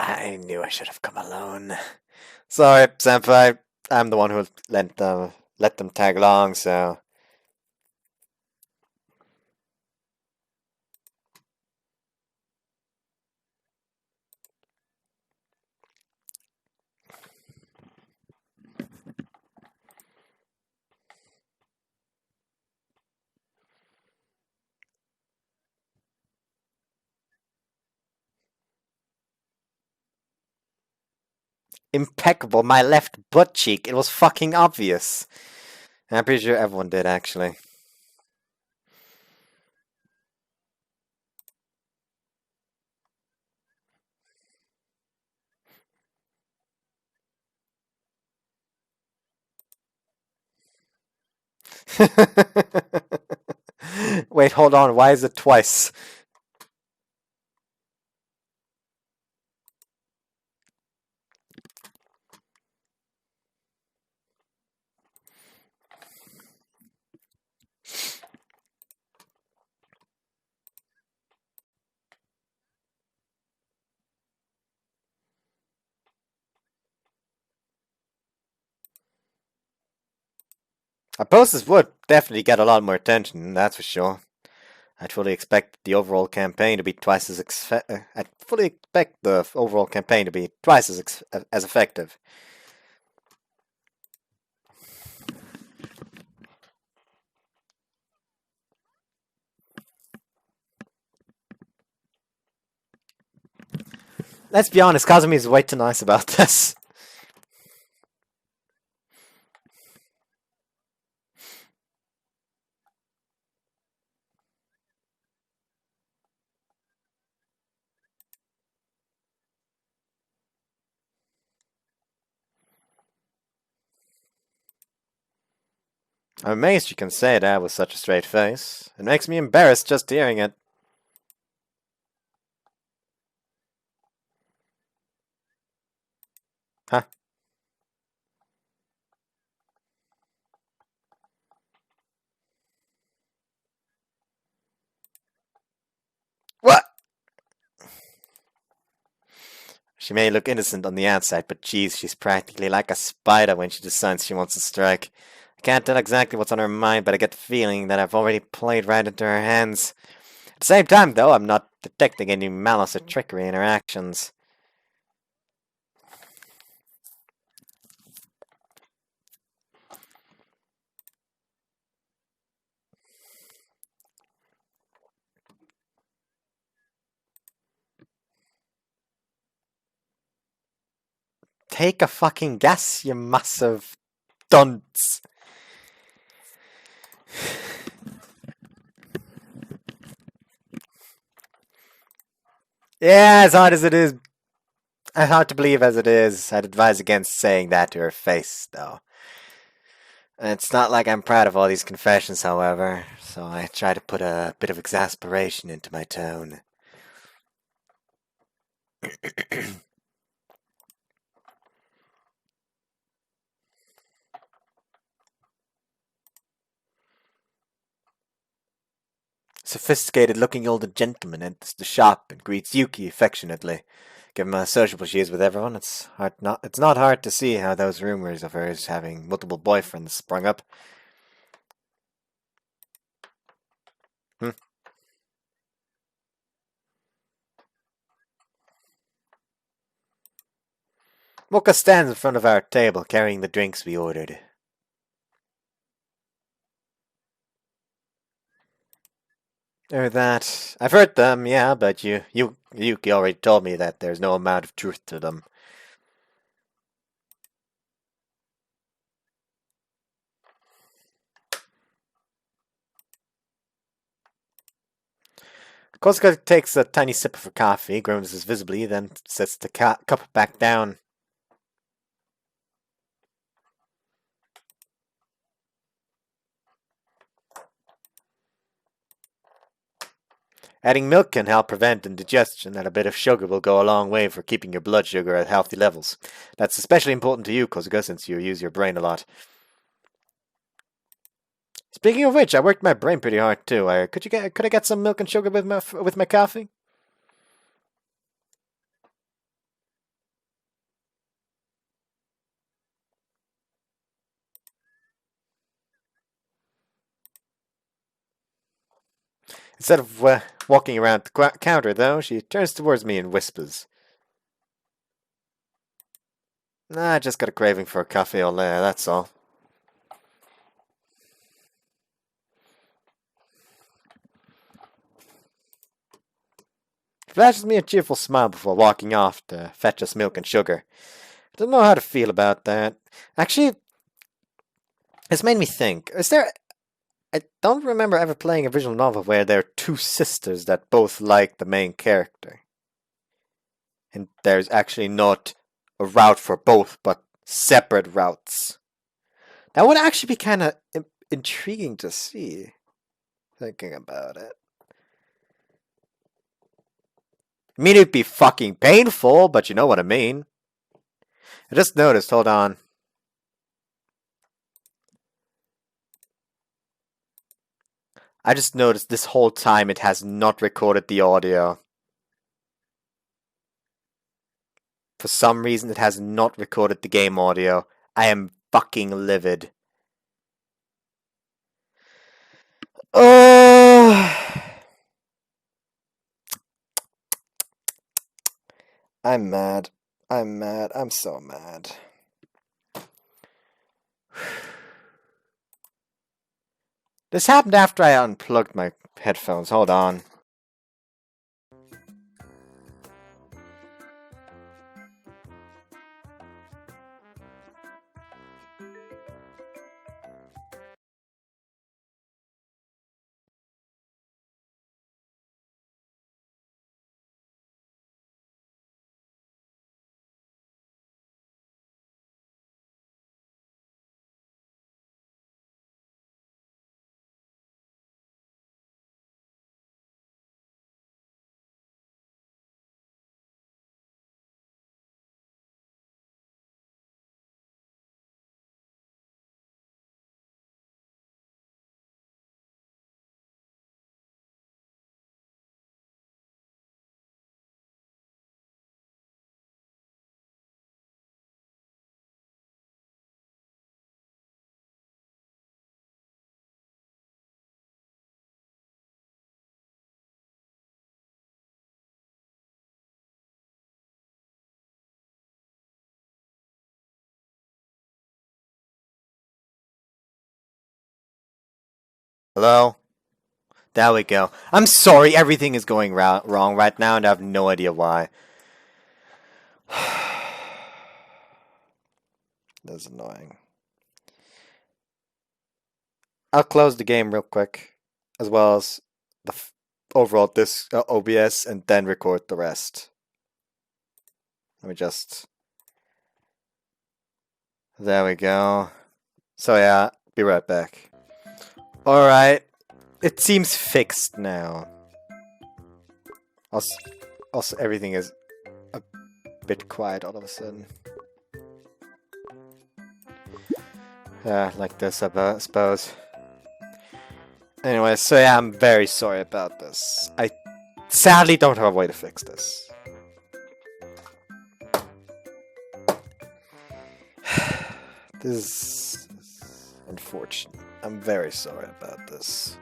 I knew I should have come alone. Sorry, senpai. I'm the one who let them tag along, so. Impeccable, my left butt cheek. It was fucking obvious. I'm pretty sure everyone did, actually. Wait, hold on. Why is it twice? I suppose this would definitely get a lot more attention, that's for sure. I'd fully expect the overall campaign to be twice as I'd fully expect the overall campaign to be twice as effective. Let's be honest, Kazumi is way too nice about this. I'm amazed you can say that with such a straight face. It makes me embarrassed just hearing it. Huh? What? She may look innocent on the outside, but geez, she's practically like a spider when she decides she wants to strike. I can't tell exactly what's on her mind, but I get the feeling that I've already played right into her hands. At the same time, though, I'm not detecting any malice or trickery in her actions. Take a fucking guess, you massive dunce. Yeah, as hard to believe as it is, I'd advise against saying that to her face, though. It's not like I'm proud of all these confessions, however, so I try to put a bit of exasperation into my tone. Sophisticated-looking older gentleman enters the shop and greets Yuki affectionately. Given how sociable she is with everyone, it's not hard to see how those rumors of hers having multiple boyfriends sprung up. Hmm. Mocha stands in front of our table, carrying the drinks we ordered. That I've heard them, yeah, but Yuki already told me that there's no amount of truth to them. Kosuke takes a tiny sip of her coffee, grimaces visibly, then sets the cup back down. Adding milk can help prevent indigestion, and a bit of sugar will go a long way for keeping your blood sugar at healthy levels. That's especially important to you, Kosuke, since you use your brain a lot. Speaking of which, I worked my brain pretty hard too. Could I get some milk and sugar with my coffee? Instead of walking around the counter, though, she turns towards me and whispers. Nah, I just got a craving for a cafe au lait, that's all. She flashes me a cheerful smile before walking off to fetch us milk and sugar. I don't know how to feel about that. Actually, it's made me think. I don't remember ever playing a visual novel where there are two sisters that both like the main character. And there's actually not a route for both, but separate routes. That would actually be kind of intriguing to see, thinking about it. I mean, it'd be fucking painful, but you know what I mean. I just noticed, hold on. I just noticed this whole time it has not recorded the audio. For some reason, it has not recorded the game audio. I am fucking livid. I'm mad. I'm mad. I'm so mad. This happened after I unplugged my headphones. Hold on. Hello? There we go. I'm sorry, everything is going wrong right now, and I have no idea why. That's annoying. I'll close the game real quick, as well as the overall disk OBS, and then record the rest. Let me just... There we go. So yeah, be right back. Alright, it seems fixed now. Also, everything is a bit quiet all of a sudden. Like this, I suppose. Anyway, so yeah, I'm very sorry about this. I sadly don't have a way to fix this. This is unfortunate. I'm very sorry about this.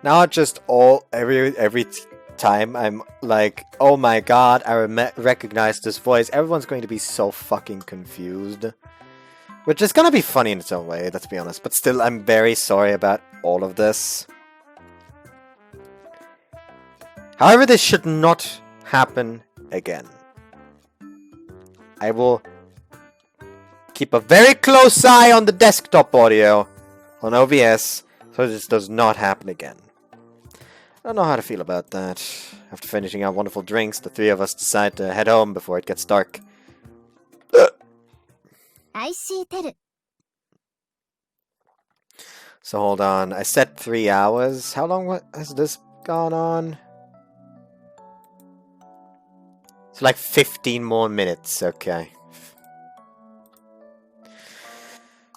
Now just every time I'm like, oh my god, I recognize this voice. Everyone's going to be so fucking confused. Which is gonna be funny in its own way, let's be honest. But still, I'm very sorry about all of this. However, this should not happen again. I will keep a very close eye on the desktop audio on OBS so this does not happen again. I don't know how to feel about that. After finishing our wonderful drinks, the three of us decide to head home before it gets dark. So hold on, I said 3 hours. How long has this gone on? It's like 15 more minutes, okay.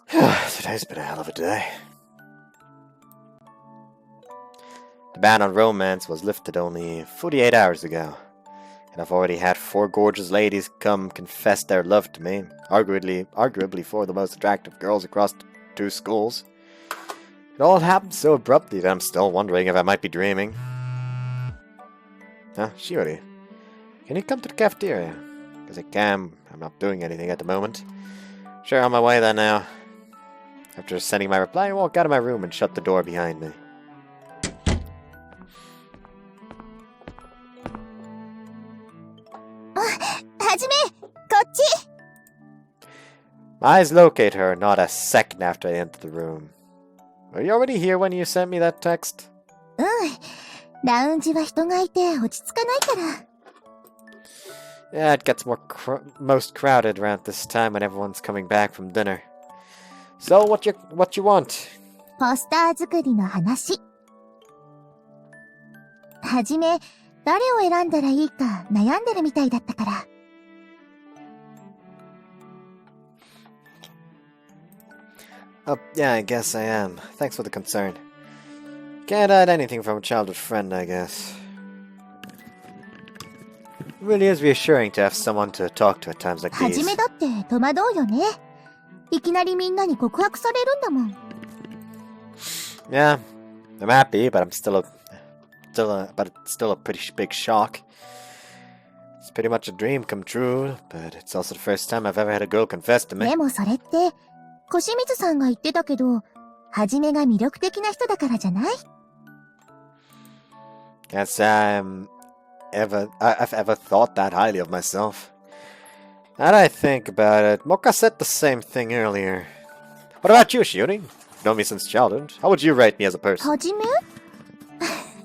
Today's been a hell of a day. The ban on romance was lifted only 48 hours ago, and I've already had 4 gorgeous ladies come confess their love to me, arguably 4 of the most attractive girls across 2 schools. It all happened so abruptly that I'm still wondering if I might be dreaming. Huh, Shiori, can you come to the cafeteria? Because I can. I'm not doing anything at the moment. Sure, on my way then now. After sending my reply, I walk out of my room and shut the door behind me. My eyes locate her not a second after I enter the room. Were you already here when you sent me that text? Yeah, it gets most crowded around this time when everyone's coming back from dinner. So, what you want? ポスター作りの話。はじめ、誰を選んだらいいか悩んでるみたいだったから。Oh, yeah, I guess I am. Thanks for the concern. Can't hide anything from a childhood friend, I guess. It really is reassuring to have someone to talk to at times like these. はじめだって戸惑うよね。いきなりみんなに告白されるんだもん。Yeah, I'm happy, but it's still a pretty big shock. It's pretty much a dream come true, but it's also the first time I've ever had a girl confess to me. でもそれって、小清水さんが言ってたけど、はじめが魅力的な人だからじゃない？ Can't say I've ever thought that highly of myself. Now that I think about it, Mocha said the same thing earlier. What about you, Shiori? You've known me since childhood. How would you rate me as a person? はじめ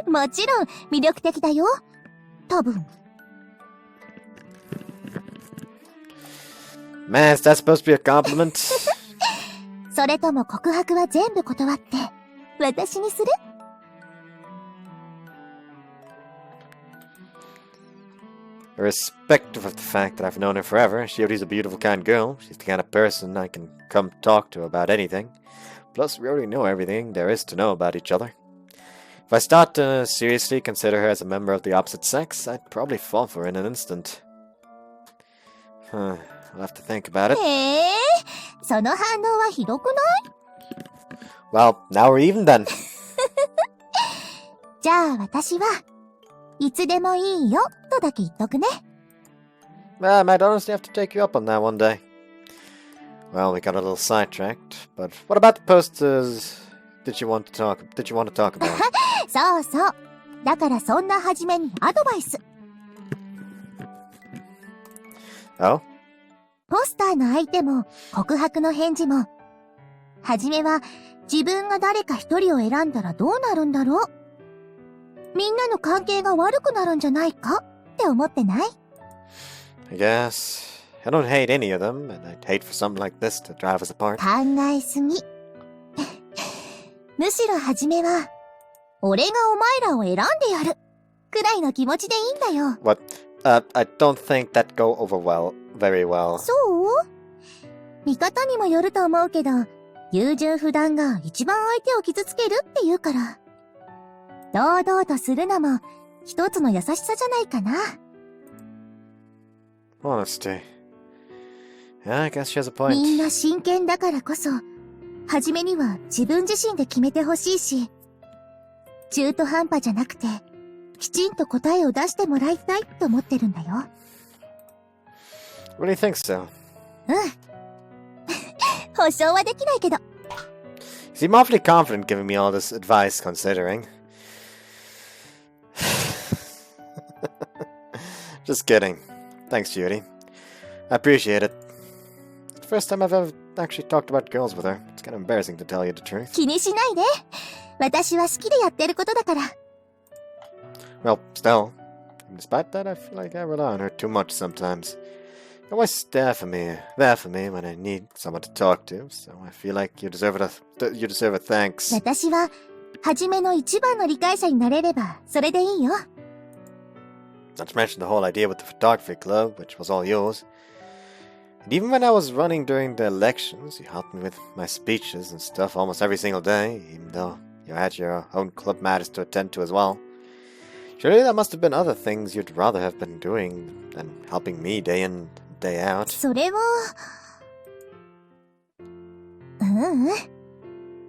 もちろん魅力的だよ。多分。Man, is that supposed to be a compliment? それとも告白は全部断って私にする？ Irrespective of the fact that I've known her forever, Shiori's a beautiful, kind girl. She's the kind of person I can come talk to about anything. Plus, we already know everything there is to know about each other. If I start to seriously consider her as a member of the opposite sex, I'd probably fall for her in an instant. I'll have to think about it. その反応はひどくない？ Well, now we're even then. じゃあ私はいつでもいいよとだけ言っとくね。I might honestly have to take you up on that one day. Well, we got a little sidetracked, but what about the posters did you want to talk about? そうそう。だからそんなはじめにアドバイス。Oh? ポスターの相手も告白の返事も、はじめは自分が誰か一人を選んだらどうなるんだろう？みんなの関係が悪くなるんじゃないかって思ってない？ I guess. I don't hate any of them, and I'd hate for something like this to drive us apart. 考えすぎ。むしろはじめは、俺がお前らを選んでやるくらいの気持ちでいいんだよ。What? I don't think that'd go over very well. そう？見方にもよると思うけど、優柔不断が一番相手を傷つけるって言うから。堂々とするのも一つの優しさじゃないかな。Honesty. Yeah, I guess she has a みん point. な真剣だからこそ、初めには自分自身で決めてほしいし、中途半端じゃなくて、きちんと答えを出してもらいたいと思ってるんだよ。Really think so? うん。保証はできないけど。You seem awfully confident giving me all this advice, considering. Just kidding. Thanks, Judy. I appreciate it. It's the first time I've ever actually talked about girls with her. It's kind of embarrassing to tell you the truth. 気にしないで。私は好きでやってることだから。Well, still, despite that, I feel like I rely on her too much sometimes. You're always there for me when I need someone to talk to, so I feel like you deserve a thanks. 私は、初めの一番の理解者になれれば、それでいいよ。Not to mention the whole idea with the photography club, which was all yours. And even when I was running during the elections, you helped me with my speeches and stuff almost every single day, even though you had your own club matters to attend to as well. Surely there must have been other things you'd rather have been doing than helping me day in, day out. それは、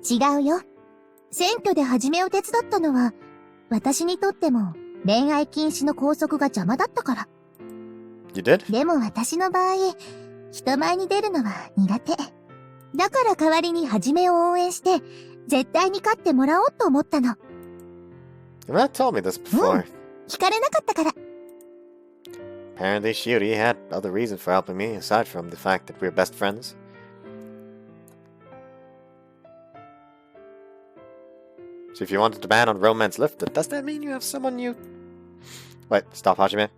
違うよ。選挙で初めを手伝ったのは、私にとっても恋愛禁止の校則が邪魔だったから。You did? でも私の場合、人前に出るのは苦手。だから代わりに初めを応援して、絶対に勝ってもらおうと思ったの。You've not told me this before. 聞かれなかったから。Apparently, Shuri had other reasons for helping me, aside from the fact that we're best friends. So if you wanted the ban on romance lifted, does that mean you have someone you... Wait, stop, Hajime.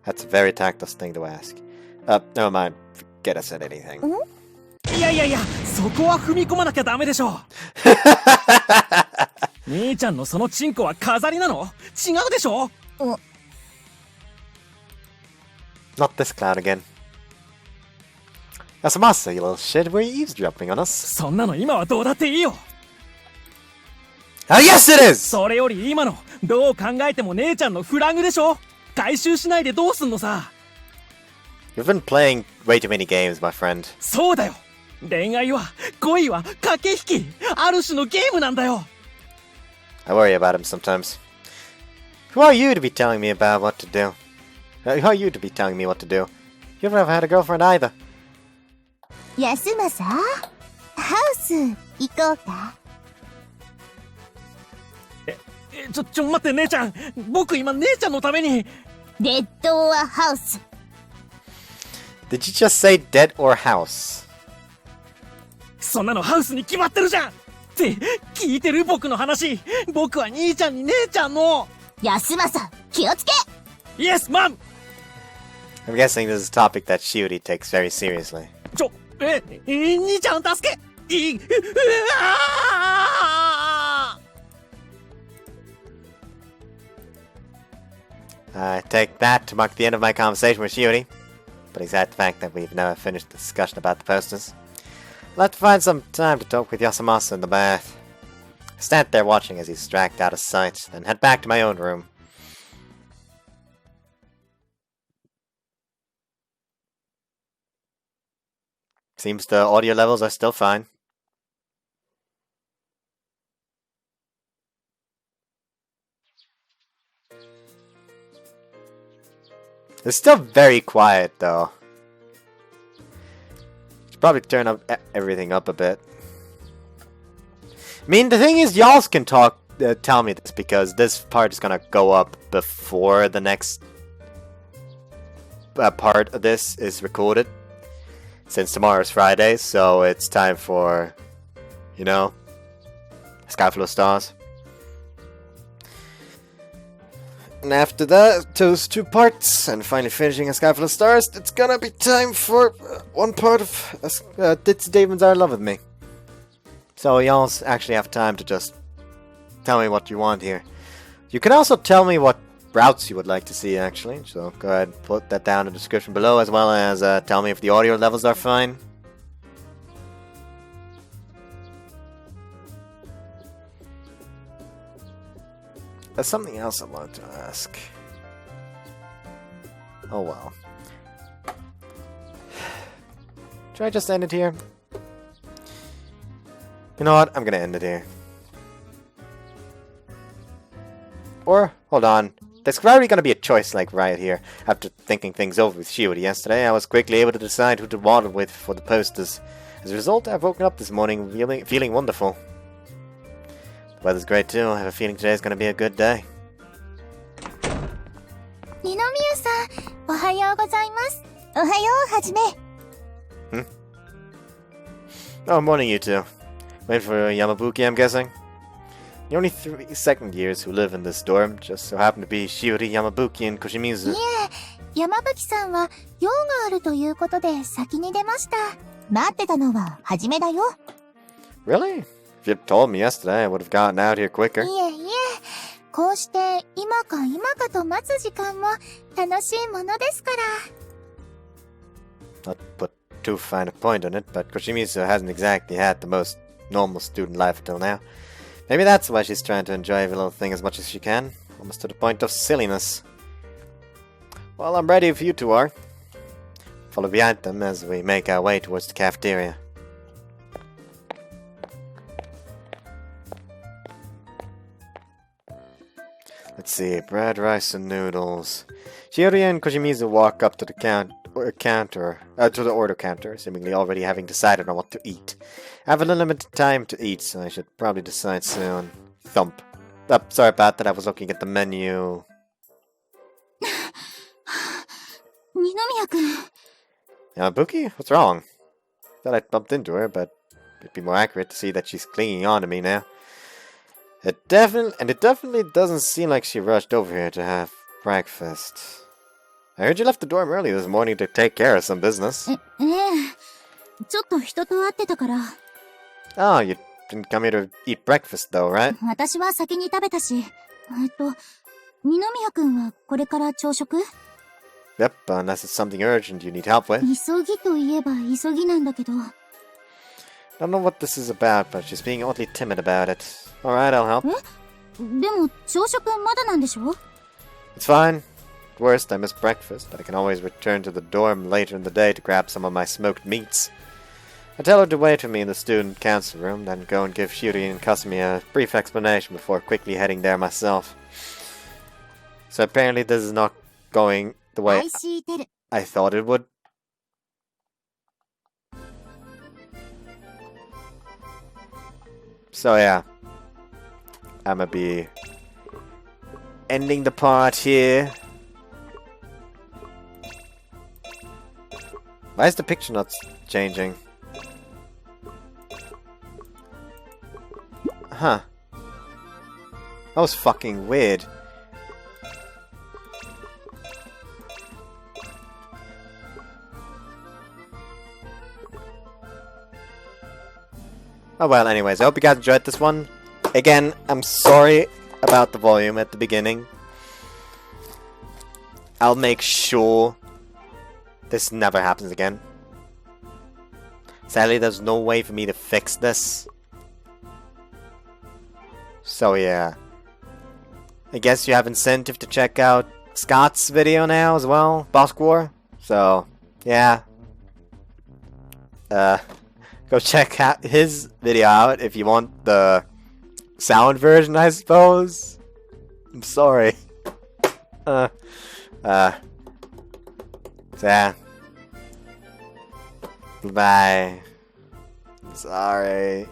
That's a very tactless thing to ask. Never mind. Forget I said anything. いやいやいや、そこは踏み込まなきゃダメでしょ。兄ちゃんのそのチンコは飾りなの？違うでしょ？ Not this clown again. Yasamasa, you little shit, were you eavesdropping on us? そんなの今はどうだっていいよ。Ah, yes it is! それより今の、どう考えても姉ちゃんのフラグでしょ？回収しないでどうすんのさ。You've been playing way too many games, my friend. そうだよ。恋愛は、恋は駆け引き、ある種のゲームなんだよ。I worry about him sometimes. Who are you to be telling me about what to do? Who are you to be telling me what to do? You've never had a girlfriend either. 安政、ハウス行こうか。ちょ待って姉ちゃん。僕今姉ちゃんのために。レッドオアハウス。Did you just say dead or house? そんなのハウスに決まってるじゃん。って聞いてる僕の話。僕は兄ちゃんに姉ちゃんの。安政、気をつけ。Yes, mom! I'm guessing this is a topic that Shiori takes very seriously. 兄ちゃん助け。I take that to mark the end of my conversation with Shiori. But except the fact that we've never finished the discussion about the posters. I'll have to find some time to talk with Yasamasa in the bath. I stand there watching as he's dragged out of sight, then head back to my own room. Seems the audio levels are still fine. It's still very quiet, though. Should probably turn up everything up a bit. I mean, the thing is, y'all can talk, tell me this, because this part is gonna go up before the next part of this is recorded. Since tomorrow's Friday, so it's time for, you know, Sky Full of Stars. And after that, those two parts, and finally finishing A Sky Full of Stars, it's gonna be time for one part of Did Damon's Are in Love With Me. So y'all actually have time to just tell me what you want here. You can also tell me what routes you would like to see, actually. So go ahead and put that down in the description below, as well as tell me if the audio levels are fine. There's something else I wanted to ask. Oh well. Should I just end it here? You know what? I'm gonna end it here. Or, hold on. There's probably gonna be a choice like right here. After thinking things over with Shiori yesterday, I was quickly able to decide who to water with for the posters. As a result, I've woken up this morning feeling wonderful. The weather's great too. I have a feeling today's gonna be a good day. 二宮さん、おはようございます。おはよう、はじめ。Oh, morning you two. Wait for Yamabuki, I'm guessing? The only 3 second years who live in this dorm just so happen to be Shiori, Yamabuki, and Koshimizu. いえ、山吹さんは用があるということで先に出ました。待ってたのははじめだよ。Really? If you'd told me yesterday, I would have gotten out here quicker. いえいえ、こうして今か今かと待つ時間も楽しいものですから。Not put too fine a point on it, but Koshimizu hasn't exactly had the most normal student life till now. Maybe that's why she's trying to enjoy every little thing as much as she can, almost to the point of silliness. Well, I'm ready if you two are. Follow behind them as we make our way towards the cafeteria. Let's see, bread, rice, and noodles. Shiori and Koshimizu walk up to the to the order counter, seemingly already having decided on what to eat. I have a limited time to eat, so I should probably decide soon. Thump. Oh, sorry about that, I was looking at the menu. 二宮くん。 Yamabuki? What's wrong? Thought I bumped into her, but it'd be more accurate to see that she's clinging on to me now. It definitely doesn't seem like she rushed over here to have breakfast. I heard you left the dorm early this morning to take care of some business. ええ、ちょっと人と会ってたから。 Oh, you didn't come here to eat breakfast though, right? 私は先に食べたし。二宮くんはこれから朝食？ Yep, unless it's something urgent you need help with. 急ぎといえば急ぎなんだけど。Don't know what this is about, but she's being oddly timid about it. Alright, I'll help. でも朝食まだなんでしょ？ It's fine. At worst, I missed breakfast, but I can always return to the dorm later in the day to grab some of my smoked meats. I tell her to wait for me in the student council room, then go and give Shiori and Kasumi a brief explanation before quickly heading there myself. So apparently this is not going the way I thought it would. So yeah, I'ma be ending the part here. Why is the picture not changing? Huh. That was fucking weird. Oh well, anyways, I hope you guys enjoyed this one. Again, I'm sorry about the volume at the beginning. I'll make sure this never happens again. Sadly, there's no way for me to fix this. So yeah. I guess you have incentive to check out Scott's video now as well, Boss War. So, yeah. Go check out his video out if you want the sound version, I suppose. I'm sorry. So yeah. Bye. Sorry.